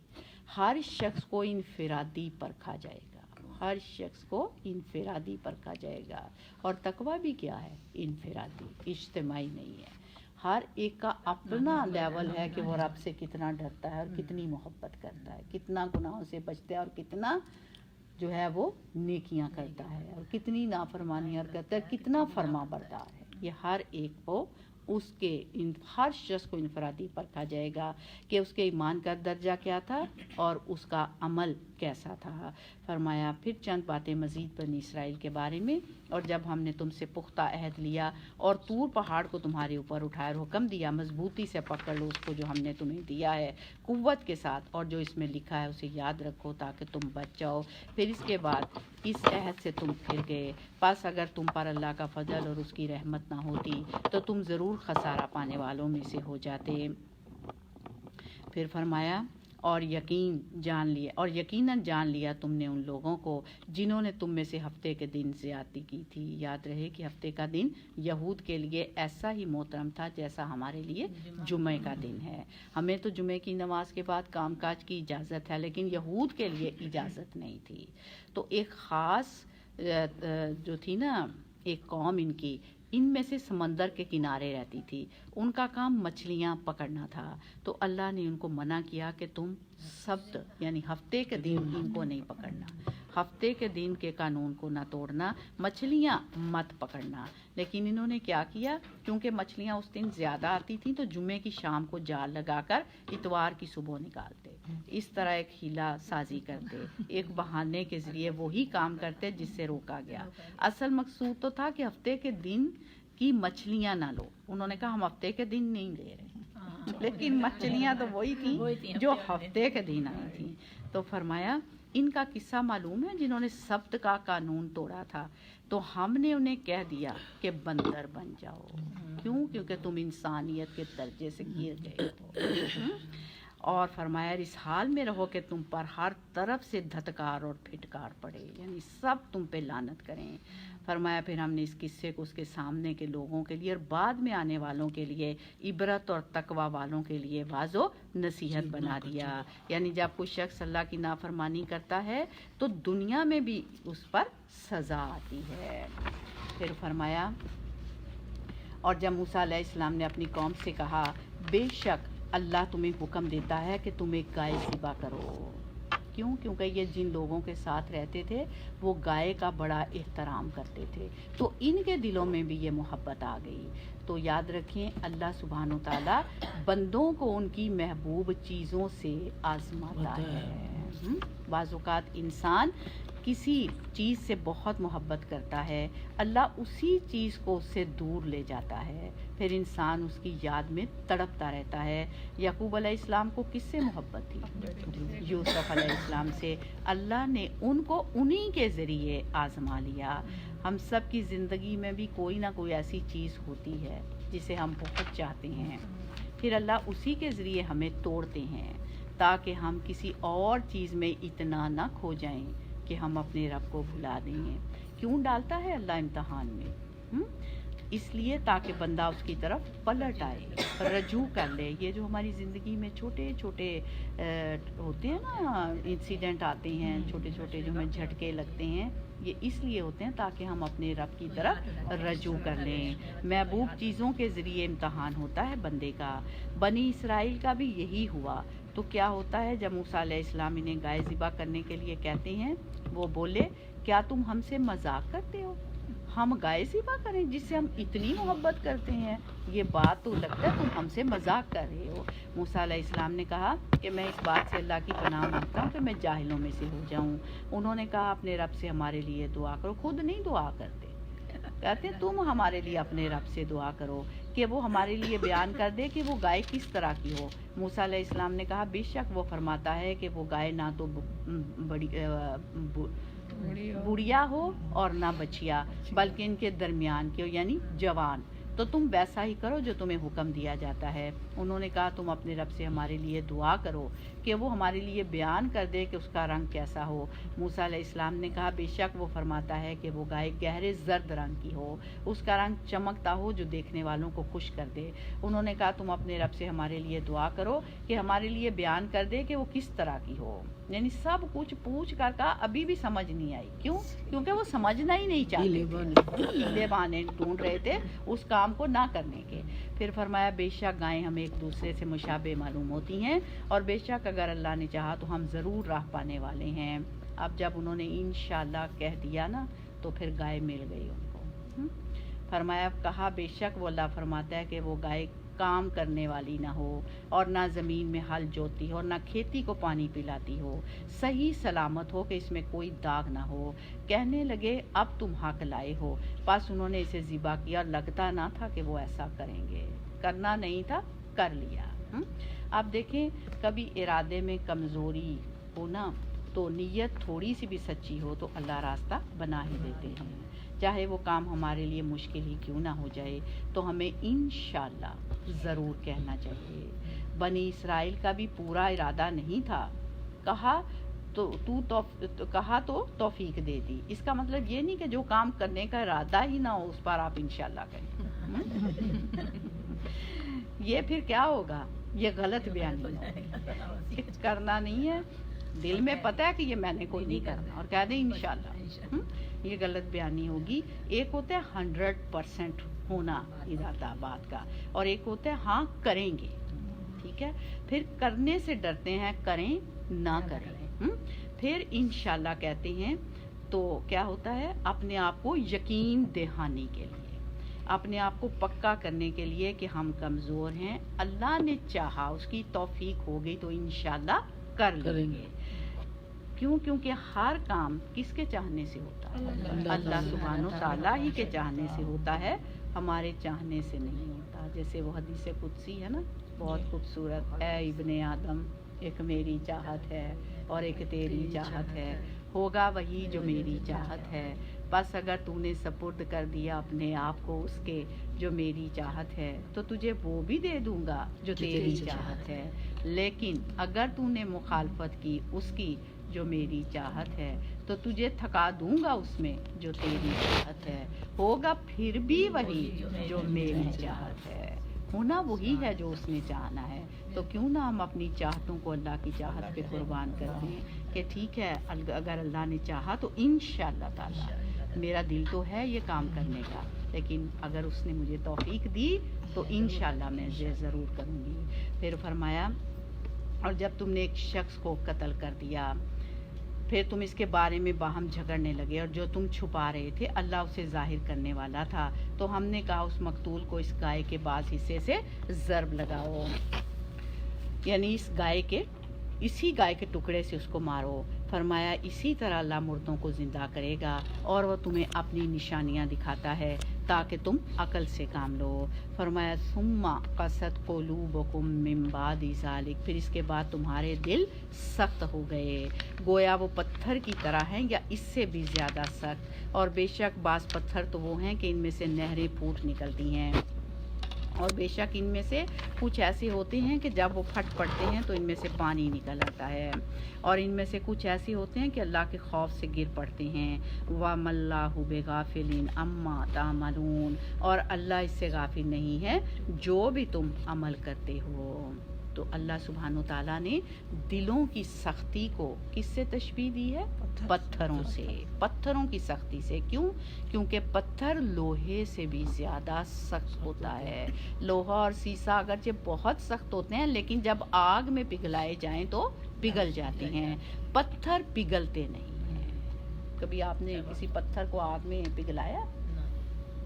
ہر شخص کو انفرادی پرکھا جائے گا، ہر شخص کو انفرادی پرکھا جائے گا۔ اور تقویٰ بھی کیا ہے؟ انفرادی، اجتماعی نہیں ہے۔ ہر ایک کا اپنا لیول ہے کہ وہ رب سے کتنا ڈرتا ہے اور کتنی محبت کرتا ہے، کتنا گناہوں سے بچتا ہے اور کتنا جو ہے وہ نیکیاں کرتا ہے اور کتنی نافرمانیاں کرتا ہے، کتنا فرما بردار ہے۔ یہ ہر ایک کو اس کے ہر شخص کو انفرادی پرکھا جائے گا کہ اس کے ایمان کا درجہ کیا تھا اور اس کا عمل کیسا تھا۔ فرمایا پھر چند باتیں مزید بنی اسرائیل کے بارے میں، اور جب ہم نے تم سے پختہ عہد لیا اور طور پہاڑ کو تمہارے اوپر اٹھایا اور حکم دیا مضبوطی سے پکڑ لو اس کو جو ہم نے تمہیں دیا ہے قوت کے ساتھ، اور جو اس میں لکھا ہے اسے یاد رکھو تاکہ تم بچ جاؤ، پھر اس کے بعد اس عہد سے تم پھر گئے، پس اگر تم پر اللہ کا فضل اور اس کی رحمت نہ ہوتی تو تم ضرور خسارہ پانے والوں میں سے ہو جاتے۔ پھر فرمایا اور یقیناً جان لیا تم نے ان لوگوں کو جنہوں نے تم میں سے ہفتے کے دن زیادتی کی تھی۔ یاد رہے کہ ہفتے کا دن یہود کے لیے ایسا ہی محترم تھا جیسا ہمارے لیے جمعہ کا دن ہے۔ ہمیں تو جمعہ کی نماز کے بعد کام کاج کی اجازت ہے، لیکن یہود کے لیے اجازت نہیں تھی۔ تو ایک خاص جو تھی نا ایک قوم ان میں سے سمندر کے کنارے رہتی تھی، ان کا کام مچھلیاں پکڑنا تھا، تو اللہ نے ان کو منع کیا کہ تم سبت یعنی ہفتے کے دن ان کو نہیں پکڑنا، ہفتے کے دن کے قانون کو نہ توڑنا، مچھلیاں مت پکڑنا۔ لیکن انہوں نے کیا کیا، کیونکہ مچھلیاں اس دن زیادہ آتی تھیں تو جمعے کی شام کو جال لگا کر اتوار کی صبح نکالتے، اس طرح ایک ہیلا سازی کرتے، ایک بہانے کے ذریعے وہی کام کرتے جس سے روکا گیا۔ اصل مقصود تو تھا کہ ہفتے کے دن کی مچھلیاں نہ لو، انہوں نے کہا ہم ہفتے کے دن نہیں لے رہے، لیکن مچھلیاں تو وہی تھیں جو ہفتے کے دن آئی تھیں۔ تو فرمایا ان کا قصہ معلوم ہے جنہوں نے سبت کا قانون توڑا تھا، تو ہم نے انہیں کہہ دیا کہ بندر بن جاؤ، کیوں؟ کیونکہ تم انسانیت کے درجے سے گر گئے ہو۔ اور فرمایا اس حال میں رہو کہ تم پر ہر طرف سے دھتکار اور پھٹکار پڑے، یعنی سب تم پہ لعنت کریں۔ فرمایا پھر ہم نے اس قصے کو اس کے سامنے کے لوگوں کے لیے اور بعد میں آنے والوں کے لیے عبرت اور تقوی والوں کے لیے واضح و نصیحت بنا دیا، یعنی جب کوئی شخص اللہ کی نافرمانی کرتا ہے تو دنیا میں بھی اس پر سزا آتی ہے۔ پھر فرمایا اور جب موسیٰ علیہ السلام نے اپنی قوم سے کہا بے شک اللہ تمہیں حکم دیتا ہے کہ تم ایک گائے ذبح کرو، کیوں؟ کیونکہ یہ جن لوگوں کے ساتھ رہتے تھے وہ گائے کا بڑا احترام کرتے تھے، تو ان کے دلوں میں بھی یہ محبت آ گئی۔ تو یاد رکھیں اللہ سبحانہ و تعالیٰ بندوں کو ان کی محبوب چیزوں سے آزماتا ہے۔ بعض اوقات انسان کسی چیز سے بہت محبت کرتا ہے، اللہ اسی چیز کو اس سے دور لے جاتا ہے، پھر انسان اس کی یاد میں تڑپتا رہتا ہے۔ یعقوب علیہ السلام کو کس سے محبت تھی؟ یوسف علیہ السلام سے۔ اللہ نے ان کو انہی کے ذریعے آزما لیا۔ ہم سب کی زندگی میں بھی کوئی نہ کوئی ایسی چیز ہوتی ہے جسے ہم بہت چاہتے ہیں، پھر اللہ اسی کے ذریعے ہمیں توڑتے ہیں تاکہ ہم کسی اور چیز میں اتنا نہ کھو جائیں کہ ہم اپنے رب کو بھلا دیں۔ کیوں ڈالتا ہے اللہ امتحان میں؟ اس لیے تاکہ بندہ اس کی طرف پلٹ آئے، رجوع کر لے۔ یہ جو ہماری زندگی میں چھوٹے چھوٹے ہوتے ہیں نا انسیڈنٹ آتے ہیں، چھوٹے چھوٹے جو ہمیں جھٹکے لگتے ہیں، یہ اس لیے ہوتے ہیں تاکہ ہم اپنے رب کی طرف رجوع کر لیں۔ محبوب چیزوں کے ذریعے امتحان ہوتا ہے بندے کا۔ بنی اسرائیل کا بھی یہی ہوا۔ تو کیا ہوتا ہے جب موسیٰ علیہ السلام انہیں گائے ذبح کرنے کے لیے کہتے ہیں، وہ بولے کیا تم ہم سے مذاق کرتے ہو؟ ہم گائے ذبح کریں جس سے ہم اتنی محبت کرتے ہیں؟ یہ بات تو لگتا ہے تم ہم سے مذاق کر رہے ہو۔ موسیٰ علیہ السلام نے کہا کہ میں اس بات سے اللہ کی پناہ مانگتا ہوں کہ میں جاہلوں میں سے ہو جاؤں۔ انہوں نے کہا اپنے رب سے ہمارے لیے دعا کرو۔ خود نہیں دعا کرتے، کہتے ہیں تم ہمارے لیے اپنے رب سے دعا کرو کہ وہ ہمارے لیے بیان کر دے کہ وہ گائے کس طرح کی ہو۔ موسیٰ علیہ السلام نے کہا بے شک وہ فرماتا ہے کہ وہ گائے نہ تو بڑھیا ہو اور نہ بچیا، بلکہ ان کے درمیان کی ہو، یعنی جوان۔ تو تم ویسا ہی کرو جو تمہیں حکم دیا جاتا ہے۔ انہوں نے کہا تم اپنے رب سے ہمارے لیے دعا کرو کہ وہ ہمارے لیے بیان کر دے کہ اس کا رنگ کیسا ہو۔ موسیٰ علیہ السلام نے کہا بے شک وہ فرماتا ہے کہ وہ گائے گہرے زرد رنگ کی ہو، اس کا رنگ چمکتا ہو جو دیکھنے والوں کو خوش کر دے۔ انہوں نے کہا تم اپنے رب سے ہمارے لیے دعا کرو کہ ہمارے لیے بیان کر دے کہ وہ کس طرح کی ہو۔ یعنی سب کچھ پوچھ کر کا ابھی بھی سمجھ نہیں آئی۔ کیوں؟ کیونکہ وہ سمجھنا ہی نہیں چاہتے تھے، ہیلے بہانے ڈھونڈ رہے تھے اس کام کو نہ کرنے کے۔ پھر فرمایا بے شک گائیں ہمیں ایک دوسرے سے مشابہ معلوم ہوتی ہیں، اور بے شک اگر اللہ نے چاہا تو ہم ضرور راہ پانے والے ہیں۔ اب جب انہوں نے انشاءاللہ کہہ دیا نا تو پھر گائے مل گئی ان کو۔ فرمایا کہا بے شک وہ اللہ فرماتا ہے کہ وہ گائے کام کرنے والی نہ ہو اور نہ زمین میں ہل جوتتی ہو اور نہ کھیتی کو پانی پلاتی ہو، صحیح سلامت ہو کہ اس میں کوئی داغ نہ ہو۔ کہنے لگے اب تم حق لائے ہو، پس انہوں نے اسے ذبح کیا، اور لگتا نہ تھا کہ وہ ایسا کریں گے، کرنا نہیں تھا، کر لیا۔ اب دیکھیں کبھی ارادے میں کمزوری ہو نا تو نیت تھوڑی سی بھی سچی ہو تو اللہ راستہ بنا ہی دیتے ہیں، چاہے وہ کام ہمارے لیے مشکل ہی کیوں نہ ہو جائے تو ہمیں انشاءاللہ ضرور کہنا چاہیے۔ بنی اسرائیل کا بھی پورا ارادہ نہیں تھا، کہا تو توفیق دے دی۔ اس کا مطلب یہ نہیں کہ جو کام کرنے کا ارادہ ہی نہ ہو اس پر آپ انشاءاللہ کریں، یہ پھر کیا ہوگا؟ یہ غلط بیانی ہوگی، کرنا نہیں ہے، دل میں پتہ ہے کہ یہ میں نے کوئی نہیں کرنا اور کہہ دیں انشاءاللہ، یہ غلط بیانی ہوگی۔ ایک ہوتا ہے 100% ہونا ارادہ بات کا، اور ایک ہوتا ہے ہاں کریں گے، ٹھیک ہے؟ پھر کرنے سے ڈرتے ہیں، کریں نہ کریں۔ پھر انشاءاللہ کہتے ہیں تو کیا ہوتا ہے؟ اپنے آپ کو یقین دہانی کے لیے، اپنے آپ کو پکا کرنے کے لیے کہ ہم کمزور ہیں، اللہ نے چاہا، اس کی توفیق ہو گئی تو انشاءاللہ کر لیں گے۔ کیوں؟ کیونکہ ہر کام کس کے چاہنے سے ہوتا ہے؟ اللہ سبحانہ و تعالیٰ ہی کے چاہنے سے ہوتا ہے، ہمارے چاہنے سے نہیں ہوتا۔ جیسے وہ حدیث قدسی ہے نا، بہت خوبصورت، اے ابن آدم ایک میری چاہت ہے اور ایک تیری چاہت ہے، ہوگا وہی جو میری چاہت ہے، بس اگر تو نے سپرد کر دیا اپنے آپ کو اس کے جو میری چاہت ہے تو تجھے وہ بھی دے دوں گا جو تیری چاہت ہے، لیکن اگر تو نے مخالفت کی اس کی جو میری چاہت ہے تو تجھے تھکا دوں گا اس میں جو تیری چاہت ہے، ہوگا پھر بھی وہی جو میری چاہت ہے، ہونا وہی ہے جو اس نے چاہنا ہے۔ تو کیوں نہ ہم اپنی چاہتوں کو اللہ کی چاہت پہ قربان کر دیں کہ ٹھیک ہے اگر اللہ نے چاہا تو انشاءاللہ تعالی میرا دل تو ہے یہ کام کرنے کا، لیکن اگر اس نے مجھے توفیق دی تو انشاءاللہ میں یہ ضرور کروں گی۔ پھر فرمایا اور جب تم نے ایک شخص کو قتل کر دیا پھر تم اس کے بارے میں باہم جھگڑنے لگے، اور جو تم چھپا رہے تھے اللہ اسے ظاہر کرنے والا تھا، تو ہم نے کہا اس مقتول کو اس گائے کے بعض حصے سے ضرب لگاؤ، یعنی اسی گائے کے ٹکڑے سے اس کو مارو۔ فرمایا اسی طرح اللہ مردوں کو زندہ کرے گا اور وہ تمہیں اپنی نشانیاں دکھاتا ہے تاکہ تم عقل سے کام لو۔ فرمایا ثم قست قلوبکم من بعد ذلک، پھر اس کے بعد تمہارے دل سخت ہو گئے، گویا وہ پتھر کی طرح ہیں یا اس سے بھی زیادہ سخت، اور بے شک بعض پتھر تو وہ ہیں کہ ان میں سے نہریں پھوٹ نکلتی ہیں، اور بے شک ان میں سے کچھ ایسے ہوتے ہیں کہ جب وہ پھٹ پڑتے ہیں تو ان میں سے پانی نکل آتا ہے، اور ان میں سے کچھ ایسے ہوتے ہیں کہ اللہ کے خوف سے گر پڑتے ہیں۔ وَمَا اللَّهُ بِغَافِلٍ عَمَّا تَعْمَلُونَ، اور اللہ اس سے غافل نہیں ہے جو بھی تم عمل کرتے ہو۔ تو اللہ سبحانہ تعالیٰ نے دلوں کی سختی کو کس سے تشبیہ دی ہے؟ پتھروں سے، پتھروں کی سختی سے۔ کیوں؟ کیونکہ پتھر لوہے سے بھی زیادہ سخت ہوتا ہے۔ لوہا اور سیسا اگرچہ بہت سخت ہوتے ہیں لیکن جب آگ میں پگھلائے جائیں تو پگھل جاتے ہیں، پتھر پگھلتے نہیں ہیں۔ کبھی آپ نے کسی پتھر کو آگ میں پگھلایا؟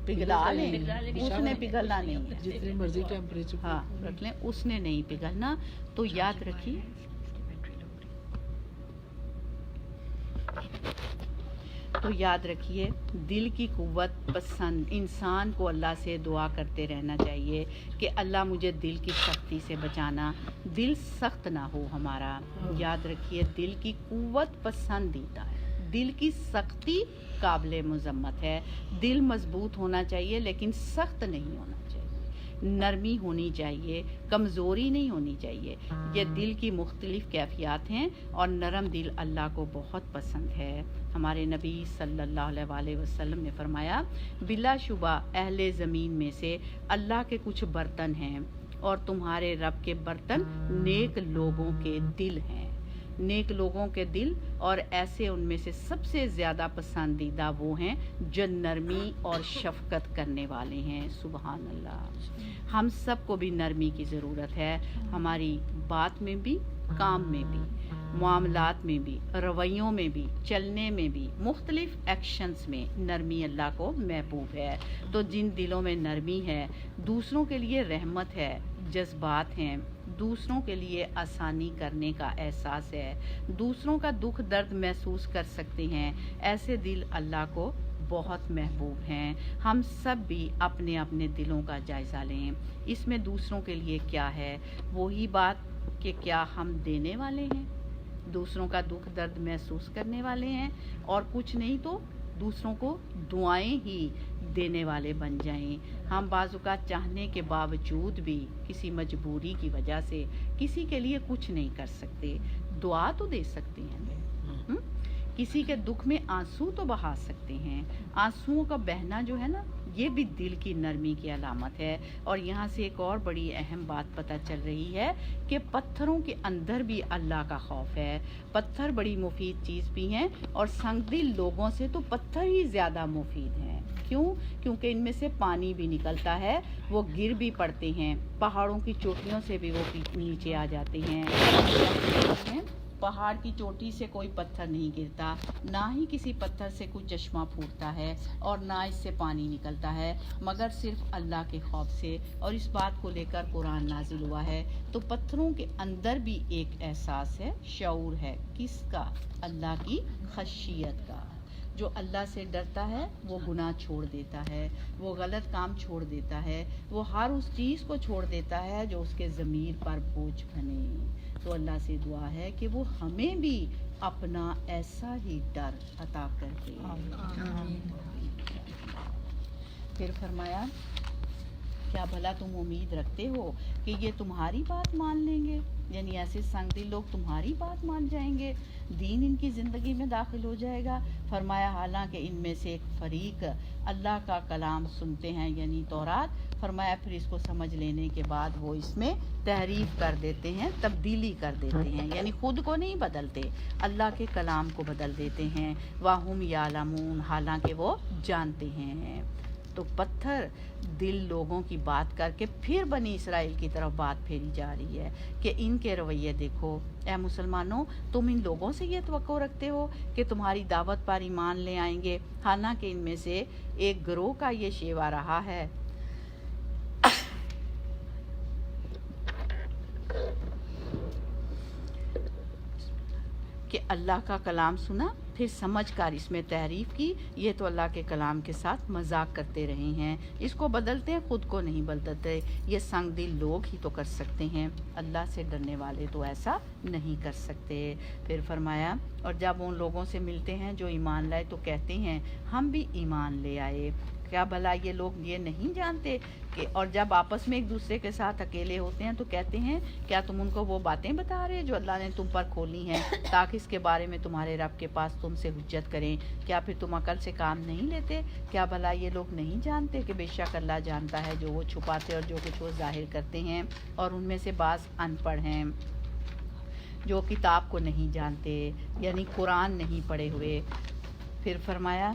پگھلا لیں، اس نے پگھلنا نہیں ہے، جتنے مرضی ٹیمپریچر ہاں رکھ لیں، اس نے نہیں پگھلنا. تو یاد رکھیے، تو یاد رکھیے دل کی قوت پسند انسان کو اللہ سے دعا کرتے رہنا چاہیے کہ اللہ مجھے دل کی سختی سے بچانا، دل سخت نہ ہو ہمارا. یاد رکھیے دل کی قوت پسندیدہ ہے، دل کی سختی قابل مذمت ہے. دل مضبوط ہونا چاہیے لیکن سخت نہیں ہونا چاہیے، نرمی ہونی چاہیے، کمزوری نہیں ہونی چاہیے. یہ دل کی مختلف کیفیات ہیں اور نرم دل اللہ کو بہت پسند ہے. ہمارے نبی صلی اللہ علیہ وآلہ وسلم نے فرمایا بلا شبہ اہل زمین میں سے اللہ کے کچھ برتن ہیں اور تمہارے رب کے برتن نیک لوگوں کے دل ہیں. نیک لوگوں کے دل، اور ایسے ان میں سے سب سے زیادہ پسندیدہ وہ ہیں جو نرمی اور شفقت کرنے والے ہیں. سبحان اللہ. ہم سب کو بھی نرمی کی ضرورت ہے، ہماری بات میں بھی، کام میں بھی، معاملات میں بھی، رویوں میں بھی، چلنے میں بھی، مختلف ایکشنز میں نرمی اللہ کو محبوب ہے. تو جن دلوں میں نرمی ہے، دوسروں کے لیے رحمت ہے، جذبات ہیں، دوسروں کے لیے آسانی کرنے کا احساس ہے، دوسروں کا دکھ درد محسوس کر سکتے ہیں، ایسے دل اللہ کو بہت محبوب ہیں. ہم سب بھی اپنے اپنے دلوں کا جائزہ لیں. اس میں دوسروں کے لیے کیا ہے؟ وہی بات کہ کیا ہم دینے والے ہیں، دوسروں کا دکھ درد محسوس کرنے والے ہیں، اور کچھ نہیں تو دوسروں کو دعائیں ہی دینے والے بن جائیں. ہم بعض اوقات چاہنے کے باوجود بھی کسی مجبوری کی وجہ سے کسی کے لیے کچھ نہیں کر سکتے، دعا تو دے سکتے ہیں، کسی کے دکھ میں آنسو تو بہا سکتے ہیں. آنسوؤں کا بہنا جو ہے نا، یہ بھی دل کی نرمی کی علامت ہے. اور یہاں سے ایک اور بڑی اہم بات پتہ چل رہی ہے کہ پتھروں کے اندر بھی اللہ کا خوف ہے. پتھر بڑی مفید چیز بھی ہیں، اور سنگ دل لوگوں سے تو پتھر ہی زیادہ مفید ہیں. کیوں؟ کیونکہ ان میں سے پانی بھی نکلتا ہے، وہ گر بھی پڑتے ہیں، پہاڑوں کی چوٹیوں سے بھی وہ نیچے آ جاتے ہیں. پہاڑ کی چوٹی سے کوئی پتھر نہیں گرتا، نہ ہی کسی پتھر سے کوئی چشمہ پھوٹتا ہے، اور نہ اس سے پانی نکلتا ہے، مگر صرف اللہ کے خوف سے. اور اس بات کو لے کر قرآن نازل ہوا ہے. تو پتھروں کے اندر بھی ایک احساس ہے، شعور ہے. کس کا؟ اللہ کی خشیت کا. جو اللہ سے ڈرتا ہے وہ گناہ چھوڑ دیتا ہے، وہ غلط کام چھوڑ دیتا ہے، وہ ہر اس چیز کو چھوڑ دیتا ہے جو اس کے ضمیر پر بوجھ بنے. تو اللہ سے دعا ہے کہ وہ ہمیں بھی اپنا ایسا ہی ڈر عطا کر دے. پھر فرمایا کیا بھلا تم امید رکھتے ہو کہ یہ تمہاری بات مان لیں گے؟ یعنی ایسے سنگ دل لوگ تمہاری بات مان جائیں گے، دین ان کی زندگی میں داخل ہو جائے گا. فرمایا حالانکہ ان میں سے ایک فریق اللہ کا کلام سنتے ہیں، یعنی تورات. فرمایا پھر اس کو سمجھ لینے کے بعد وہ اس میں تحریف کر دیتے ہیں، تبدیلی کر دیتے ہیں، یعنی خود کو نہیں بدلتے، اللہ کے کلام کو بدل دیتے ہیں. وَهُمْ يَعْلَمُونَ، حالانکہ وہ جانتے ہیں. تو پتھر دل لوگوں کی بات کر کے پھر بنی اسرائیل کی طرف بات پھیری جا رہی ہے کہ ان کے رویے دیکھو. اے مسلمانوں، تم ان لوگوں سے یہ توقع رکھتے ہو کہ تمہاری دعوت پر ایمان لے آئیں گے، حالانکہ ان میں سے ایک گروہ کا یہ شیوا رہا ہے کہ اللہ کا کلام سنا، پھر سمجھ کر اس میں تحریف کی. یہ تو اللہ کے کلام کے ساتھ مذاق کرتے رہے ہیں، اس کو بدلتے ہیں، خود کو نہیں بدلتے. یہ سنگ دل لوگ ہی تو کر سکتے ہیں، اللہ سے ڈرنے والے تو ایسا نہیں کر سکتے. پھر فرمایا اور جب ان لوگوں سے ملتے ہیں جو ایمان لائے تو کہتے ہیں ہم بھی ایمان لے آئے. کیا بھلا یہ لوگ یہ نہیں جانتے کہ، اور جب آپس میں ایک دوسرے کے ساتھ اکیلے ہوتے ہیں تو کہتے ہیں کیا تم ان کو وہ باتیں بتا رہے جو اللہ نے تم پر کھولی ہیں تاکہ اس کے بارے میں تمہارے رب کے پاس تم سے حجت کریں؟ کیا پھر تم عقل سے کام نہیں لیتے؟ کیا بھلا یہ لوگ نہیں جانتے کہ بے شک اللہ جانتا ہے جو وہ چھپاتے اور جو کچھ وہ ظاہر کرتے ہیں؟ اور ان میں سے بعض ان پڑھ ہیں جو کتاب کو نہیں جانتے، یعنی قرآن نہیں پڑھے ہوئے. پھر فرمایا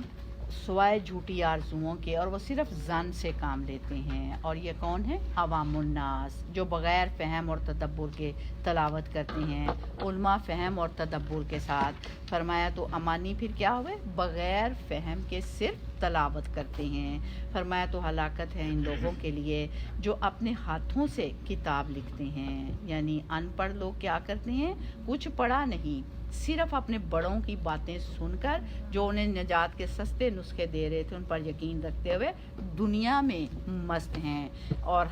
سوائے جھوٹی آرزوؤں کے، اور وہ صرف ظن سے کام لیتے ہیں. اور یہ کون ہے؟ عوام الناس، جو بغیر فہم اور تدبر کے تلاوت کرتے ہیں، علماء فہم اور تدبر کے ساتھ. فرمایا تو امانی پھر کیا ہوئے؟ بغیر فہم کے صرف تلاوت کرتے ہیں. فرمایا تو ہلاکت ہے ان لوگوں کے لیے جو اپنے ہاتھوں سے کتاب لکھتے ہیں. یعنی ان پڑھ لوگ کیا کرتے ہیں؟ کچھ پڑھا نہیں، صرف اپنے بڑوں کی باتیں سن کر جو انہیں نجات کے سستے نسخے دے رہے تھے ان پر یقین رکھتے ہوئے دنیا میں مست ہیں، اور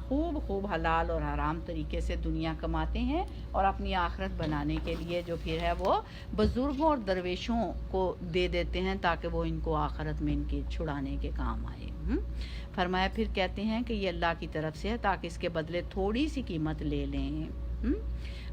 خوب حلال اور حرام طریقے سے دنیا کماتے ہیں، اور اپنی آخرت بنانے کے لیے جو پھر ہے وہ بزرگوں اور درویشوں کو دے دیتے ہیں تاکہ وہ ان کو آخرت میں ان کے چھڑانے کے کام آئے. فرمایا پھر کہتے ہیں کہ یہ اللہ کی طرف سے ہے تاکہ اس کے بدلے تھوڑی سی قیمت لے لیں.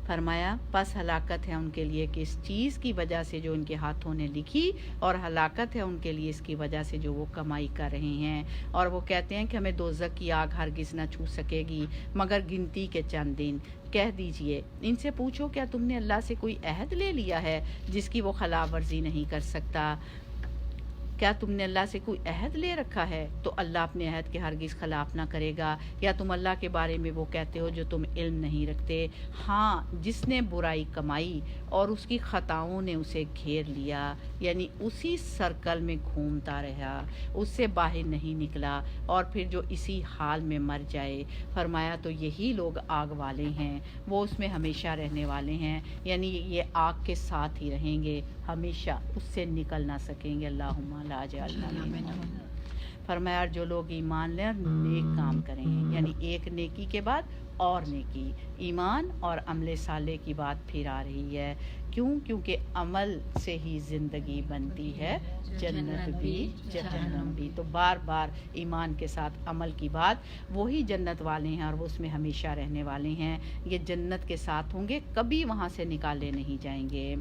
فرمایا پس ہلاکت ہے ان کے لیے کہ اس چیز کی وجہ سے جو ان کے ہاتھوں نے لکھی، اور ہلاکت ہے ان کے لیے اس کی وجہ سے جو وہ کمائی کر رہے ہیں. اور وہ کہتے ہیں کہ ہمیں دوزخ کی آگ ہرگز نہ چھو سکے گی مگر گنتی کے چند دن. کہہ دیجئے ان سے پوچھو کیا تم نے اللہ سے کوئی عہد لے لیا ہے جس کی وہ خلاف ورزی نہیں کر سکتا؟ کیا تم نے اللہ سے کوئی عہد لے رکھا ہے تو اللہ اپنے عہد کے ہرگز خلاف نہ کرے گا. یا تم اللہ کے بارے میں وہ کہتے ہو جو تم علم نہیں رکھتے. ہاں جس نے برائی کمائی اور اس کی خطاؤں نے اسے گھیر لیا، یعنی اسی سرکل میں گھومتا رہا، اس سے باہر نہیں نکلا، اور پھر جو اسی حال میں مر جائے. فرمایا تو یہی لوگ آگ والے ہیں، وہ اس میں ہمیشہ رہنے والے ہیں. یعنی یہ آگ کے ساتھ ہی رہیں گے ہمیشہ، اس سے نکل نہ سکیں گے. اللہم لا جعلنا منہم. فرمایا جو لوگ ایمان لیں اور نیک کام کریں، یعنی ایک نیکی کے بعد اور نیکی، ایمان اور عمل صالح کی بات پھر آ رہی ہے. کیونکہ عمل سے ہی زندگی بنتی ہے، جنت بھی جہنم بھی. تو بار بار ایمان کے ساتھ عمل کی بات. وہی جنت والے ہیں اور وہ اس میں ہمیشہ رہنے والے ہیں. یہ جنت کے ساتھ ہوں گے، کبھی وہاں سے نکالے نہیں جائیں گے.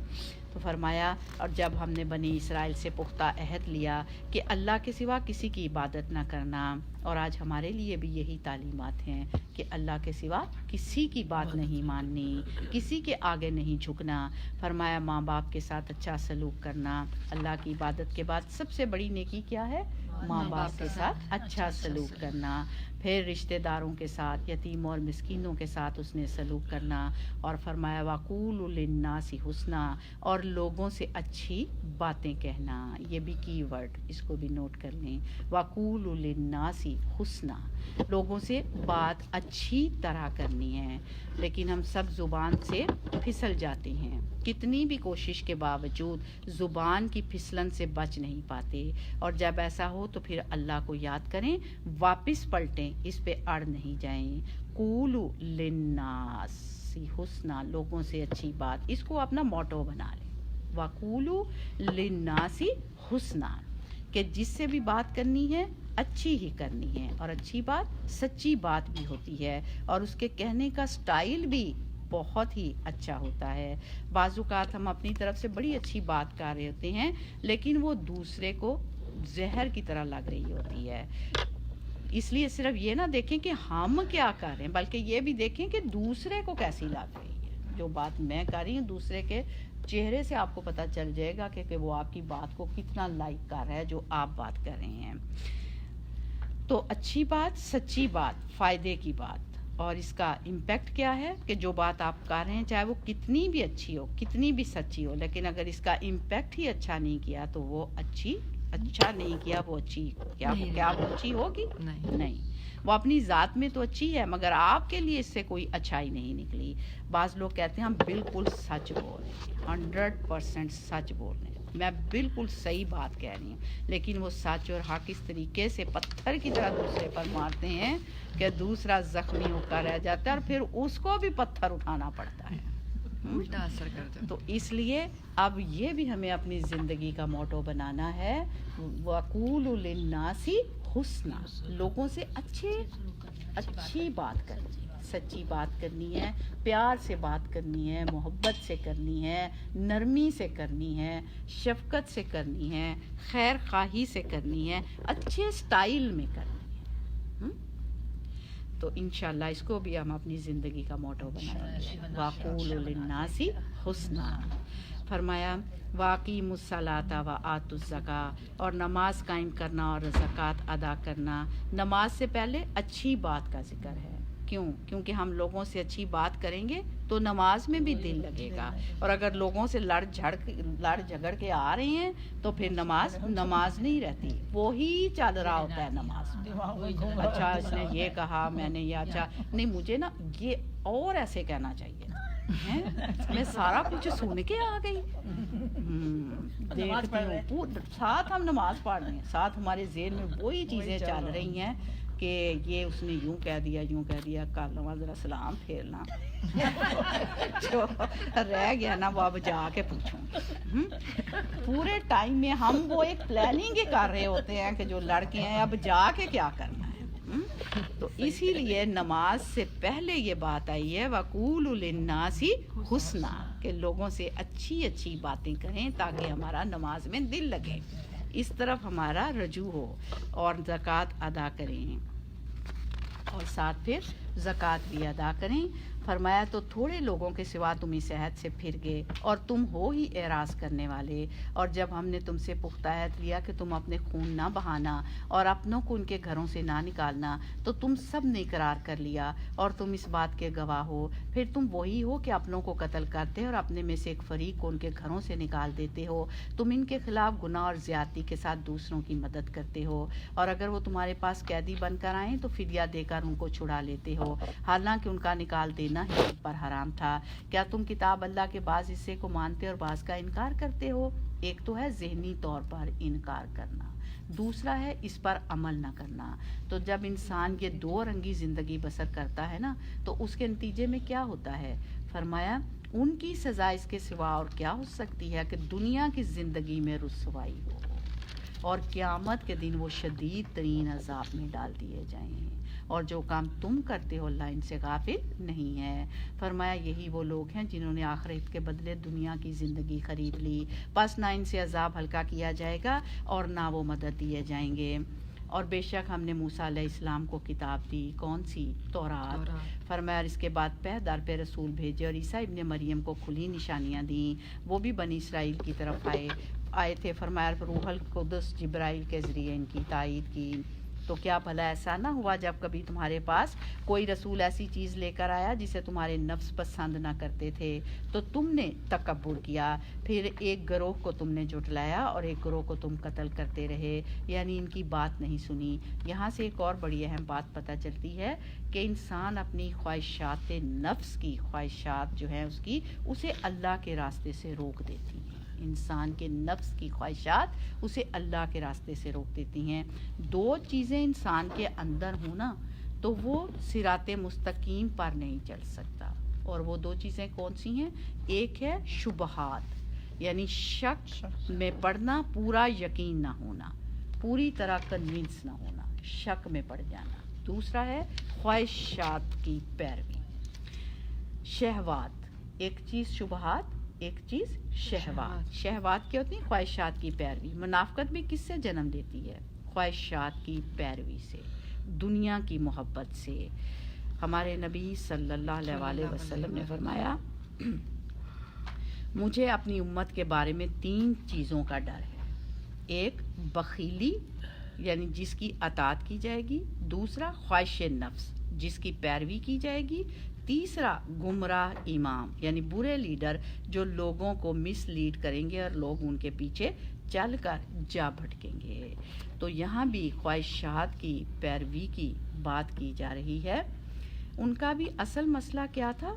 تو فرمایا اور جب ہم نے بنی اسرائیل سے پختہ عہد لیا کہ اللہ کے سوا کسی کی عبادت نہ کرنا، اور آج ہمارے لیے بھی یہی تعلیمات ہیں کہ اللہ کے سوا کسی کی بات نہیں ماننی، کسی کے آگے نہیں جھکنا. فرمایا ماں باپ کے ساتھ اچھا سلوک کرنا. اللہ کی عبادت کے بعد سب سے بڑی نیکی کیا ہے؟ ماں باپ کے ساتھ اچھا سلوک کرنا. پھر رشتہ داروں کے ساتھ، یتیم اور مسکینوں کے ساتھ اس نے سلوک کرنا. اور فرمایا وَقُولُوا لِلنَّاسِ حُسْنًا، اور لوگوں سے اچھی باتیں کہنا. یہ بھی کی ورڈ، اس کو بھی نوٹ کر لیں. وَقُولُوا لِلنَّاسِ حُسْنًا، لوگوں سے بات اچھی طرح کرنی ہے. لیکن ہم سب زبان سے پھسل جاتے ہیں، کتنی بھی کوشش کے باوجود زبان کی پھسلن سے بچ نہیں پاتے. اور جب ایسا ہو تو پھر اللہ کو یاد کریں، واپس پلٹیں، اس پہ اڑ نہیں جائیں. قولوا للناس حسنا، لوگوں سے اچھی بات، اس کو اپنا موٹو بنا لیں. وقولوا للناس حسنا، کہ جس سے بھی بات کرنی ہے اچھی ہی کرنی ہے، اور اچھی بات سچی بات بھی ہوتی ہے، اور اس کے کہنے کا سٹائل بھی بہت ہی اچھا ہوتا ہے. بعض اوقات ہم اپنی طرف سے بڑی اچھی بات کر رہے ہوتے ہیں لیکن وہ دوسرے کو زہر کی طرح لگ رہی ہوتی ہے. اس لیے صرف یہ نہ دیکھیں کہ ہم کیا کر رہے ہیں، بلکہ یہ بھی دیکھیں کہ دوسرے کو کیسی لگ رہی ہے. جو بات میں کر رہی ہوں دوسرے کے چہرے سے آپ کو پتہ چل جائے گا کہ وہ آپ کی بات کو کتنا لائک کر رہا ہے جو آپ بات کر رہے ہیں. تو اچھی بات، سچی بات، فائدے کی بات، اور اس کا امپیکٹ کیا ہے کہ جو بات آپ کر رہے ہیں چاہے وہ کتنی بھی اچھی ہو، کتنی بھی سچی ہو، لیکن اگر اس کا امپیکٹ ہی اچھا نہیں کیا تو وہ اچھا نہیں کیا، وہ اچھی کیا وہ اچھی ہوگی؟ نہیں. وہ اپنی ذات میں تو اچھی ہے مگر آپ کے لیے اس سے کوئی اچھائی نہیں نکلی. بعض لوگ کہتے ہیں ہم بالکل سچ بول رہے ہیں، 100% سچ بول رہے ہیں، میں بالکل صحیح بات کہہ رہی ہوں، لیکن وہ سچ اور حق اس طریقے سے پتھر کی طرح دوسرے پر مارتے ہیں کہ دوسرا زخمی ہو کر رہ جاتا ہے اور پھر اس کو بھی پتھر اٹھانا پڑتا ہے، الٹا اثر کرتا ہے. تو اس لیے اب یہ بھی ہمیں اپنی زندگی کا موٹو بنانا ہے. وَقُولُوا لِلنَّاسِ حُسْنًا، لوگوں سے اچھی بات کرنی ہے، سچی بات کرنی ہے، پیار سے بات کرنی ہے، محبت سے کرنی ہے، نرمی سے کرنی ہے، شفقت سے کرنی ہے، خیر خواہی سے کرنی ہے، اچھے سٹائل میں کرنی ہے. تو انشاءاللہ اس کو بھی ہم اپنی زندگی کا موٹو بنائیں گے. وَقُولُوا لِلنَّاسِ حُسْنًا. فرمایا واقعی الصلاۃ و آتوا الزکاۃ، اور نماز قائم کرنا اور زکوٰۃ ادا کرنا۔ نماز سے پہلے اچھی بات کا ذکر ہے، کیونکہ ہم لوگوں سے اچھی بات کریں گے تو نماز میں بھی دل لگے گا، اور اگر لوگوں سے لڑ جھگڑ کے آ رہے ہیں تو پھر نماز نہیں رہتی، وہی چل رہا ہوتا ہے نماز میں۔ اچھا اس نے یہ کہا، میں نے یہ، اچھا نہیں مجھے نا یہ اور ایسے کہنا چاہیے، میں سارا کچھ سن کے آ گئی، دیکھتی ہوں ساتھ ہم نماز پڑھ رہے ہیں، ساتھ ہمارے ذہن میں وہی چیزیں چل رہی ہیں کہ یہ اس نے یوں کہہ دیا، کل ذرا سلام پھیرنا جو رہ گیا نا وہ اب جا کے پوچھوں۔ پورے ٹائم میں ہم وہ ایک پلاننگ ہی کر رہے ہوتے ہیں کہ جو لڑکے ہیں اب جا کے کیا کرنا ہے۔ تو اسی لیے نماز سے پہلے یہ بات آئی ہے وَقُولُوا لِلنَّاسِ حُسْنًا، کہ لوگوں سے اچھی باتیں کریں تاکہ ہمارا نماز میں دل لگے، اس طرف ہمارا رجوع ہو، اور زکوٰۃ ادا کریں، اور ساتھ پھر زکوٰۃ بھی ادا کریں۔ فرمایا تو تھوڑے لوگوں کے سوا تم اس عہد سے پھر گئے اور تم ہو ہی اعراض کرنے والے، اور جب ہم نے تم سے پختہ عہد لیا کہ تم اپنے خون نہ بہانا اور اپنوں کو ان کے گھروں سے نہ نکالنا، تو تم سب نے اقرار کر لیا اور تم اس بات کے گواہ ہو، پھر تم وہی ہو کہ اپنوں کو قتل کرتے اور اپنے میں سے ایک فریق کو ان کے گھروں سے نکال دیتے ہو، تم ان کے خلاف گناہ اور زیادتی کے ساتھ دوسروں کی مدد کرتے ہو، اور اگر وہ تمہارے پاس قیدی بن کر آئیں تو فدیہ دے کر ان کو چھڑا لیتے ہو، حالانکہ ان کا نکال دینا ہی تم پر حرام تھا۔ کیا تم کتاب اللہ کے بعض حصے کو مانتے اور بعض کا انکار کرتے ہو؟ ایک تو ہے ذہنی طور پر انکار کرنا، دوسرا ہے اس پر عمل نہ کرنا۔ تو جب انسان یہ دو رنگی زندگی بسر کرتا ہے نا تو اس کے نتیجے میں کیا ہوتا ہے؟ فرمایا ان کی سزا اس کے سوا اور کیا ہو سکتی ہے کہ دنیا کی زندگی میں رسوائی ہو اور قیامت کے دن وہ شدید ترین عذاب میں ڈال دیے جائیں، اور جو کام تم کرتے ہو اللہ ان سے غافل نہیں ہے۔ فرمایا یہی وہ لوگ ہیں جنہوں نے آخرت کے بدلے دنیا کی زندگی خرید لی، پس نہ ان سے عذاب ہلکا کیا جائے گا اور نہ وہ مدد دیے جائیں گے۔ اور بے شک ہم نے موسیٰ علیہ السلام کو کتاب دی، کون سی؟ تورات۔ فرمایا اس کے بعد پہ در پہ رسول بھیجے اور عیسیٰ ابن مریم کو کھلی نشانیاں دیں، وہ بھی بنی اسرائیل کی طرف آئے تھے۔ فرمایا روح القدس جبرائیل کے ذریعے ان کی تائید کی۔ تو کیا بھلا ایسا نہ ہوا جب کبھی تمہارے پاس کوئی رسول ایسی چیز لے کر آیا جسے تمہارے نفس پسند نہ کرتے تھے تو تم نے تکبر کیا، پھر ایک گروہ کو تم نے جھٹلایا اور ایک گروہ کو تم قتل کرتے رہے، یعنی ان کی بات نہیں سنی۔ یہاں سے ایک اور بڑی اہم بات پتہ چلتی ہے کہ انسان اپنی خواہشات نفس کی خواہشات جو ہیں اسے اللہ کے راستے سے روک دیتی ہیں، انسان کے نفس کی خواہشات اسے اللہ کے راستے سے روک دیتی ہیں۔ دو چیزیں انسان کے اندر ہوں نا تو وہ صراط مستقیم پر نہیں چل سکتا، اور وہ دو چیزیں کون سی ہیں؟ ایک ہے شبہات، یعنی شک میں پڑنا، پورا یقین نہ ہونا، پوری طرح کنونس نہ ہونا، شک میں پڑ جانا۔ دوسرا ہے خواہشات کی پیروی، شہوات، ایک چیز شبہات، ایک چیز شہوات۔ شہوات کیا ہوتی ہیں؟ خواہشات کی پیروی۔ منافقت بھی کس سے جنم دیتی ہے؟ خواہشات کی پیروی سے، دنیا کی محبت سے۔ ہمارے نبی صلی اللہ علیہ وسلم نے فرمایا مجھے اپنی امت کے بارے میں 3 چیزوں کا ڈر ہے، ایک بخیلی یعنی جس کی اطاعت کی جائے گی، دوسرا خواہش نفس جس کی پیروی کی جائے گی، تیسرا گمراہ امام یعنی برے لیڈر جو لوگوں کو مس لیڈ کریں گے اور لوگ ان کے پیچھے چل کر جا بھٹکیں گے۔ تو یہاں بھی خواہشات کی پیروی کی بات کی جا رہی ہے۔ ان کا بھی اصل مسئلہ کیا تھا؟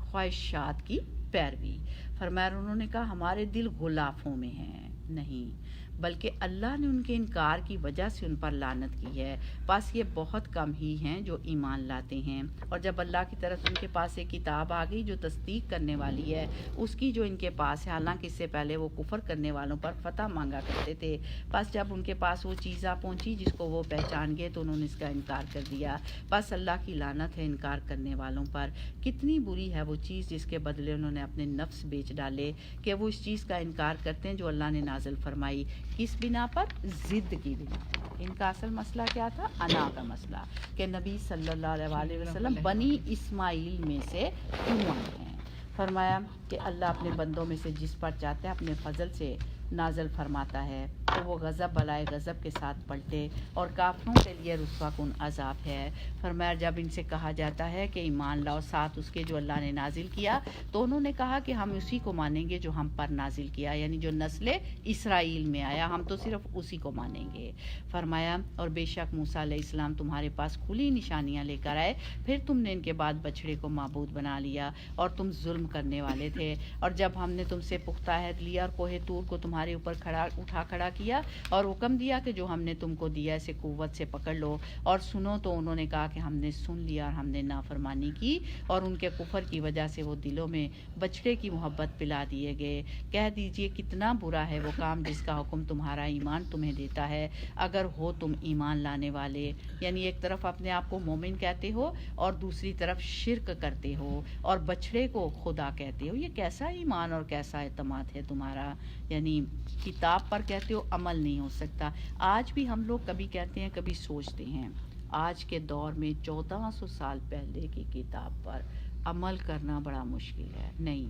خواہشات کی پیروی۔ فرمایا انہوں نے کہا ہمارے دل غلافوں میں ہیں، نہیں بلکہ اللہ نے ان کے انکار کی وجہ سے ان پر لعنت کی ہے، بس یہ بہت کم ہی ہیں جو ایمان لاتے ہیں۔ اور جب اللہ کی طرف ان کے پاس ایک کتاب آ گئی جو تصدیق کرنے والی ہے اس کی جو ان کے پاس ہے، حالانکہ اس سے پہلے وہ کفر کرنے والوں پر فتح مانگا کرتے تھے، بس جب ان کے پاس وہ چیز آ پہنچی جس کو وہ پہچان گئے تو انہوں نے اس کا انکار کر دیا۔ بس اللہ کی لعنت ہے انکار کرنے والوں پر۔ کتنی بری ہے وہ چیز جس کے بدلے انہوں نے اپنے نفس بیچ ڈالے کہ وہ اس چیز کا انکار کرتے ہیں جو اللہ نے نازل فرمائی۔ کس بنا پر؟ ضد کی بنا پر۔ ان کا اصل مسئلہ کیا تھا؟ انا کا مسئلہ، کہ نبی صلی اللہ علیہ وسلم بنی اسماعیل میں سے کیوں آئے ہیں۔ فرمایا کہ اللہ اپنے بندوں میں سے جس پر چاہتا ہے اپنے فضل سے نازل فرماتا ہے تو وہ غضب بلائے غضب کے ساتھ پلٹے اور کافروں کے لیے رسوا کن عذاب ہے۔ فرمایا جب ان سے کہا جاتا ہے کہ ایمان لاؤ ساتھ اس کے جو اللہ نے نازل کیا تو انہوں نے کہا کہ ہم اسی کو مانیں گے جو ہم پر نازل کیا، یعنی جو نسل اسرائیل میں آیا ہم تو صرف اسی کو مانیں گے۔ فرمایا اور بے شک موسیٰ علیہ السلام تمہارے پاس کھلی نشانیاں لے کر آئے، پھر تم نے ان کے بعد بچڑے کو معبود بنا لیا اور تم ظلم کرنے والے تھے، اور جب ہم نے تم سے پختہ عہد لیا اور کوہ طور کو تمہارے اوپر کھڑا کیا اور حکم دیا کہ جو ہم نے تم کو دیا اسے قوت سے پکڑ لو اور سنو، تو انہوں نے کہا کہ ہم نے سن لیا اور ہم نے نافرمانی کی، اور ان کے کفر کی وجہ سے وہ دلوں میں بچڑے کی محبت پلا دیے گئے۔ کہہ دیجئے کتنا برا ہے وہ کام جس کا حکم تمہارا ایمان تمہیں دیتا ہے، اگر ہو تم ایمان لانے والے، یعنی ایک طرف اپنے آپ کو مومن کہتے ہو اور دوسری طرف شرک کرتے ہو اور بچڑے کو خدا کہتے ہو، یہ کیسا ایمان اور کیسا اعتماد ہے تمہارا؟ یعنی کتاب پر کہتے ہو عمل نہیں ہو سکتا۔ آج بھی ہم لوگ کبھی کہتے ہیں کبھی سوچتے ہیں، آج کے دور میں 1400 سال پہلے کی کتاب پر عمل کرنا بڑا مشکل ہے۔ نہیں،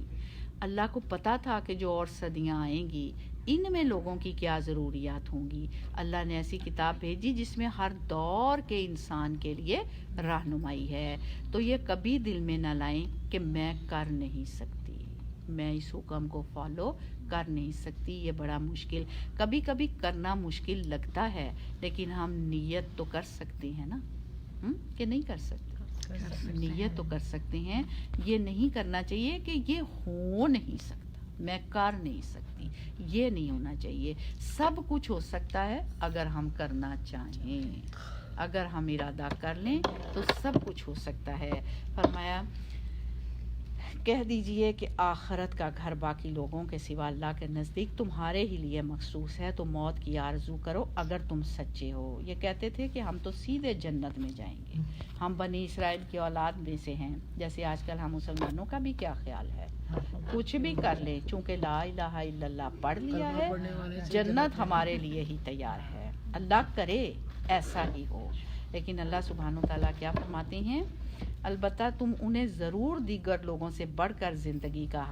اللہ کو پتا تھا کہ جو اور صدیاں آئیں گی ان میں لوگوں کی کیا ضروریات ہوں گی، اللہ نے ایسی کتاب بھیجی جس میں ہر دور کے انسان کے لیے رہنمائی ہے۔ تو یہ کبھی دل میں نہ لائیں کہ میں کر نہیں سکتی، میں اس حکم کو فالو کر نہیں سکتی، یہ بڑا مشکل، کبھی کبھی کرنا مشکل لگتا ہے، لیکن ہم نیت تو کر سکتے ہیں نا، کہ نہیں کر سکتے؟ نیت تو کر سکتے ہیں۔ یہ نہیں کرنا چاہیے کہ یہ ہو نہیں سکتا، میں کر نہیں سکتی، یہ نہیں ہونا چاہیے۔ سب کچھ ہو سکتا ہے اگر ہم کرنا چاہیں، اگر ہم ارادہ کر لیں تو سب کچھ ہو سکتا ہے۔ فرمایا کہہ دیجئے کہ آخرت کا گھر باقی لوگوں کے سوا اللہ کے نزدیک تمہارے ہی لیے مخصوص ہے، تو موت کی آرزو کرو اگر تم سچے ہو۔ یہ کہتے تھے کہ ہم تو سیدھے جنت میں جائیں گے، ہم بنی اسرائیل کی اولاد میں سے ہیں، جیسے آج کل ہم مسلمانوں کا بھی کیا خیال ہے، کچھ بھی کر لیں چونکہ لا الہ الا اللہ پڑھ لیا ہے، جنت ہمارے لیے ہی تیار ہے، اللہ کرے ایسا ہی ہو۔ لیکن اللہ سبحانہ وتعالیٰ کیا فرماتے ہیں؟ البتہ تم انہیں ضرور دیگر لوگوں سے بڑھ کر زندگی کا،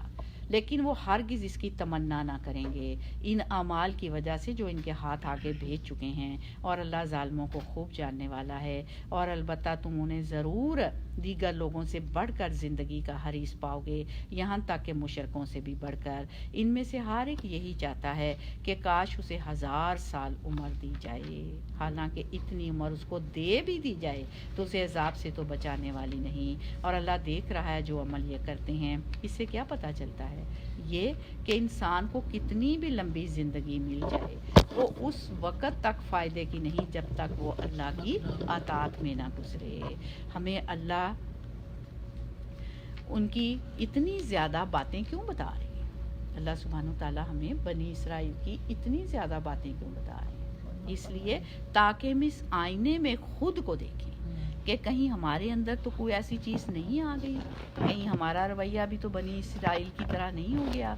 لیکن وہ ہرگز اس کی تمنا نہ کریں گے ان اعمال کی وجہ سے جو ان کے ہاتھ آگے بھیج چکے ہیں، اور اللہ ظالموں کو خوب جاننے والا ہے۔ اور البتہ تم انہیں ضرور دیگر لوگوں سے بڑھ کر زندگی کا حریص پاؤ گے، یہاں تک کہ مشرکوں سے بھی بڑھ کر۔ ان میں سے ہر ایک یہی چاہتا ہے کہ کاش اسے 1000 سال عمر دی جائے، حالانکہ اتنی عمر اس کو دے بھی دی جائے تو اسے عذاب سے تو بچانے والی نہیں، اور اللہ دیکھ رہا ہے جو عمل یہ کرتے ہیں۔ اس سے کیا پتہ چلتا ہے؟ یہ کہ انسان کو کتنی بھی لمبی زندگی مل جائے وہ اس وقت تک فائدے کی نہیں جب تک وہ اللہ کی اطاعت میں نہ گزرے۔ ہمیں اللہ ان کی اتنی زیادہ باتیں کیوں بتا رہے ہیں؟ اللہ سبحانہ وتعالیٰ ہمیں بنی اسرائیل کی اتنی زیادہ باتیں کیوں بتا رہے ہیں؟ اس لیے تاکہ ہم اس آئینے میں خود کو دیکھیں کہ کہیں ہمارے اندر تو کوئی ایسی چیز نہیں آ گئی، کہیں ہمارا رویہ بھی تو بنی اسرائیل کی طرح نہیں ہو گیا۔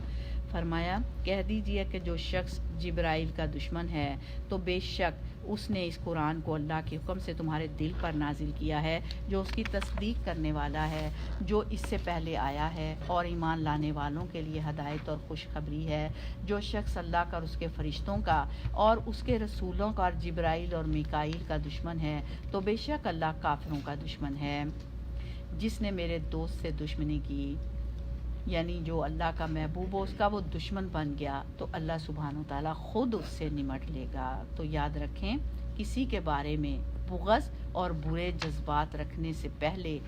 فرمایا کہہ دیجئے کہ جو شخص جبرائیل کا دشمن ہے تو بے شک اس نے اس قرآن کو اللہ کے حکم سے تمہارے دل پر نازل کیا ہے، جو اس کی تصدیق کرنے والا ہے جو اس سے پہلے آیا ہے، اور ایمان لانے والوں کے لیے ہدایت اور خوشخبری ہے۔ جو شخص اللہ کا اور اس کے فرشتوں کا اور اس کے رسولوں کا اور جبرائیل اور میکائیل کا دشمن ہے تو بے شک اللہ کافروں کا دشمن ہے۔ جس نے میرے دوست سے دشمنی کی، یعنی جو اللہ کا محبوب ہو اس کا وہ دشمن بن گیا، تو اللہ سبحانہ وتعالیٰ خود اس سے نمٹ لے گا۔ تو یاد رکھیں کسی کے بارے میں بغض اور برے جذبات رکھنے سے پہلے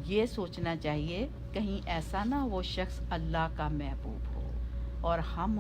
یہ سوچنا چاہیے کہیں ایسا نہ وہ شخص اللہ کا محبوب ہو اور ہم اس